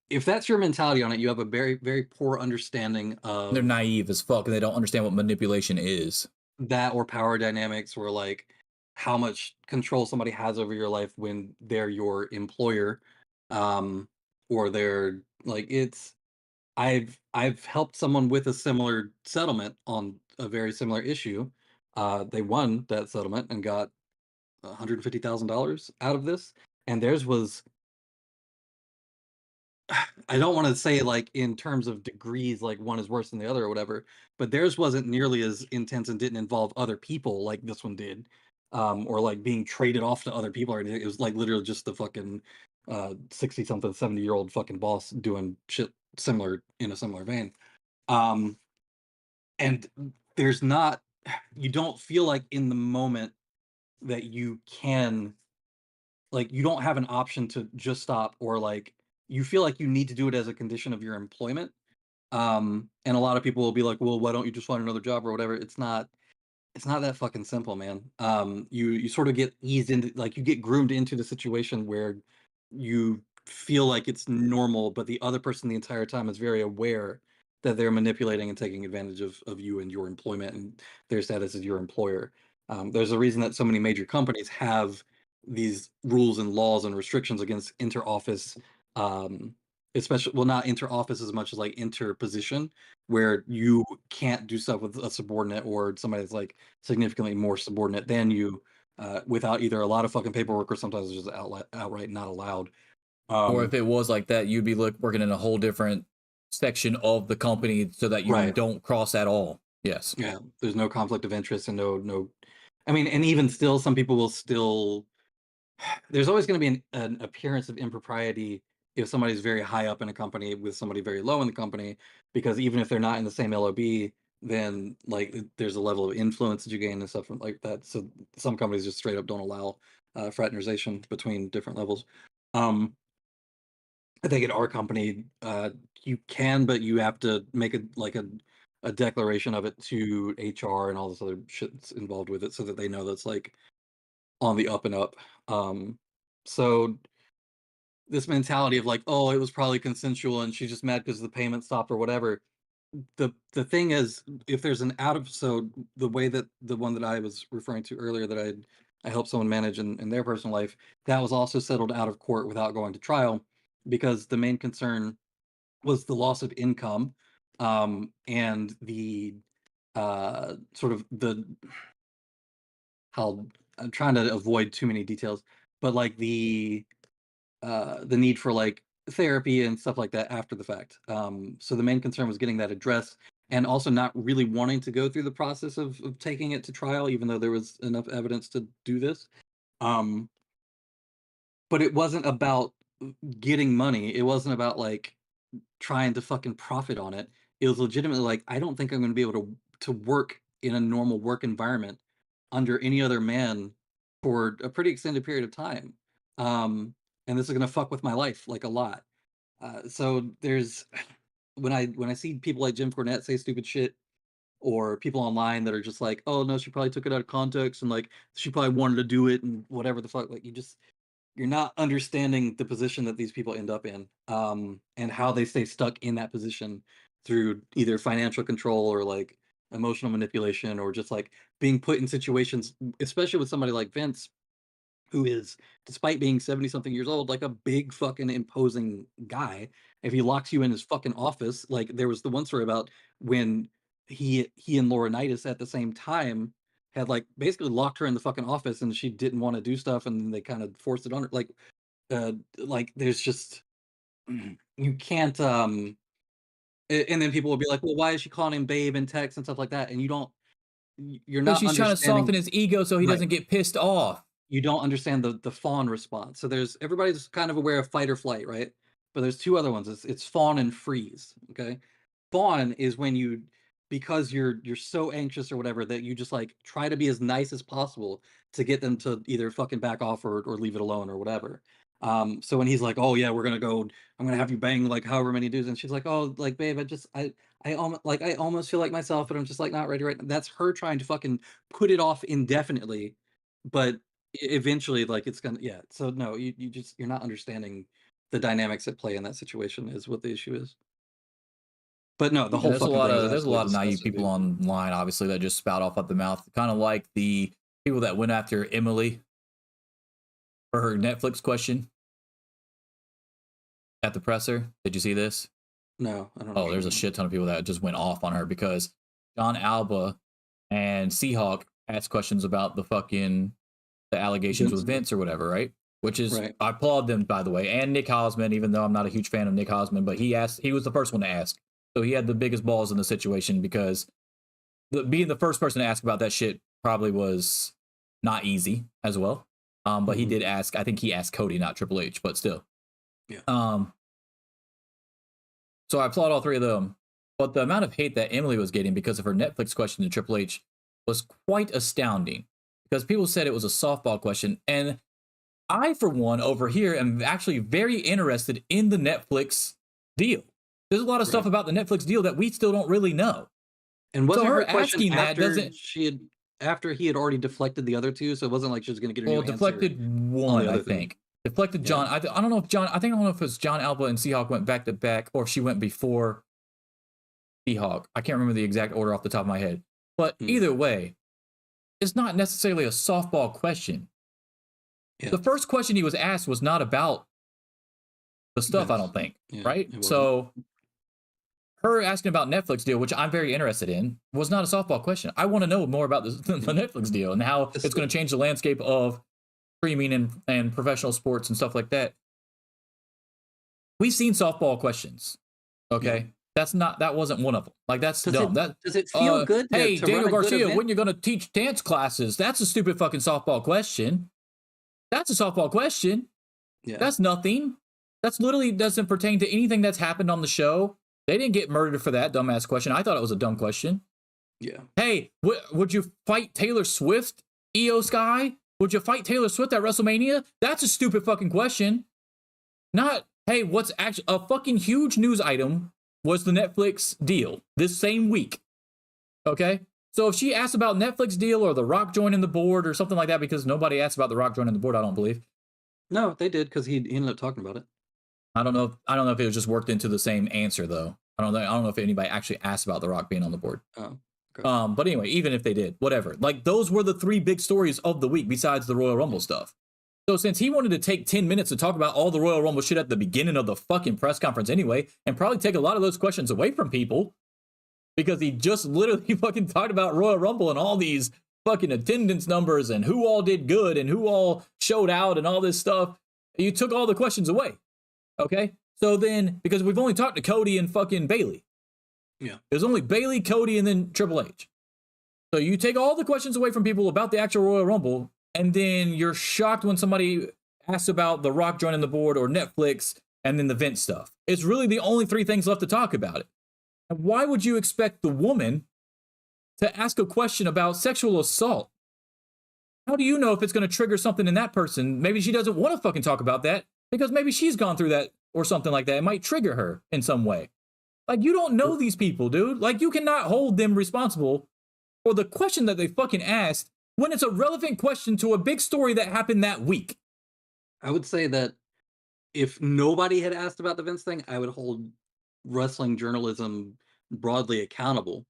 If that's your mentality on it, you have a very, very poor understanding of. They're naive as fuck, and they don't understand what manipulation is. That or power dynamics, or like how much control somebody has over your life when they're your employer, or they're like, it's. I've helped someone with a similar settlement on a very similar issue. They won that settlement and got $150,000 out of this, and theirs was. I don't want to say like in terms of degrees, like one is worse than the other or whatever, but theirs wasn't nearly as intense and didn't involve other people like this one did, or like being traded off to other people or anything. It was like literally just the fucking 60 something, 70-year-old fucking boss doing shit similar in a similar vein. And there's not, you don't feel like in the moment that you can, like, you don't have an option to just stop, or like you feel like you need to do it as a condition of your employment. And a lot of people will be like, well, why don't you just find another job or whatever? It's not that fucking simple, man. You sort of get eased into, like, you get groomed into the situation where you feel like it's normal, but the other person the entire time is very aware that they're manipulating and taking advantage of you and your employment and their status as your employer. There's a reason that so many major companies have these rules and laws and restrictions against inter-office, especially, well, not inter-office as much as like inter-position, where you can't do stuff with a subordinate or somebody that's like significantly more subordinate than you, without either a lot of fucking paperwork or sometimes it's just outright not allowed. Or if it was like that, you'd be working in a whole different section of the company so that you don't cross at all. Yes. Yeah, there's no conflict of interest and no. I mean, and even still, some people will still. There's always going to be an appearance of impropriety if somebody's very high up in a company with somebody very low in the company, because even if they're not in the same LOB, then like there's a level of influence that you gain and stuff like that. So some companies just straight up don't allow fraternization between different levels. I think at our company, you can, but you have to make a declaration of it to HR and all this other shit that's involved with it, so that they know that's like on the up and up. So this mentality of like, oh, it was probably consensual and she's just mad because the payment stopped or whatever. The thing is, if there's an so the way that the one that I was referring to earlier that I helped someone manage in their personal life, that was also settled out of court without going to trial, because the main concern was the loss of income, and the sort of how, I'm trying to avoid too many details, but like the need for like therapy and stuff like that after the fact. So the main concern was getting that addressed, and also not really wanting to go through the process of taking it to trial, even though there was enough evidence to do this. But it wasn't about getting money. It wasn't about like trying to fucking profit on it. It was legitimately like, I don't think I'm going to be able to work in a normal work environment under any other man for a pretty extended period of time. And this is going to fuck with my life like a lot. So there's, when I see people like Jim Cornette say stupid shit, or people online that are just like, oh no, she probably took it out of context and like she probably wanted to do it and whatever the fuck, like you're not understanding the position that these people end up in, and how they stay stuck in that position through either financial control or like emotional manipulation, or just like being put in situations, especially with somebody like Vince, who is, despite being 70-something years old, like a big fucking imposing guy. If he locks you in his fucking office, like there was the one story about when he and Laurinaitis at the same time had like basically locked her in the fucking office and she didn't want to do stuff and then they kind of forced it on her. Like there's just you can't and then people will be like, well, why is she calling him babe in text and stuff like that? And you're Because not she's trying to soften understanding. his ego so he Right. doesn't get pissed off. You don't understand the fawn response. So everybody's kind of aware of fight or flight, right? But there's two other ones. It's fawn and freeze. Okay, fawn is when because you're so anxious or whatever that you just like try to be as nice as possible to get them to either fucking back off or leave it alone or whatever. So when he's like, oh yeah, I'm gonna have you bang like however many dudes, and she's like, oh, like babe, I almost feel like myself, but I'm just like not ready right now. That's her trying to fucking put it off indefinitely, but eventually like it's gonna, yeah. So no, you're not understanding the dynamics at play in that situation is what the issue is. But no, the whole There's a fucking lot thing is of absolutely naive disgusting, people dude. online, obviously, that just spout off at the mouth, kind of like the people that went after Emily for her Netflix question at the presser. Did you see this? No, I don't know. Oh, there's a shit ton of people that just went off on her because John Alba and Seahawk asked questions about the allegations with Vince or whatever, right? Which is, Right. I applaud them, by the way, and Nick Hosman, even though I'm not a huge fan of Nick Hosman, but he was the first one to ask. So he had the biggest balls in the situation because being the first person to ask about that shit probably was not easy as well. But he did ask, I think he asked Cody, not Triple H, but still. Yeah. So I applaud all three of them. But the amount of hate that Emily was getting because of her Netflix question to Triple H was quite astounding. Because people said it was a softball question. And I, for one, over here am actually very interested in the Netflix deal. There's a lot of stuff about the Netflix deal that we still don't really know. And wasn't so her her question asking that after doesn't after he had already deflected the other two, so it wasn't like she was going to get a new deflected answer one, on the I other thing. think. Deflected John. I don't know if John. I don't know if it's John Alba and Seahawk went back to back, or if she went before Seahawk. I can't remember the exact order off the top of my head. But either way, it's not necessarily a softball question. Yeah. The first question he was asked was not about the stuff, yes. I don't think, right? So her asking about Netflix deal, which I'm very interested in, was not a softball question. I want to know more about the Netflix deal and how it's going to change the landscape of streaming and professional sports and stuff like that. We've seen softball questions. Okay. Yeah. That wasn't one of them. Like, that's dumb. Does it feel good? Hey, Daniel Garcia, when you're going to teach dance classes? That's a stupid fucking softball question. That's a softball question. Yeah. That's nothing. That's literally doesn't pertain to anything that's happened on the show. They didn't get murdered for that dumbass question. I thought it was a dumb question. Yeah. Hey, would you fight Taylor Swift, Io Sky? Would you fight Taylor Swift at WrestleMania? That's a stupid fucking question. Not, hey, what's actually a fucking huge news item was the Netflix deal this same week. Okay? So if she asked about Netflix deal or The Rock joining the board or something like that, because nobody asked about The Rock joining the board, I don't believe. No, they did because he ended up talking about it. I don't know if it was just worked into the same answer though. I don't know if anybody actually asked about The Rock being on the board. Oh. Okay. But anyway, even if they did, whatever. Like, those were the three big stories of the week besides the Royal Rumble stuff. So since he wanted to take 10 minutes to talk about all the Royal Rumble shit at the beginning of the fucking press conference anyway, and probably take a lot of those questions away from people, because he just literally fucking talked about Royal Rumble and all these fucking attendance numbers and who all did good and who all showed out and all this stuff, you took all the questions away. Okay? So then, because we've only talked to Cody and fucking Bailey. Yeah. There's only Bailey, Cody, and then Triple H. So you take all the questions away from people about the actual Royal Rumble, and then you're shocked when somebody asks about The Rock joining the board or Netflix and then the Vince stuff. It's really the only three things left to talk about it. And why would you expect the woman to ask a question about sexual assault? How do you know if it's going to trigger something in that person? Maybe she doesn't want to fucking talk about that because maybe she's gone through that or something like that. It might trigger her in some way. Like, you don't know these people, dude. Like, you cannot hold them responsible for the question that they fucking asked when it's a relevant question to a big story that happened that week. I would say that if nobody had asked about the Vince thing, I would hold wrestling journalism broadly accountable.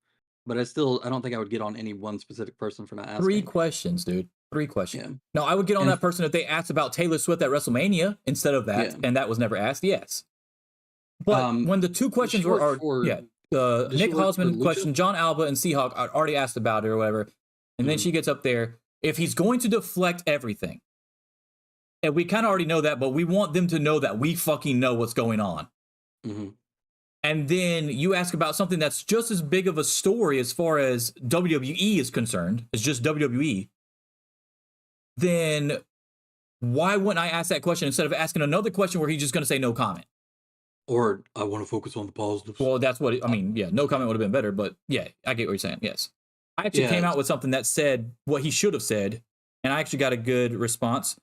But I don't think I would get on any one specific person for not asking. 3 questions, dude. 3 questions. Yeah. No, I would get on And- that person if they asked about Taylor Swift at WrestleMania instead of that, Yeah. and that was never asked. Yes. But when the 2 questions were, Nick Hausman question, John Alba and Seahawk are already asked about it or whatever, and then she gets up there. If he's going to deflect everything, and we kind of already know that, but we want them to know that we fucking know what's going on. Mm-hmm. And then you ask about something that's just as big of a story as far as WWE is concerned, it's just WWE, then why wouldn't I ask that question instead of asking another question where he's just going to say no comment? Or I want to focus on the positives. Well, that's what, I mean, yeah, no comment would have been better, but yeah, I get what you're saying, yes. I actually came out with something that said what he should have said, and I actually got a good response.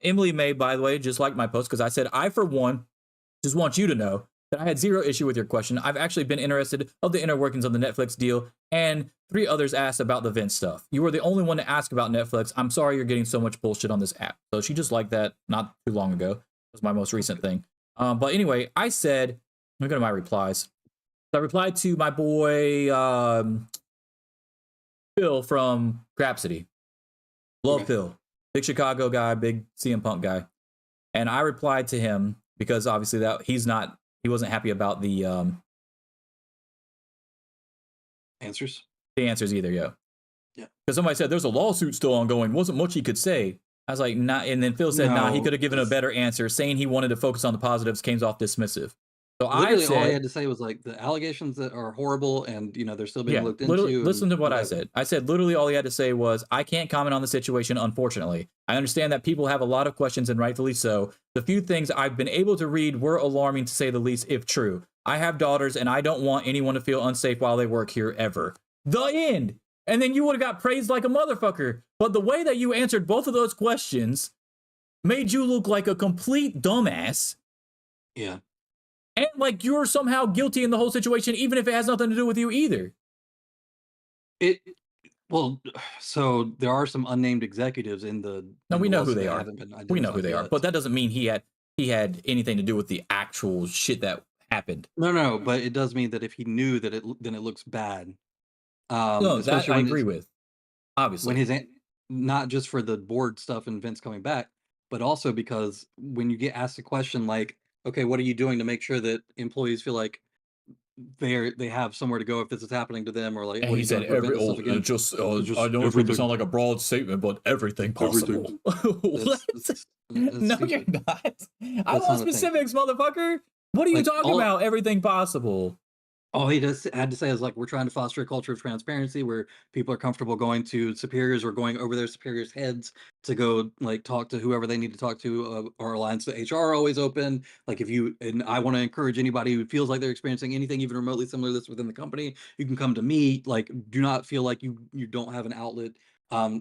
Emily May, by the way, just liked my post because I said, I, for one, just want you to know that I had zero issue with your question. I've actually been interested of the inner workings of the Netflix deal, and 3 others asked about the Vince stuff. You were the only one to ask about Netflix. I'm sorry you're getting so much bullshit on this app. So she just liked that not too long ago. It was my most recent thing. But anyway, I said, let me go to my replies. So I replied to my boy Phil from Crapsody. Love Phil. Big Chicago guy, big CM Punk guy. And I replied to him because obviously that he wasn't happy about the answers either, yeah. Yeah. Because somebody said there's a lawsuit still ongoing. Wasn't much he could say. I was like, nah. And then Phil said, he could have given a better answer, saying he wanted to focus on the positives, came off dismissive. So literally I said, all he had to say was like the allegations that are horrible and they're still being looked into. Listen to what I said. I said literally all he had to say was, I can't comment on the situation, unfortunately. I understand that people have a lot of questions and rightfully so. The few things I've been able to read were alarming to say the least, if true. I have daughters and I don't want anyone to feel unsafe while they work here ever. The end. And then you would have got praised like a motherfucker. But the way that you answered both of those questions made you look like a complete dumbass. Yeah. And like you're somehow guilty in the whole situation, even if it has nothing to do with you either. So there are some unnamed executives in the. No, we know who they are. We know who they are, yet. but that doesn't mean he had anything to do with the actual shit that happened. No, but it does mean that if he knew that then it looks bad. No, that I agree with. Obviously, when not just for the board stuff and Vince coming back, but also because when you get asked a question like, okay, what are you doing to make sure that employees feel like they have somewhere to go if this is happening to them, or like, and what he said, I know it's going to sound like a broad statement, but everything possible. No, you're not. I want specifics, motherfucker. What are you talking about? Everything possible. All he just had to say is like, we're trying to foster a culture of transparency where people are comfortable going to superiors or going over their superiors' heads to go like talk to whoever they need to talk to. Our lines to HR are always open. Like and I want to encourage anybody who feels like they're experiencing anything even remotely similar to this within the company, you can come to me. Like, do not feel like you don't have an outlet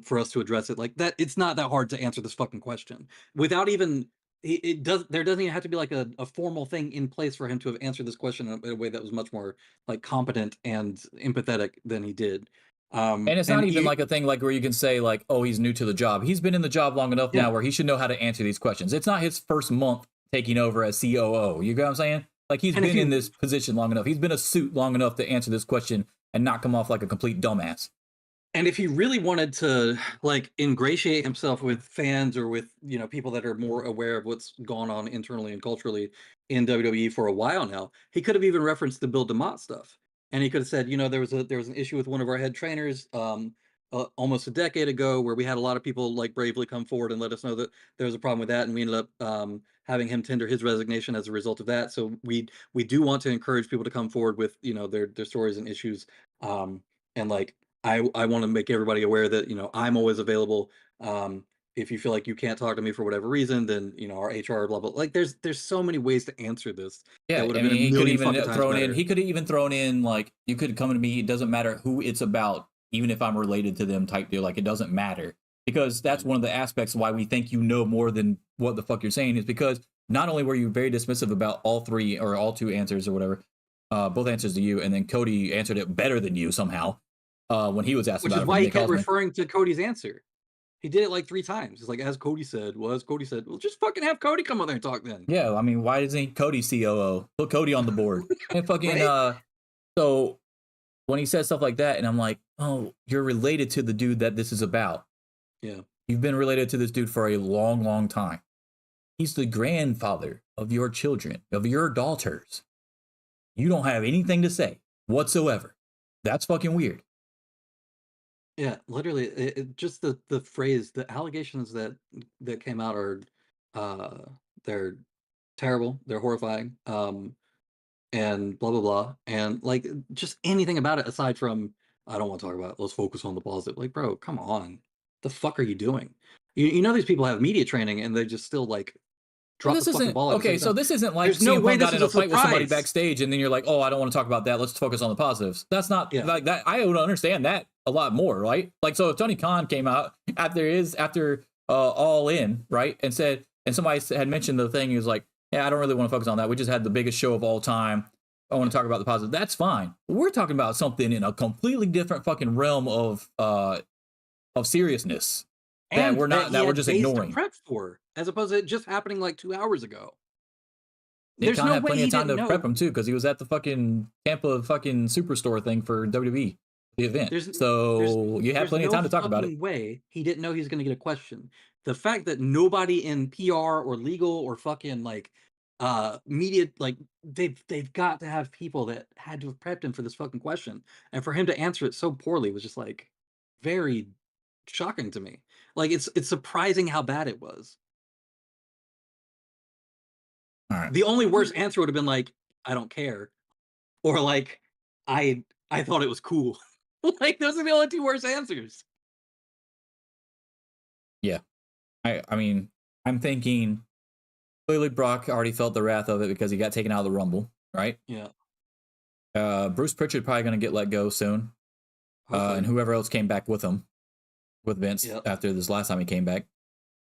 for us to address it. Like that, it's not that hard to answer this fucking question without even. There doesn't even have to be like a formal thing in place for him to have answered this question in a way that was much more like competent and empathetic than he did. And it's not even like a thing like where you can say like, oh, he's new to the job. He's been in the job long enough now where he should know how to answer these questions. It's not his first month taking over as COO. You get what I'm saying? Like he's been in this position long enough. He's been a suit long enough to answer this question and not come off like a complete dumbass. And if he really wanted to like ingratiate himself with fans or with, people that are more aware of what's gone on internally and culturally in WWE for a while now, he could have even referenced the Bill DeMott stuff. And he could have said, there was an issue with one of our head trainers almost a decade ago where we had a lot of people like bravely come forward and let us know that there was a problem with that. And we ended up having him tender his resignation as a result of that. So we do want to encourage people to come forward with, their stories and issues. And like, I want to make everybody aware that, I'm always available. If you feel like you can't talk to me for whatever reason, then, our HR, blah, blah. Like there's so many ways to answer this. Yeah, he could have even thrown in like, you could come to me. It doesn't matter who it's about, even if I'm related to them type deal. Like it doesn't matter because that's one of the aspects why we think more than what the fuck you're saying is because not only were you very dismissive about all 3 or all 2 answers or whatever, both answers to you, and then Cody answered it better than you somehow. When he was asked about it. Which is why he kept referring to Cody's answer. He did it like 3 times. It's like, as Cody said, well, just fucking have Cody come on there and talk then. Yeah, I mean, why isn't Cody COO? Put Cody on the board. And fucking, right? So when he says stuff like that, and I'm like, oh, you're related to the dude that this is about. Yeah. You've been related to this dude for a long, long time. He's the grandfather of your children, of your daughters. You don't have anything to say whatsoever. That's fucking weird. Yeah, literally, just the phrase, the allegations that came out are, they're terrible, they're horrifying, and blah blah blah, and like just anything about it aside from I don't want to talk about it, let's focus on the positive. Like, bro, come on, the fuck are you doing? You know these people have media training and they just still like drop This the fucking isn't ball. okay. So this isn't like There's no CM way Punk this got in is a a fight with somebody surprise. backstage, and then you're like, "Oh, I don't want to talk about that. Let's focus on the positives." That's not Yeah. like that. I would understand that a lot more, right? Like, so if Tony Khan came out after All In, right, and said, and somebody had mentioned the thing, he was like, "Yeah, I don't really want to focus on that. We just had the biggest show of all time. I want to talk about the positive." That's fine. We're talking about something in a completely different fucking realm of seriousness that we're not, that we're just ignoring. Prep for, as opposed to it just happening like 2 hours ago. Nick Khan had plenty of time to know. prep him too, because he was at the fucking Tampa fucking Superstore thing for WWE, the event. So you had plenty of time to talk about it. Way he didn't know he was going to get a question. The fact that nobody in PR or legal or fucking like media, like they've got to have people that had to have prepped him for this fucking question, and for him to answer it so poorly was just like very shocking to me. Like it's surprising how bad it was. All right. The only worst answer would have been like, I don't care, or like, I thought it was cool. Like those are the only two worst answers. Yeah, I mean, I'm thinking clearly Brock already felt the wrath of it because he got taken out of the Rumble, right? Yeah. Bruce Pritchard probably going to get let go soon, and whoever else came back with him, with Vince after this last time he came back.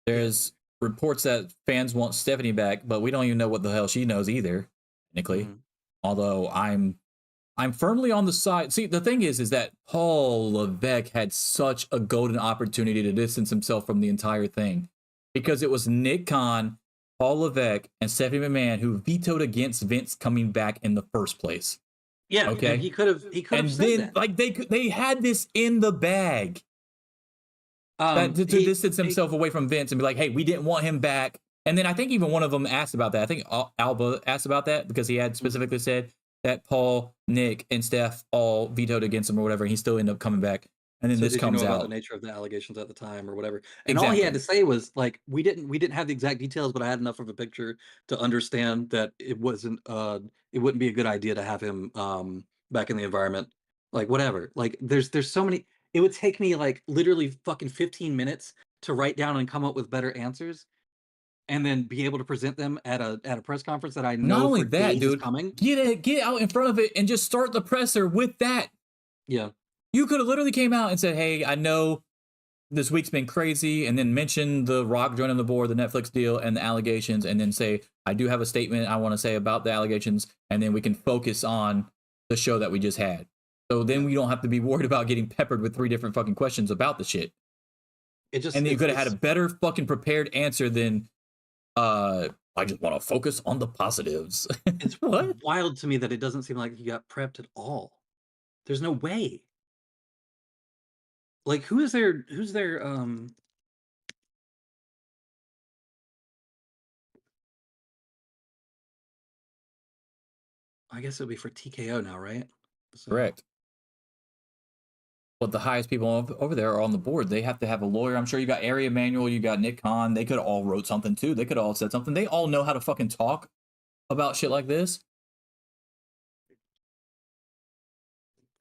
There's reports that fans want Stephanie back, but we don't even know what the hell she knows either, technically. Although I'm firmly on the side. See, the thing is that Paul Levesque had such a golden opportunity to distance himself from the entire thing, because it was Nick Khan, Paul Levesque, and Stephanie McMahon who vetoed against Vince coming back in the first place. Yeah. Okay. And he could have. And said then, that. like, they had this in the bag. To distance himself away from Vince and be like, hey, we didn't want him back. And then I think even one of them asked about that. I think Alba asked about that because he had specifically said that Paul, Nick, and Steph all vetoed against him or whatever, and he still ended up coming back. And then So this did comes you know out. about the nature of the allegations at the time or whatever. And all he had to say was like, we didn't have the exact details, but I had enough of a picture to understand that it wouldn't be a good idea to have him back in the environment. Like whatever. Like there's so many. It would take me like literally fucking 15 minutes to write down and come up with better answers, and then be able to present them at a press conference that I know Not only for that, days dude, is coming. Get out in front of it and just start the presser with that. Yeah. You could have literally came out and said, hey, I know this week's been crazy, and then mention the Rock joining the board, the Netflix deal, and the allegations, and then say, I do have a statement I want to say about the allegations, and then we can focus on the show that we just had. So then we don't have to be worried about getting peppered with 3 different fucking questions about the shit. And then you could have had a better fucking prepared answer than, I just want to focus on the positives. It's what? Wild to me that it doesn't seem like he got prepped at all. There's no way. Like who's their I guess it'll be for TKO now, right? So, correct. But the highest people over there are on the board. They have to have a lawyer. I'm sure you got Ari Emanuel, you got Nick Khan. They could have all wrote something too. They could have all said something. They all know how to fucking talk about shit like this.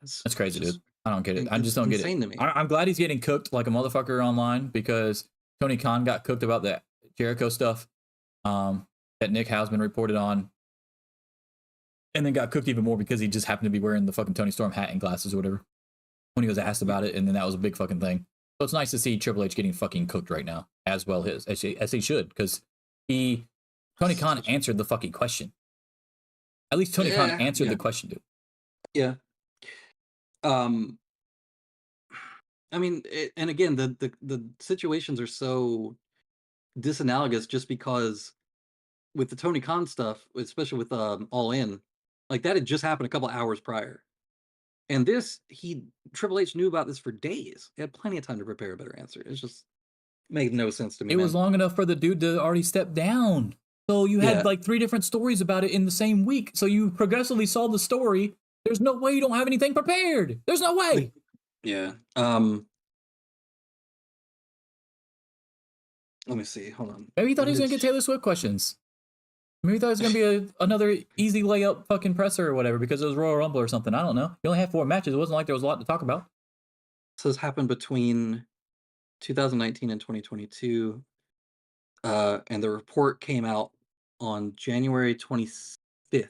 That's crazy, dude. I don't get it. I just don't get it. To me. I'm glad he's getting cooked like a motherfucker online, because Tony Khan got cooked about that Jericho stuff that Nick Hausman reported on, and then got cooked even more because he just happened to be wearing the fucking Tony Storm hat and glasses or whatever when he was asked about it, and then that was a big fucking thing. So it's nice to see Triple H getting fucking cooked right now, as well as he should, because Tony Khan answered the fucking question. At least Tony Khan answered the question, dude. Yeah. I mean, and again, the situations are so disanalogous just because with the Tony Khan stuff, especially with All In, like that had just happened a couple hours prior. And this, Triple H knew about this for days. He had plenty of time to prepare a better answer. It's just Made no sense to me. It was long enough for the dude to already step down. So you had like 3 different stories about it in the same week. So you progressively saw the story. There's no way you don't have anything prepared. There's no way. Yeah. Let me see. Hold on. Maybe he thought he was going to get Taylor Swift questions. Maybe he thought it was going to be another easy layup fucking presser or whatever because it was Royal Rumble or something. I don't know. You only had 4 matches. It wasn't like there was a lot to talk about. So this happened between 2019 and 2022. And the report came out on January 25th.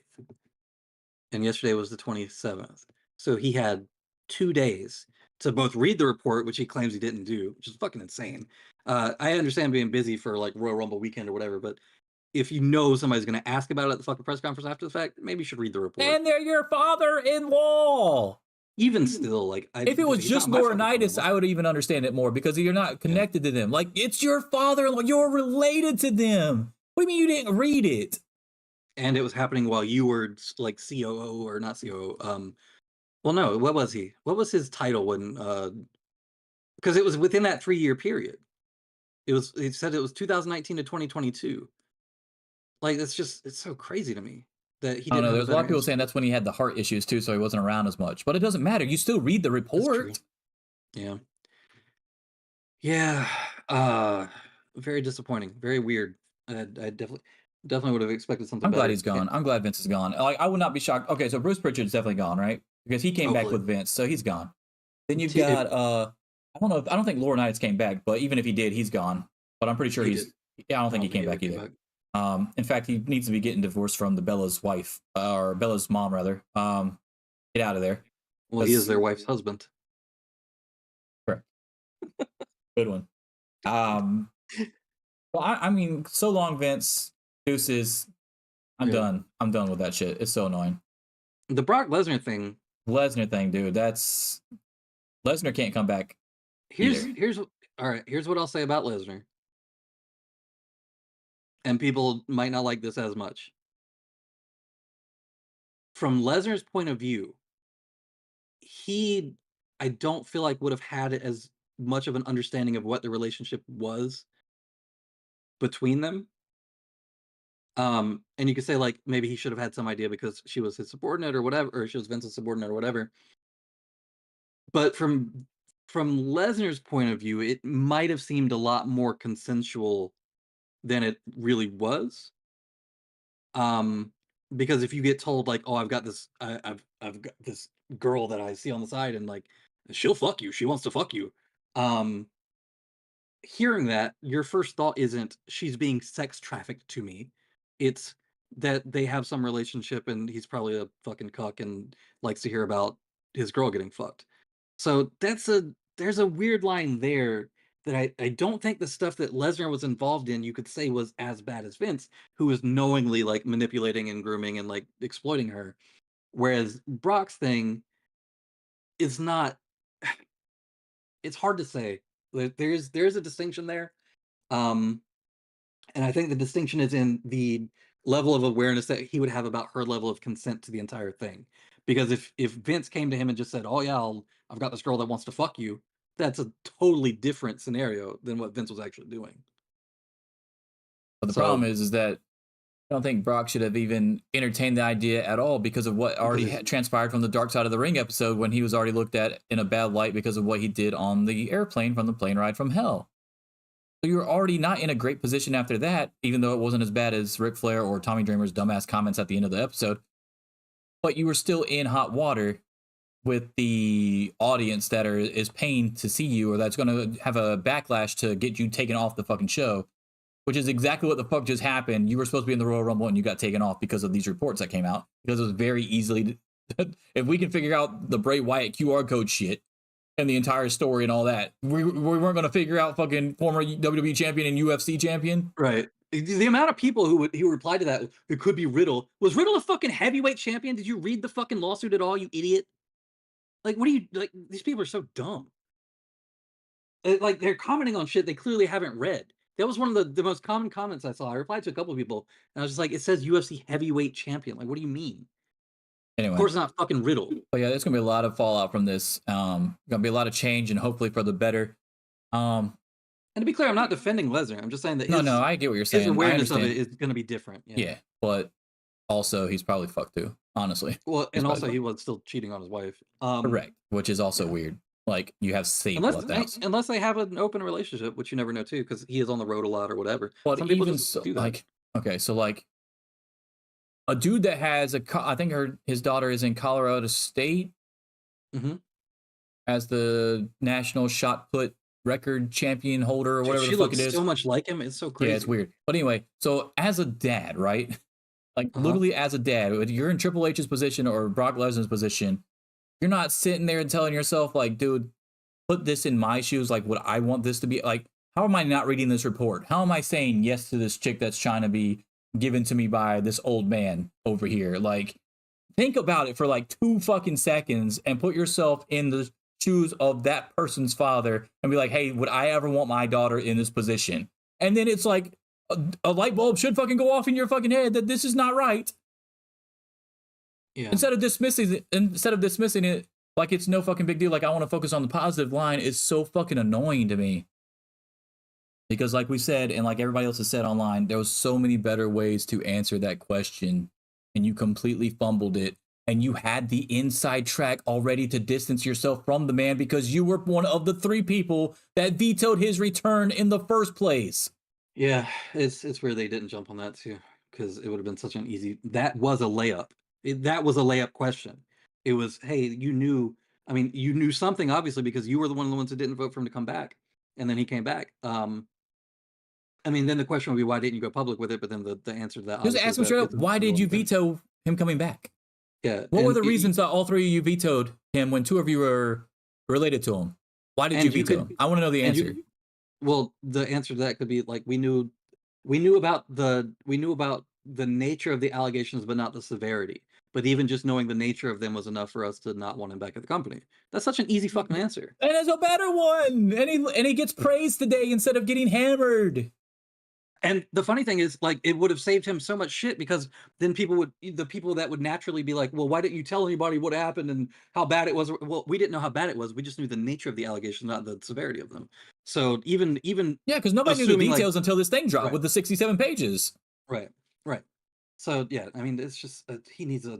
And yesterday was the 27th. So he had 2 days to both read the report, which he claims he didn't do, which is fucking insane. I understand being busy for like Royal Rumble weekend or whatever, but if you know somebody's going to ask about it at the fucking press conference after the fact, maybe you should read the report. And they're your father-in-law. Even still, like, if it was just Laurinaitis, I would even understand it more because you're not connected to them. Like, it's your father-in-law. You're related to them. What do you mean you didn't read it? And it was happening while you were like COO or not COO. Well, no, what was he? What was his title when? Because it was within that 3-year period. It said it was 2019 to 2022. Like, it's so crazy to me that he didn't. I don't know. There's a lot of people saying that's when he had the heart issues too, so he wasn't around as much. But it doesn't matter. You still read the report. Yeah. Yeah. Very disappointing. Very weird. I definitely would have expected something. I'm better. glad he's gone. I'm glad Vince is gone. Like, I would not be shocked. Okay, so Bruce Pritchard's definitely gone, right? Because he came back with Vince, so he's gone. Then you've got I don't think Laurinaitis came back, but even if he did, he's gone. But I'm pretty sure I don't think he came back either. In fact, he needs to be getting divorced from the Bella's wife, or Bella's mom, rather. Get out of there. Well, he is their wife's husband. Correct. Good one. Well, I mean, so long, Vince. Deuces. I'm done. I'm done with that shit. It's so annoying. The Brock Lesnar thing, dude. That's Lesnar can't come back. Here's what I'll say about Lesnar. And people might not like this as much. From Lesnar's point of view, I don't feel like would have had as much of an understanding of what the relationship was between them. And you could say like maybe he should have had some idea because she was his subordinate or whatever, or she was Vince's subordinate or whatever. But from Lesnar's point of view, it might have seemed a lot more consensual than it really was. Because if you get told like, oh, I've got this girl that I see on the side and like she'll fuck you, she wants to fuck you. Hearing that, your first thought isn't she's being sex trafficked to me. It's that they have some relationship and he's probably a fucking cuck and likes to hear about his girl getting fucked. So there's a weird line there that I don't think the stuff that Lesnar was involved in you could say was as bad as Vince, who was knowingly like manipulating and grooming and like exploiting her. Whereas Brock's thing is not. It's hard to say. There's a distinction there. And I think the distinction is in the level of awareness that he would have about her level of consent to the entire thing. Because if Vince came to him and just said, oh yeah, I've got this girl that wants to fuck you, that's a totally different scenario than what Vince was actually doing. But the problem is that I don't think Brock should have even entertained the idea at all because of what already had transpired from the Dark Side of the Ring episode when he was already looked at in a bad light because of what he did on the airplane from the plane ride from hell. So you were already not in a great position after that, even though it wasn't as bad as Ric Flair or Tommy Dreamer's dumbass comments at the end of the episode. But you were still in hot water with the audience that is paying to see you or that's going to have a backlash to get you taken off the fucking show, which is exactly what the fuck just happened. You were supposed to be in the Royal Rumble and you got taken off because of these reports that came out. Because it was very easily... if we can figure out the Bray Wyatt QR code shit and the entire story and all that, we weren't going to figure out fucking former WWE champion and UFC champion. Right. The amount of people who replied to that, it could be Riddle. Was Riddle a fucking heavyweight champion? Did you read the fucking lawsuit at all, you idiot? Like, what are you, like, these people are so dumb. Like, they're commenting on shit they clearly haven't read. That was one of the most common comments I saw. I replied to a couple of people, and I was just like, it says UFC heavyweight champion. Like, what do you mean? Anyway. Of course not fucking Riddle. But yeah, there's going to be a lot of fallout from this. Going to be a lot of change, and hopefully for the better. And to be clear, I'm not defending Lesnar. I'm just saying that No, I get what you're his saying. I awareness of understand. it is going to be different. Yeah, but also he's probably fucked too, honestly. Well, He's and also probably he was still cheating on his wife. correct, which is also weird. Like you have saved Unless house. unless they have an open relationship, which you never know too, because he is on the road a lot or whatever. But Some people even just so, do that. like, okay, so like a dude that has I think his daughter is in Colorado State Mhm. as the national shot put record champion holder or Dude, whatever she the fuck looks it is. so much like him. It's so crazy. Yeah, it's weird. But anyway, so as a dad, right? Like literally as a dad, if you're in Triple H's position or Brock Lesnar's position, you're not sitting there and telling yourself like, dude, put this in my shoes. Like, would I want this to be like? How am I not reading this report? How am I saying yes to this chick that's trying to be given to me by this old man over here? Like, think about it for like 2 fucking seconds and put yourself in the shoes of that person's father and be like, hey, would I ever want my daughter in this position? And then it's like a light bulb should fucking go off in your fucking head that this is not right. Yeah. Instead of dismissing it like it's no fucking big deal, like I want to focus on the positive line, is so fucking annoying to me. Because like we said, and like everybody else has said online, there was so many better ways to answer that question, and you completely fumbled it. And you had the inside track already to distance yourself from the man because you were one of the 3 people that vetoed his return in the first place. Yeah, it's weird they didn't jump on that too, because it would have been such an easy. That was a layup. That was a layup question. It was, hey, you knew. I mean, you knew something obviously because you were one of the ones who didn't vote for him to come back, and then he came back. I mean, then the question would be, why didn't you go public with it? But then the answer to that, Just ask him straight up, why did you veto him coming back? Yeah. What were the reasons that all 3 of you vetoed him when 2 of you were related to him? Why did you veto him? I want to know the answer. Well, the answer to that could be like we knew about the nature of the allegations, but not the severity. But even just knowing the nature of them was enough for us to not want him back at the company. That's such an easy fucking answer. And it's a better one. And he gets praised today instead of getting hammered. And the funny thing is, like, it would have saved him so much shit because then the people that would naturally be like, well, why didn't you tell anybody what happened and how bad it was? Well, we didn't know how bad it was. We just knew the nature of the allegations, not the severity of them. So even yeah, because nobody knew the details until this thing dropped with the 67 pages. Right. So yeah, I mean, it's just he needs a.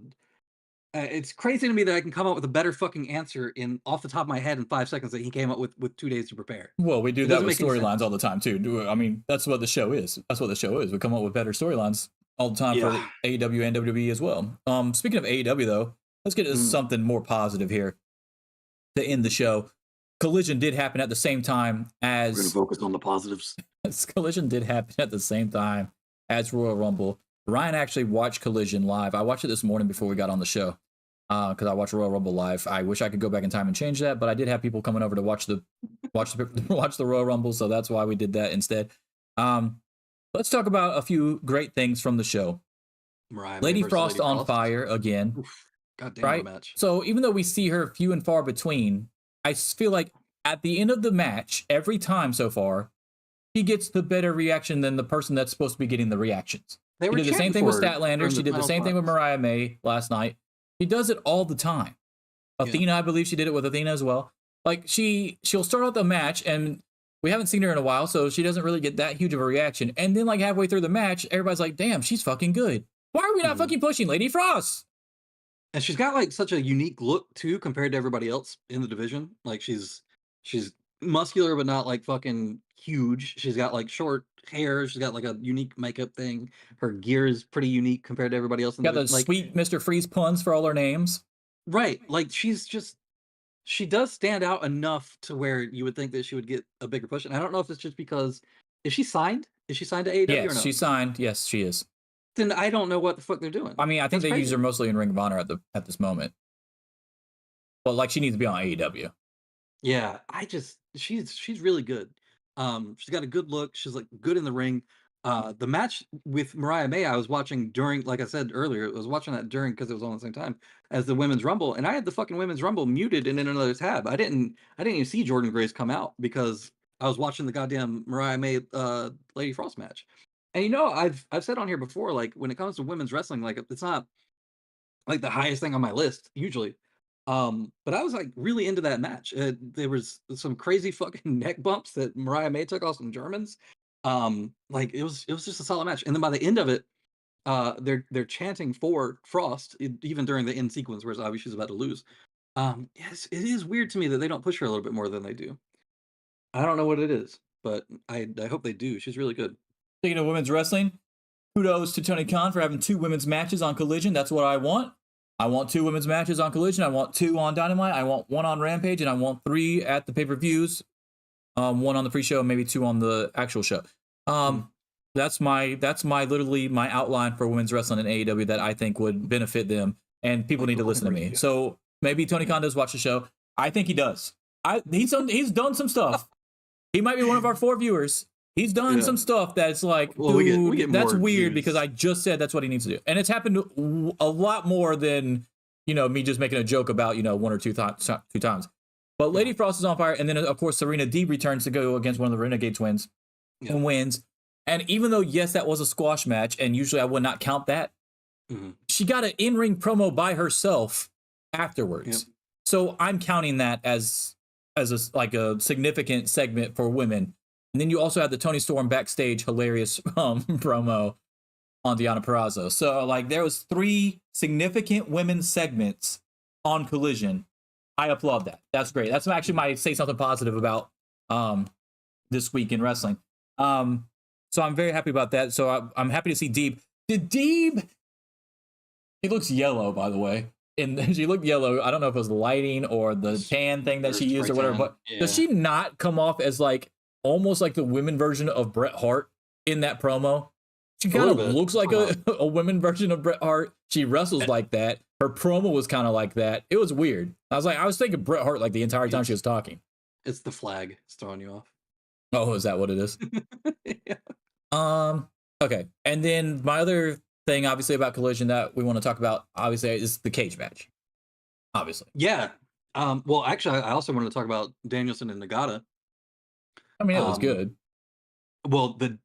It's crazy to me that I can come up with a better fucking answer off the top of my head in 5 seconds that he came up with 2 days to prepare. Well, we do that with storylines all the time too. I mean, that's what the show is. That's what the show is. We come up with better storylines all the time for AEW and WWE as well. Speaking of AEW though, let's get to something more positive here to end the show. Collision did happen at the same time as. We're gonna focus on the positives. Collision did happen at the same time as Royal Rumble. Ryan actually watched Collision live. I watched it this morning before we got on the show because I watched Royal Rumble live. I wish I could go back in time and change that, but I did have people coming over to watch the Royal Rumble, so that's why we did that instead. Let's talk about a few great things from the show. Lady Frost on fire again. Oof, goddamn right? match. So even though we see her few and far between, I feel like at the end of the match, every time so far, she gets the better reaction than the person that's supposed to be getting the reactions. She did the same thing with Statlander. She did the same thing with Mariah May last night. She does it all the time. Athena, I believe she did it with Athena as well. Like she'll start out the match and we haven't seen her in a while, so she doesn't really get that huge of a reaction. And then like halfway through the match, everybody's like, damn, she's fucking good. Why are we not fucking pushing Lady Frost? And she's got like such a unique look too compared to everybody else in the division. Like she's muscular but not like fucking huge. She's got like short hair. She's got like a unique makeup thing. Her gear is pretty unique compared to everybody else. Got the sweet Mr. Freeze puns for all her names. Right. Like she does stand out enough to where you would think that she would get a bigger push. And I don't know if it's just because is she signed? Is she signed to AEW or no? Yes, she's signed. Yes, she is. Then I don't know what the fuck they're doing. I mean, I think they use her mostly in Ring of Honor at this moment. But like she needs to be on AEW. Yeah, she's really good. She's got a good look. She's like good in the ring. The match with Mariah May, I was watching during, like I said earlier, I was watching that during because it was on at the same time as the Women's Rumble, and I had the fucking Women's Rumble muted and in another tab. I didn't even see Jordan Grace come out because I was watching the goddamn Mariah May Lady Frost match. And you know, I've said on here before, like when it comes to women's wrestling, like it's not like the highest thing on my list usually. But I was like really into that match. There was some crazy fucking neck bumps that Mariah May took off some Germans. Like it was just a solid match. And then by the end of it, they're chanting for Frost even during the end sequence, whereas obviously she's about to lose. Yes, it is weird to me that they don't push her a little bit more than they do. I don't know what it is, but I hope they do. She's really good. Speaking of women's wrestling, kudos to Tony Khan for having 2 women's matches on Collision. That's what I want. I want 2 women's matches on Collision. I want 2 on Dynamite. I want 1 on Rampage, and I want 3 at the pay-per-views. 1 on the pre-show, maybe 2 on the actual show. That's literally my outline for women's wrestling in AEW that I think would benefit them, and people need to listen to me. So maybe Tony Khan does watch the show. I think he does. He's done some stuff. He might be one of our 4 viewers. He's done some stuff that's like, well, we get that's more weird views. because I just said that's what he needs to do. And it's happened a lot more than, me just making a joke about, 1 or 2 times. But Lady Frost is on fire. And then, of course, Serena Deeb returns to go against one of the Renegade twins and wins. And even though, yes, that was a squash match, and usually I would not count that, she got an in-ring promo by herself afterwards. So I'm counting that as a significant segment for women. And then you also had the Tony Storm backstage hilarious promo on Deonna Purrazzo. So there was 3 significant women's segments on Collision. I applaud that. That's great. That's actually my say something positive about this week in wrestling. So I'm very happy about that. So I'm happy to see Deeb. Deeb, he looks yellow, by the way. And she looked yellow. I don't know if it was the lighting or the tan thing that she used or whatever. But does she not come off as almost like the women version of Bret Hart in that promo? She kind of looks like a women version of Bret Hart. She wrestles like that. Her promo was kind of like that. It was weird. I was thinking Bret Hart the entire time she was talking. It's the flag. It's throwing you off. Oh, is that what it is? Okay. And then my other thing, obviously, about Collision that we want to talk about, obviously, is the cage match. Obviously. Yeah. Well, actually, I also wanted to talk about Danielson and Nagata. I mean, it was good. Well, the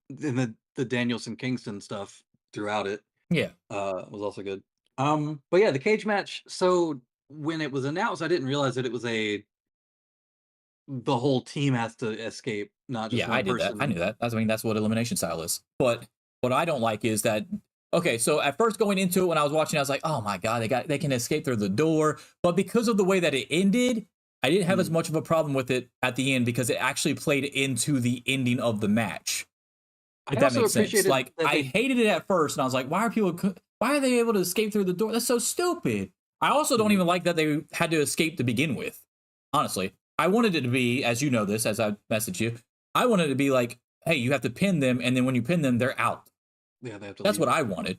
Danielson Kingston stuff throughout it, was also good. But yeah, the cage match. So when it was announced, I didn't realize that it was the whole team has to escape, not just one person. I knew that. That's what elimination style is. But what I don't like is that. Okay, so at first going into it, when I was watching, I was like, "Oh my god, they can escape through the door." But because of the way that it ended, I didn't have as much of a problem with it at the end because it actually played into the ending of the match. If that makes sense. I hated it at first, and I was like, "Why are they able to escape through the door? That's so stupid." I also don't even like that they had to escape to begin with. Honestly, I wanted it to be, as you know this, as I messaged you, I wanted it to be like, "Hey, you have to pin them, and then when you pin them, they're out." Yeah, they have to That's what I wanted.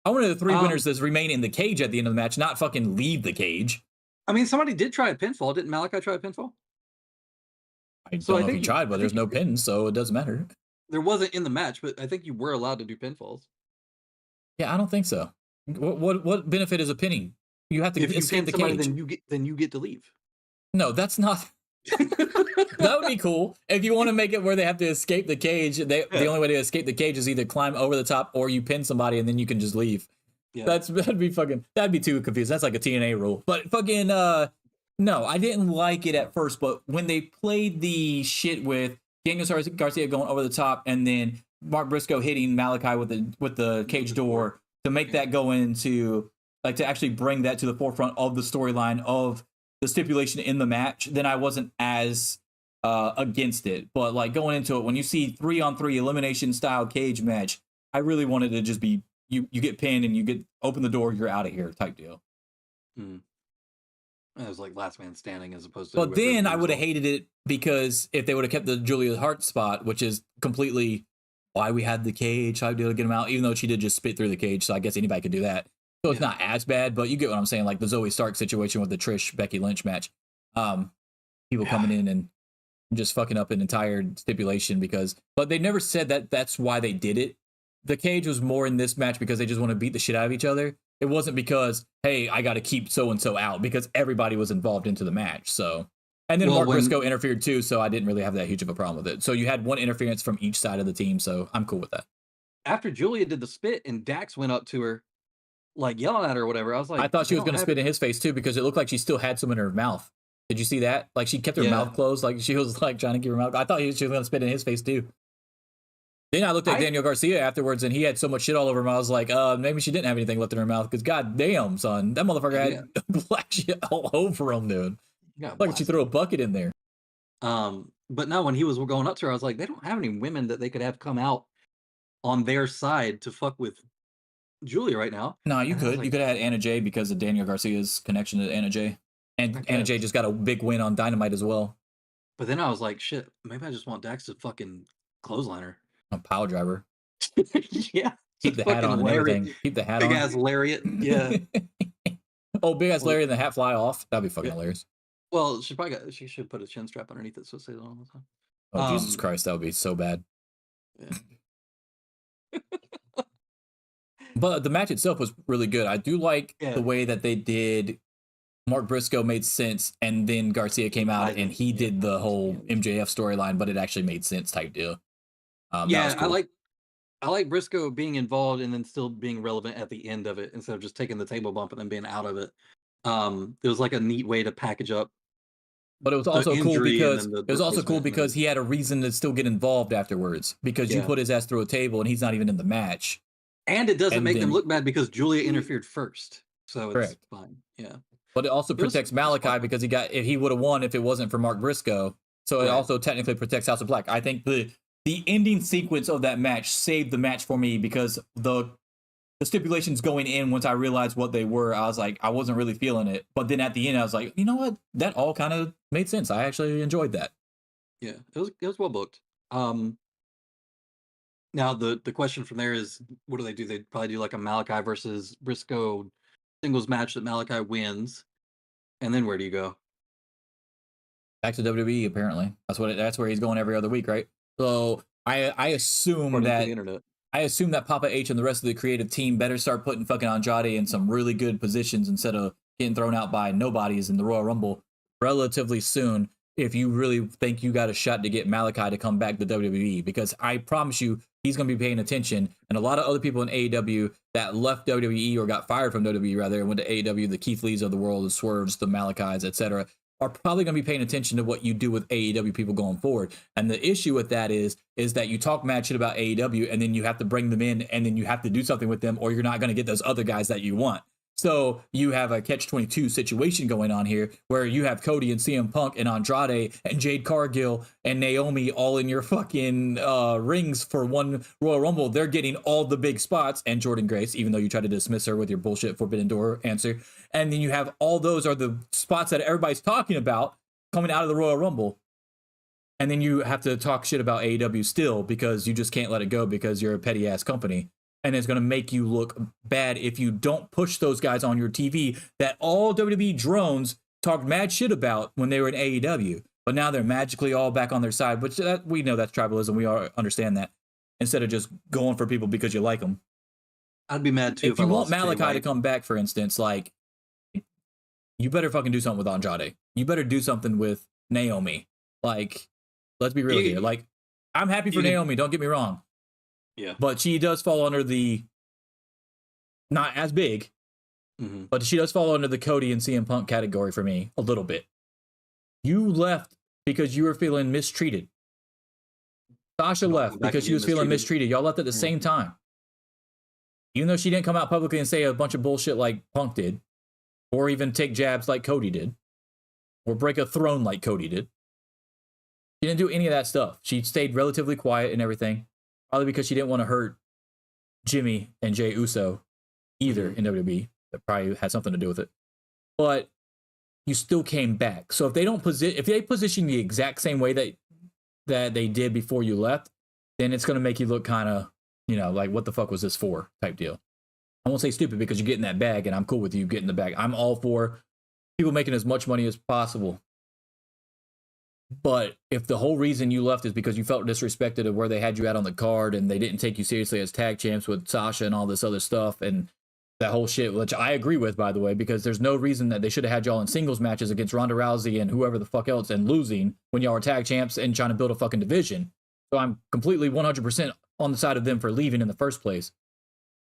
I wanted the 3 winners to remain in the cage at the end of the match, not fucking leave the cage. I mean, somebody did try a pinfall. Didn't Malachi try a pinfall? I don't know if he tried, but there's no pins, so it doesn't matter. There wasn't in the match, but I think you were allowed to do pinfalls. Yeah, I don't think so. What benefit is a pinning? You have to escape the cage. Then you get to leave. No, that's not. That would be cool if you want to make it where they have to escape the cage. The only way to escape the cage is either climb over the top or you pin somebody and then you can just leave. Yeah. That'd be too confusing. That's like a TNA rule. But fucking no, I didn't like it at first. But when they played the shit with Daniel Garcia going over the top and then Mark Briscoe hitting Malachi with the cage door to make that go into to actually bring that to the forefront of the storyline of the stipulation in the match, then I wasn't as against it. But going into it, when you see 3-on-3 elimination style cage match, I really wanted to just be you get pinned and you open the door, you're out of here type deal. It was like last man standing as opposed to. But then I would have hated it because if they would have kept the Julia Hart spot, which is completely why we had the cage type deal to get him out, even though she did just spit through the cage, so I guess anybody could do that. So it's not as bad, but you get what I'm saying, like the Zoe Stark situation with the Trish Becky Lynch match. People coming in and just fucking up an entire stipulation but they never said that that's why they did it. The cage was more in this match because they just want to beat the shit out of each other. It wasn't because, hey, I got to keep so-and-so out, because everybody was involved into the match. So, and then Mark Briscoe interfered too, so I didn't really have that huge of a problem with it. So you had one interference from each side of the team, so I'm cool with that. After Julia did the spit and Dax went up to her, like yelling at her or whatever. I was like, I thought she they was don't going to have- spit in his face too because it looked like she still had some in her mouth. Did you see that? Like she kept her mouth closed, like she was like trying to keep her mouth. I thought she was going to spit in his face too. Then I looked at Daniel Garcia afterwards, and he had so much shit all over him. I was like, maybe she didn't have anything left in her mouth because goddamn, son, that motherfucker had black shit all over him, dude. Like she threw a bucket in there. But no, when he was going up to her, I was like, they don't have any women that they could have come out on their side to fuck with Julia right now. No, you could. Like, you could have had Anna Jay because of Daniel Garcia's connection to Anna Jay. And Anna Jay just got a big win on Dynamite as well. But then I was like, shit, maybe I just want Dax to fucking clothesline her. A power driver. Yeah. Keep the hat on and everything. Keep the hat on. Big ass lariat. Yeah. Oh, big ass lariat and the hat fly off. That'd be fucking hilarious. Well, she should put a chin strap underneath it so it stays on all the time. Oh, Jesus Christ, that would be so bad. Yeah. But the match itself was really good. I do like the way that they did. Mark Briscoe made sense, and then Garcia came out and he did the whole MJF storyline, but it actually made sense type deal. Yeah, cool. I like Briscoe being involved and then still being relevant at the end of it instead of just taking the table bump and then being out of it. It was like a neat way to package up. But it was also cool because he had a reason to still get involved afterwards because you put his ass through a table and he's not even in the match. And it doesn't make them look bad because Julia interfered first. So it's fine. Yeah. But it also protects Malachi because if he would have won if it wasn't for Mark Briscoe. So it also technically protects House of Black. I think the ending sequence of that match saved the match for me because the stipulations going in, once I realized what they were, I was like, I wasn't really feeling it. But then at the end, I was like, you know what? That all kind of made sense. I actually enjoyed that. Yeah, it was well booked. Now the question from there is, what do? They'd probably do like a Malachi versus Briscoe singles match that Malachi wins, and then where do you go? Back to WWE, apparently. That's where he's going every other week, right? So I assume that Papa H and the rest of the creative team better start putting fucking Andrade in some really good positions instead of getting thrown out by nobodies in the Royal Rumble relatively soon if you really think you got a shot to get Malachi to come back to WWE, because I promise you he's going to be paying attention. And a lot of other people in AEW that left WWE or got fired from WWE rather and went to AEW, the Keith Lees of the world, the Swerves, the Malachis, etc., are probably going to be paying attention to what you do with AEW people going forward. And the issue with that is that you talk mad shit about AEW and then you have to bring them in and then you have to do something with them or you're not going to get those other guys that you want. So you have a catch-22 situation going on here where you have Cody and CM Punk and Andrade and Jade Cargill and Naomi all in your fucking rings for one Royal Rumble. They're getting all the big spots, and Jordynne Grace, even though you try to dismiss her with your bullshit Forbidden Door answer. And then you have all those are the spots that everybody's talking about coming out of the Royal Rumble. And then you have to talk shit about AEW still because you just can't let it go because you're a petty ass company. And it's going to make you look bad if you don't push those guys on your TV that all WWE drones talked mad shit about when they were in AEW. But now they're magically all back on their side, which we know that's tribalism. We all understand that. Instead of just going for people because you like them. I'd be mad too if you want Malachi to come back, for instance, like, you better fucking do something with Andrade. You better do something with Naomi. Like, let's be real here. Like, I'm happy for Naomi, don't get me wrong. Yeah. But she does fall under the, not as big, but she does fall under the Cody and CM Punk category for me a little bit. You left because you were feeling mistreated. Sasha left because she was feeling mistreated. Y'all left at the same time. Even though she didn't come out publicly and say a bunch of bullshit like Punk did, or even take jabs like Cody did, or break a throne like Cody did. She didn't do any of that stuff. She stayed relatively quiet and everything. Probably because she didn't want to hurt Jimmy and Jey Uso either in WWE. That probably had something to do with it. But you still came back. So if they don't position the exact same way that they did before you left, then it's going to make you look kind of, like, what the fuck was this for type deal. I won't say stupid because you're getting that bag and I'm cool with you getting the bag. I'm all for people making as much money as possible. But if the whole reason you left is because you felt disrespected of where they had you at on the card and they didn't take you seriously as tag champs with Sasha and all this other stuff and that whole shit, which I agree with, by the way, because there's no reason that they should have had y'all in singles matches against Ronda Rousey and whoever the fuck else and losing when y'all are tag champs and trying to build a fucking division. So I'm completely 100% on the side of them for leaving in the first place.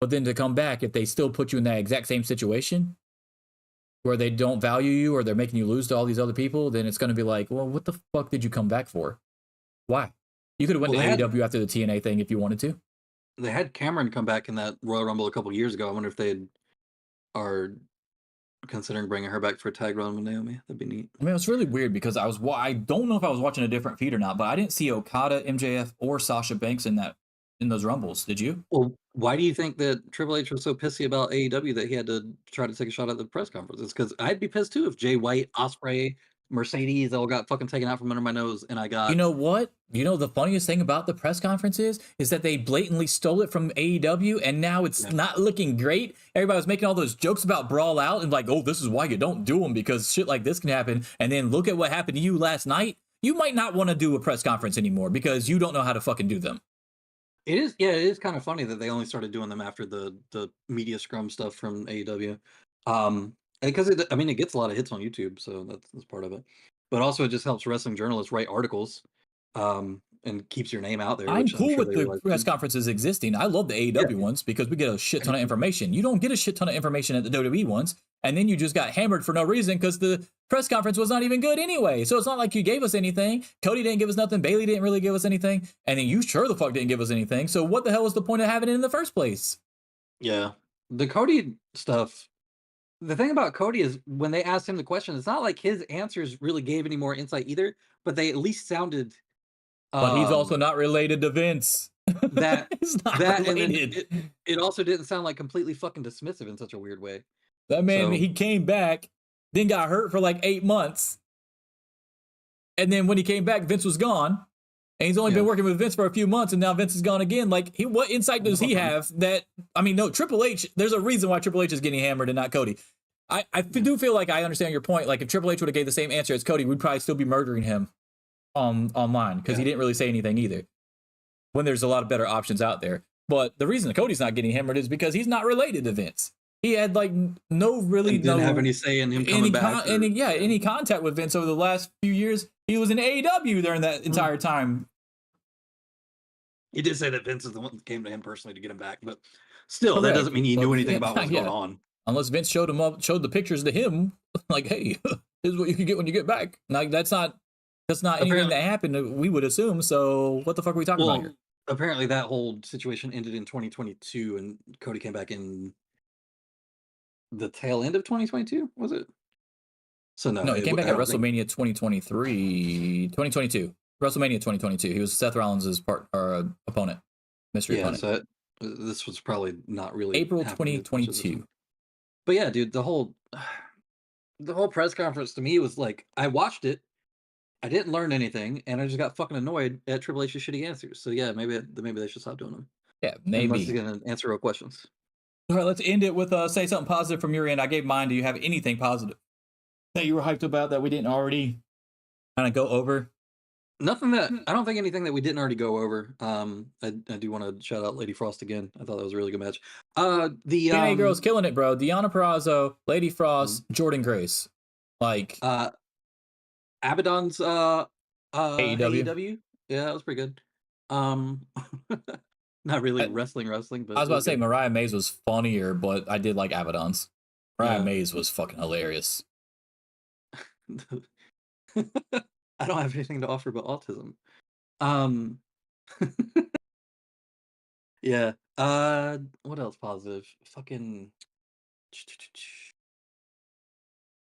But then to come back, if they still put you in that exact same situation where they don't value you or they're making you lose to all these other people, then it's going to be like, well, what the fuck did you come back for? Why? You could have went to AEW after the TNA thing if you wanted to. They had Cameron come back in that Royal Rumble a couple years ago. I wonder if they are considering bringing her back for a tag run with Naomi. That'd be neat. I mean, it's really weird because I don't know if I was watching a different feed or not, but I didn't see Okada, MJF, or Sasha Banks in those Rumbles. Did you? Well, why do you think that Triple H was so pissy about AEW that he had to try to take a shot at the press conferences? Because I'd be pissed too if Jay White, Ospreay, Mercedes all got fucking taken out from under my nose, and I got. You know what? You know the funniest thing about the press conferences is that they blatantly stole it from AEW, and now it's not looking great. Everybody was making all those jokes about Brawl Out and like, oh, this is why you don't do them because shit like this can happen. And then look at what happened to you last night. You might not want to do a press conference anymore because you don't know how to fucking do them. It is kind of funny that they only started doing them after the media scrum stuff from AEW. Because it gets a lot of hits on YouTube, so that's part of it. But also, it just helps wrestling journalists write articles, and keeps your name out there. I'm cool with the press conferences existing. I love the AEW ones because we get a shit ton of information. You don't get a shit ton of information at the WWE ones, and then you just got hammered for no reason because the press conference was not even good anyway. So it's not like you gave us anything. Cody didn't give us nothing. Bailey didn't really give us anything, and then you sure the fuck didn't give us anything. So what the hell was the point of having it in the first place? Yeah, the Cody stuff. The thing about Cody is when they asked him the question, it's not like his answers really gave any more insight either, but they at least sounded. But he's also not related to Vince. That he's not related. And it also didn't sound like completely fucking dismissive in such a weird way. That man, he came back, then got hurt for like 8 months. And then when he came back, Vince was gone. And he's only been working with Vince for a few months, and now Vince is gone again. Like, what insight does he have that... I mean, no, Triple H... There's a reason why Triple H is getting hammered and not Cody. I do feel like I understand your point. Like, if Triple H would have gave the same answer as Cody, we'd probably still be murdering him online, because he didn't really say anything either, when there's a lot of better options out there. But the reason Cody's not getting hammered is because he's not related to Vince. He had, like, didn't have any say in him coming back. Any contact with Vince over the last few years. He was in AEW during that entire time. He did say that Vince is the one that came to him personally to get him back, but still, that doesn't mean he knew anything about what's going on. Unless Vince showed the pictures to him, like, hey, this is what you can get when you get back. Like, that's not anything that happened, we would assume. So what the fuck are we talking about here? Apparently that whole situation ended in 2022, and Cody came back in the tail end of 2022, was it? So no, he came back at WrestleMania 2022. WrestleMania 2022. He was Seth Rollins' opponent, mystery opponent. So this was probably not really April 2022. But yeah, dude, the whole press conference to me was like, I watched it, I didn't learn anything, and I just got fucking annoyed at Triple H's shitty answers. So yeah, maybe they should stop doing them. Yeah, maybe. Unless he's gonna answer real questions. All right, let's end it with say something positive from your end. I gave mine. Do you have anything positive that you were hyped about that we didn't already kind of go over? Nothing that I don't think anything that we didn't already go over. I do want to shout out Lady Frost again. I thought that was a really good match. The TNA girls killing it, bro. Deonna Purrazzo, Lady Frost, Jordan Grace, like Abaddon's AEW. Yeah, that was pretty good. Not really wrestling, but I was about to say Mariah Mays was funnier, but I did like Abaddon's. Mariah Mays was fucking hilarious. I don't have anything to offer but autism. Yeah. What else positive? Fucking.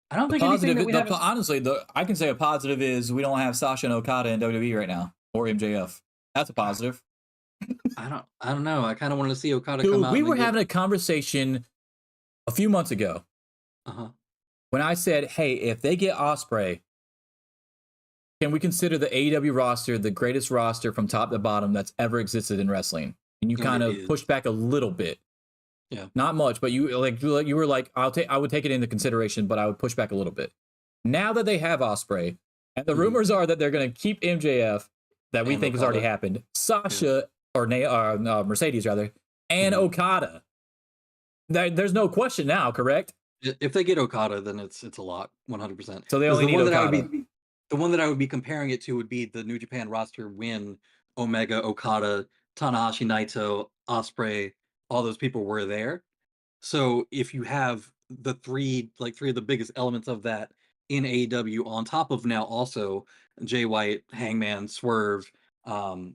I don't think anything that we honestly, I can say a positive is we don't have Sasha and Okada in WWE right now, or MJF. That's a positive. I don't know. I kind of wanted to see Okada come out. We were having a conversation a few months ago. When I said, hey, if they get Ospreay, can we consider the AEW roster the greatest roster from top to bottom that's ever existed in wrestling? And you kind of pushed back a little bit. Yeah. Not much, but you were like, I would take it into consideration, but I would push back a little bit. Now that they have Ospreay, and the rumors are that they're going to keep MJF, that we think has already happened, Sasha, or Mercedes rather, and Okada. There's no question now, correct? If they get Okada, then it's a lot, 100%. So they only need Okada. The one that I would be comparing it to would be the New Japan roster when Omega, Okada, Tanahashi, Naito, Ospreay, all those people were there. So if you have the three of the biggest elements of that in AEW on top of now also Jay White, Hangman, Swerve,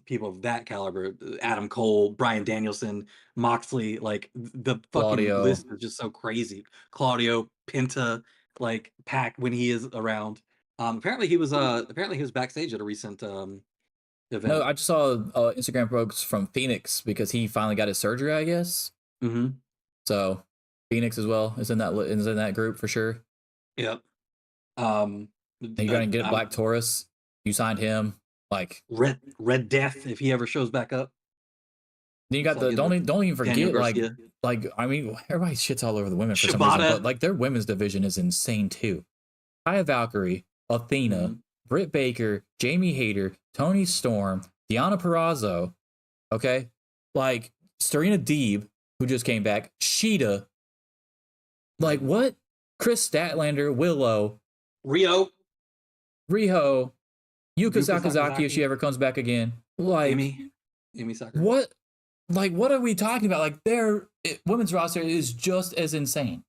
people of that caliber, Adam Cole, Bryan Danielson, Moxley, like the fucking Claudio. list is just so crazy. Claudio, Penta, like Pac when he is around. Apparently he was backstage at a recent event. No, I just saw Instagram posts from Phoenix because he finally got his surgery, I guess. Mm-hmm. So Phoenix as well is in that group for sure. Yep. And you're gonna get Black Taurus. You signed him. Like Red Death if he ever shows back up. Then you got It's like don't even forget Garcia. like I mean everybody shits all over the women for some reason, but like their women's division is insane too. Taya Valkyrie, Athena, Britt Baker, Jamie Hayter, Toni Storm, Deonna Purrazzo, okay, like Serena Deeb, who just came back, Sheeta, like what? Chris Statlander, Willow, Riho, Yuka Sakazaki Sakazaki. if she ever comes back again. Like Amy Sakura. what? Like what are we talking about? Like their women's roster is just as insane.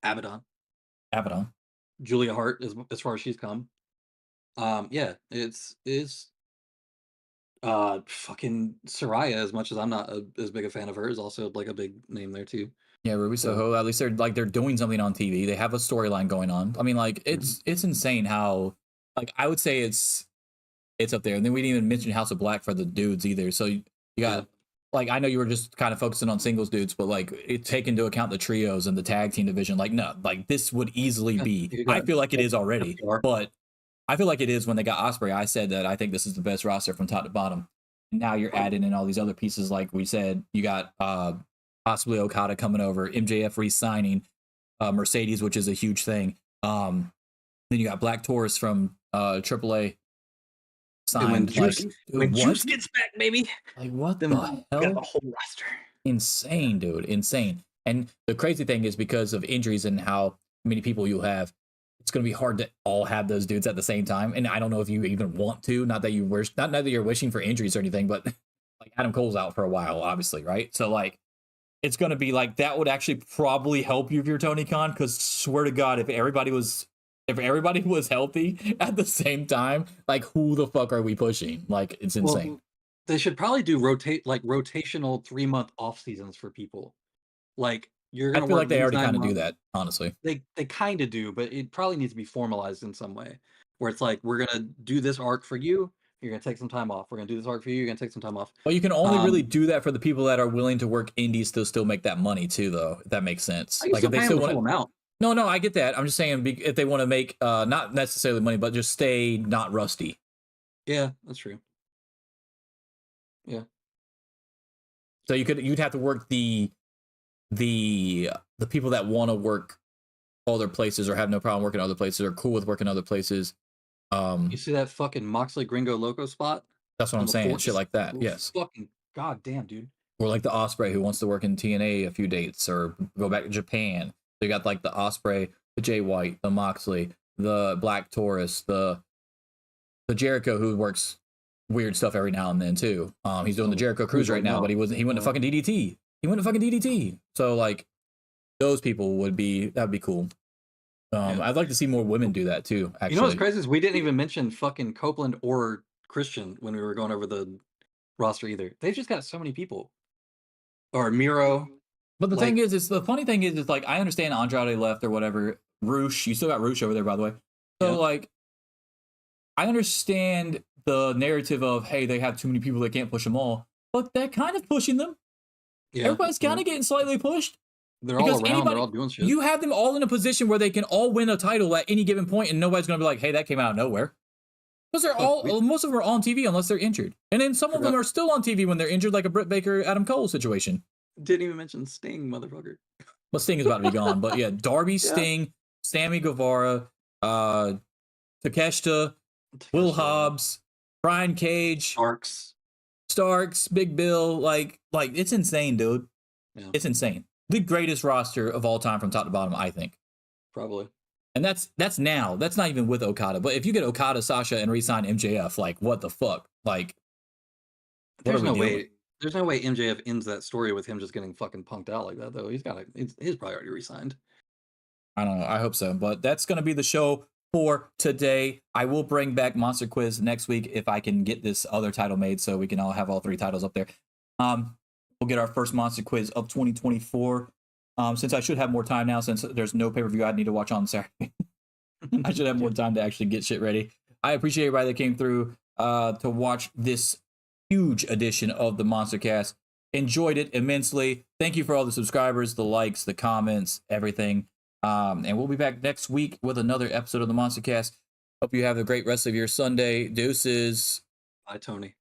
Abaddon. Julia Hart as far as she's come. Yeah, it's fucking Soraya, as much as I'm not as big a fan of her, is also like a big name there too. Yeah, Ruby Soho. At least they're doing something on TV. They have a storyline going on. I mean, like it's insane how like I would say it's up there. And then we didn't even mention House of Black for the dudes either. So you got like I know you were just kind of focusing on singles dudes, but like take into account the trios and the tag team division. Like no, like this would easily be. I feel like it is already, but I feel like it is when they got Osprey. I said that I think this is the best roster from top to bottom. And now you're adding in all these other pieces, like we said. You got possibly Okada coming over, MJF re-signing, Mercedes, which is a huge thing. Then you got Black Taurus from AAA signed. When Juice gets back, baby. Like what the Got the hell? whole roster. Insane, dude. Insane. And the crazy thing is because of injuries and how many people you'll have, it's going to be hard to all have those dudes at the same time. And I don't know if you even want to, not that you're wishing for injuries or anything, but like Adam Cole's out for a while, obviously, right? So like, it's going to be like, that would actually probably help you if you're Tony Khan, because swear to God, if everybody was healthy at the same time, like who the fuck are we pushing? Like it's insane. Well, they should probably do rotational 3-month off seasons for people. Like you're gonna I feel work like they already kind of do months. that, honestly. They kind of do, but it probably needs to be formalized in some way, where it's like we're gonna do this arc for you. You're gonna take some time off. We're gonna do this arc for you. You're gonna take some time off. Well, you can only really do that for the people that are willing to work indies to still make that money too, though. If that makes sense. Like if they still want to. No, I get that. I'm just saying if they want to make not necessarily money, but just stay not rusty. Yeah, that's true. Yeah. So you'd have to work the people that want to work other places or have no problem working other places or cool with working other places. You see that fucking Moxley Gringo Loco spot? That's what I'm saying. Shit like that. Yes. Fucking goddamn, dude. Or like the Osprey who wants to work in TNA a few dates or go back to Japan. So you got like the Osprey, the Jay White, the Moxley, the Black Taurus, the Jericho who works weird stuff every now and then too. He's doing the Jericho Cruise right now, but he went to fucking DDT. So like those people would be cool. I'd like to see more women do that too. Actually, you know what's crazy is we didn't even mention fucking Copeland or Christian when we were going over the roster either. They've just got so many people. Or Miro. But the thing is, the funny thing is like I understand Andrade left or whatever. Roosh, you still got Roosh over there, by the way. So like, I understand the narrative of hey, they have too many people, they can't push them all. But they're kind of pushing them. Yeah, everybody's kind of getting slightly pushed. They're all around. They're all doing shit. You have them all in a position where they can all win a title at any given point, and nobody's going to be like, "Hey, that came out of nowhere." Because they're most of them are on TV unless they're injured, and then some of them are still on TV when they're injured, like a Britt Baker, Adam Cole situation. Didn't even mention Sting, motherfucker. Well, Sting is about to be gone, but yeah, Darby, Sting, Sammy Guevara, Takeshita, Will Hobbs, Brian Cage, Starks, Big Bill, like it's insane, dude. Yeah. It's insane. The greatest roster of all time from top to bottom, I think. Probably. And that's now. That's not even with Okada. But if you get Okada, Sasha, and re-sign MJF, like what the fuck? Like there's no way There's no way MJF ends that story with him just getting fucking punked out like that, though. He's probably already resigned. I don't know. I hope so. But that's going to be the show for today. I will bring back Monster Quiz next week if I can get this other title made so we can all have all 3 titles up there. We'll get our first Monster Quiz of 2024. Since I should have more time now, since there's no pay-per-view I need to watch on Saturday. I should have more time to actually get shit ready. I appreciate everybody that came through to watch this huge edition of the MonsterCast. Enjoyed it immensely. Thank you for all the subscribers, the likes, the comments, everything. And we'll be back next week with another episode of the MonsterCast. Hope you have a great rest of your Sunday. Deuces. Bye, Tony.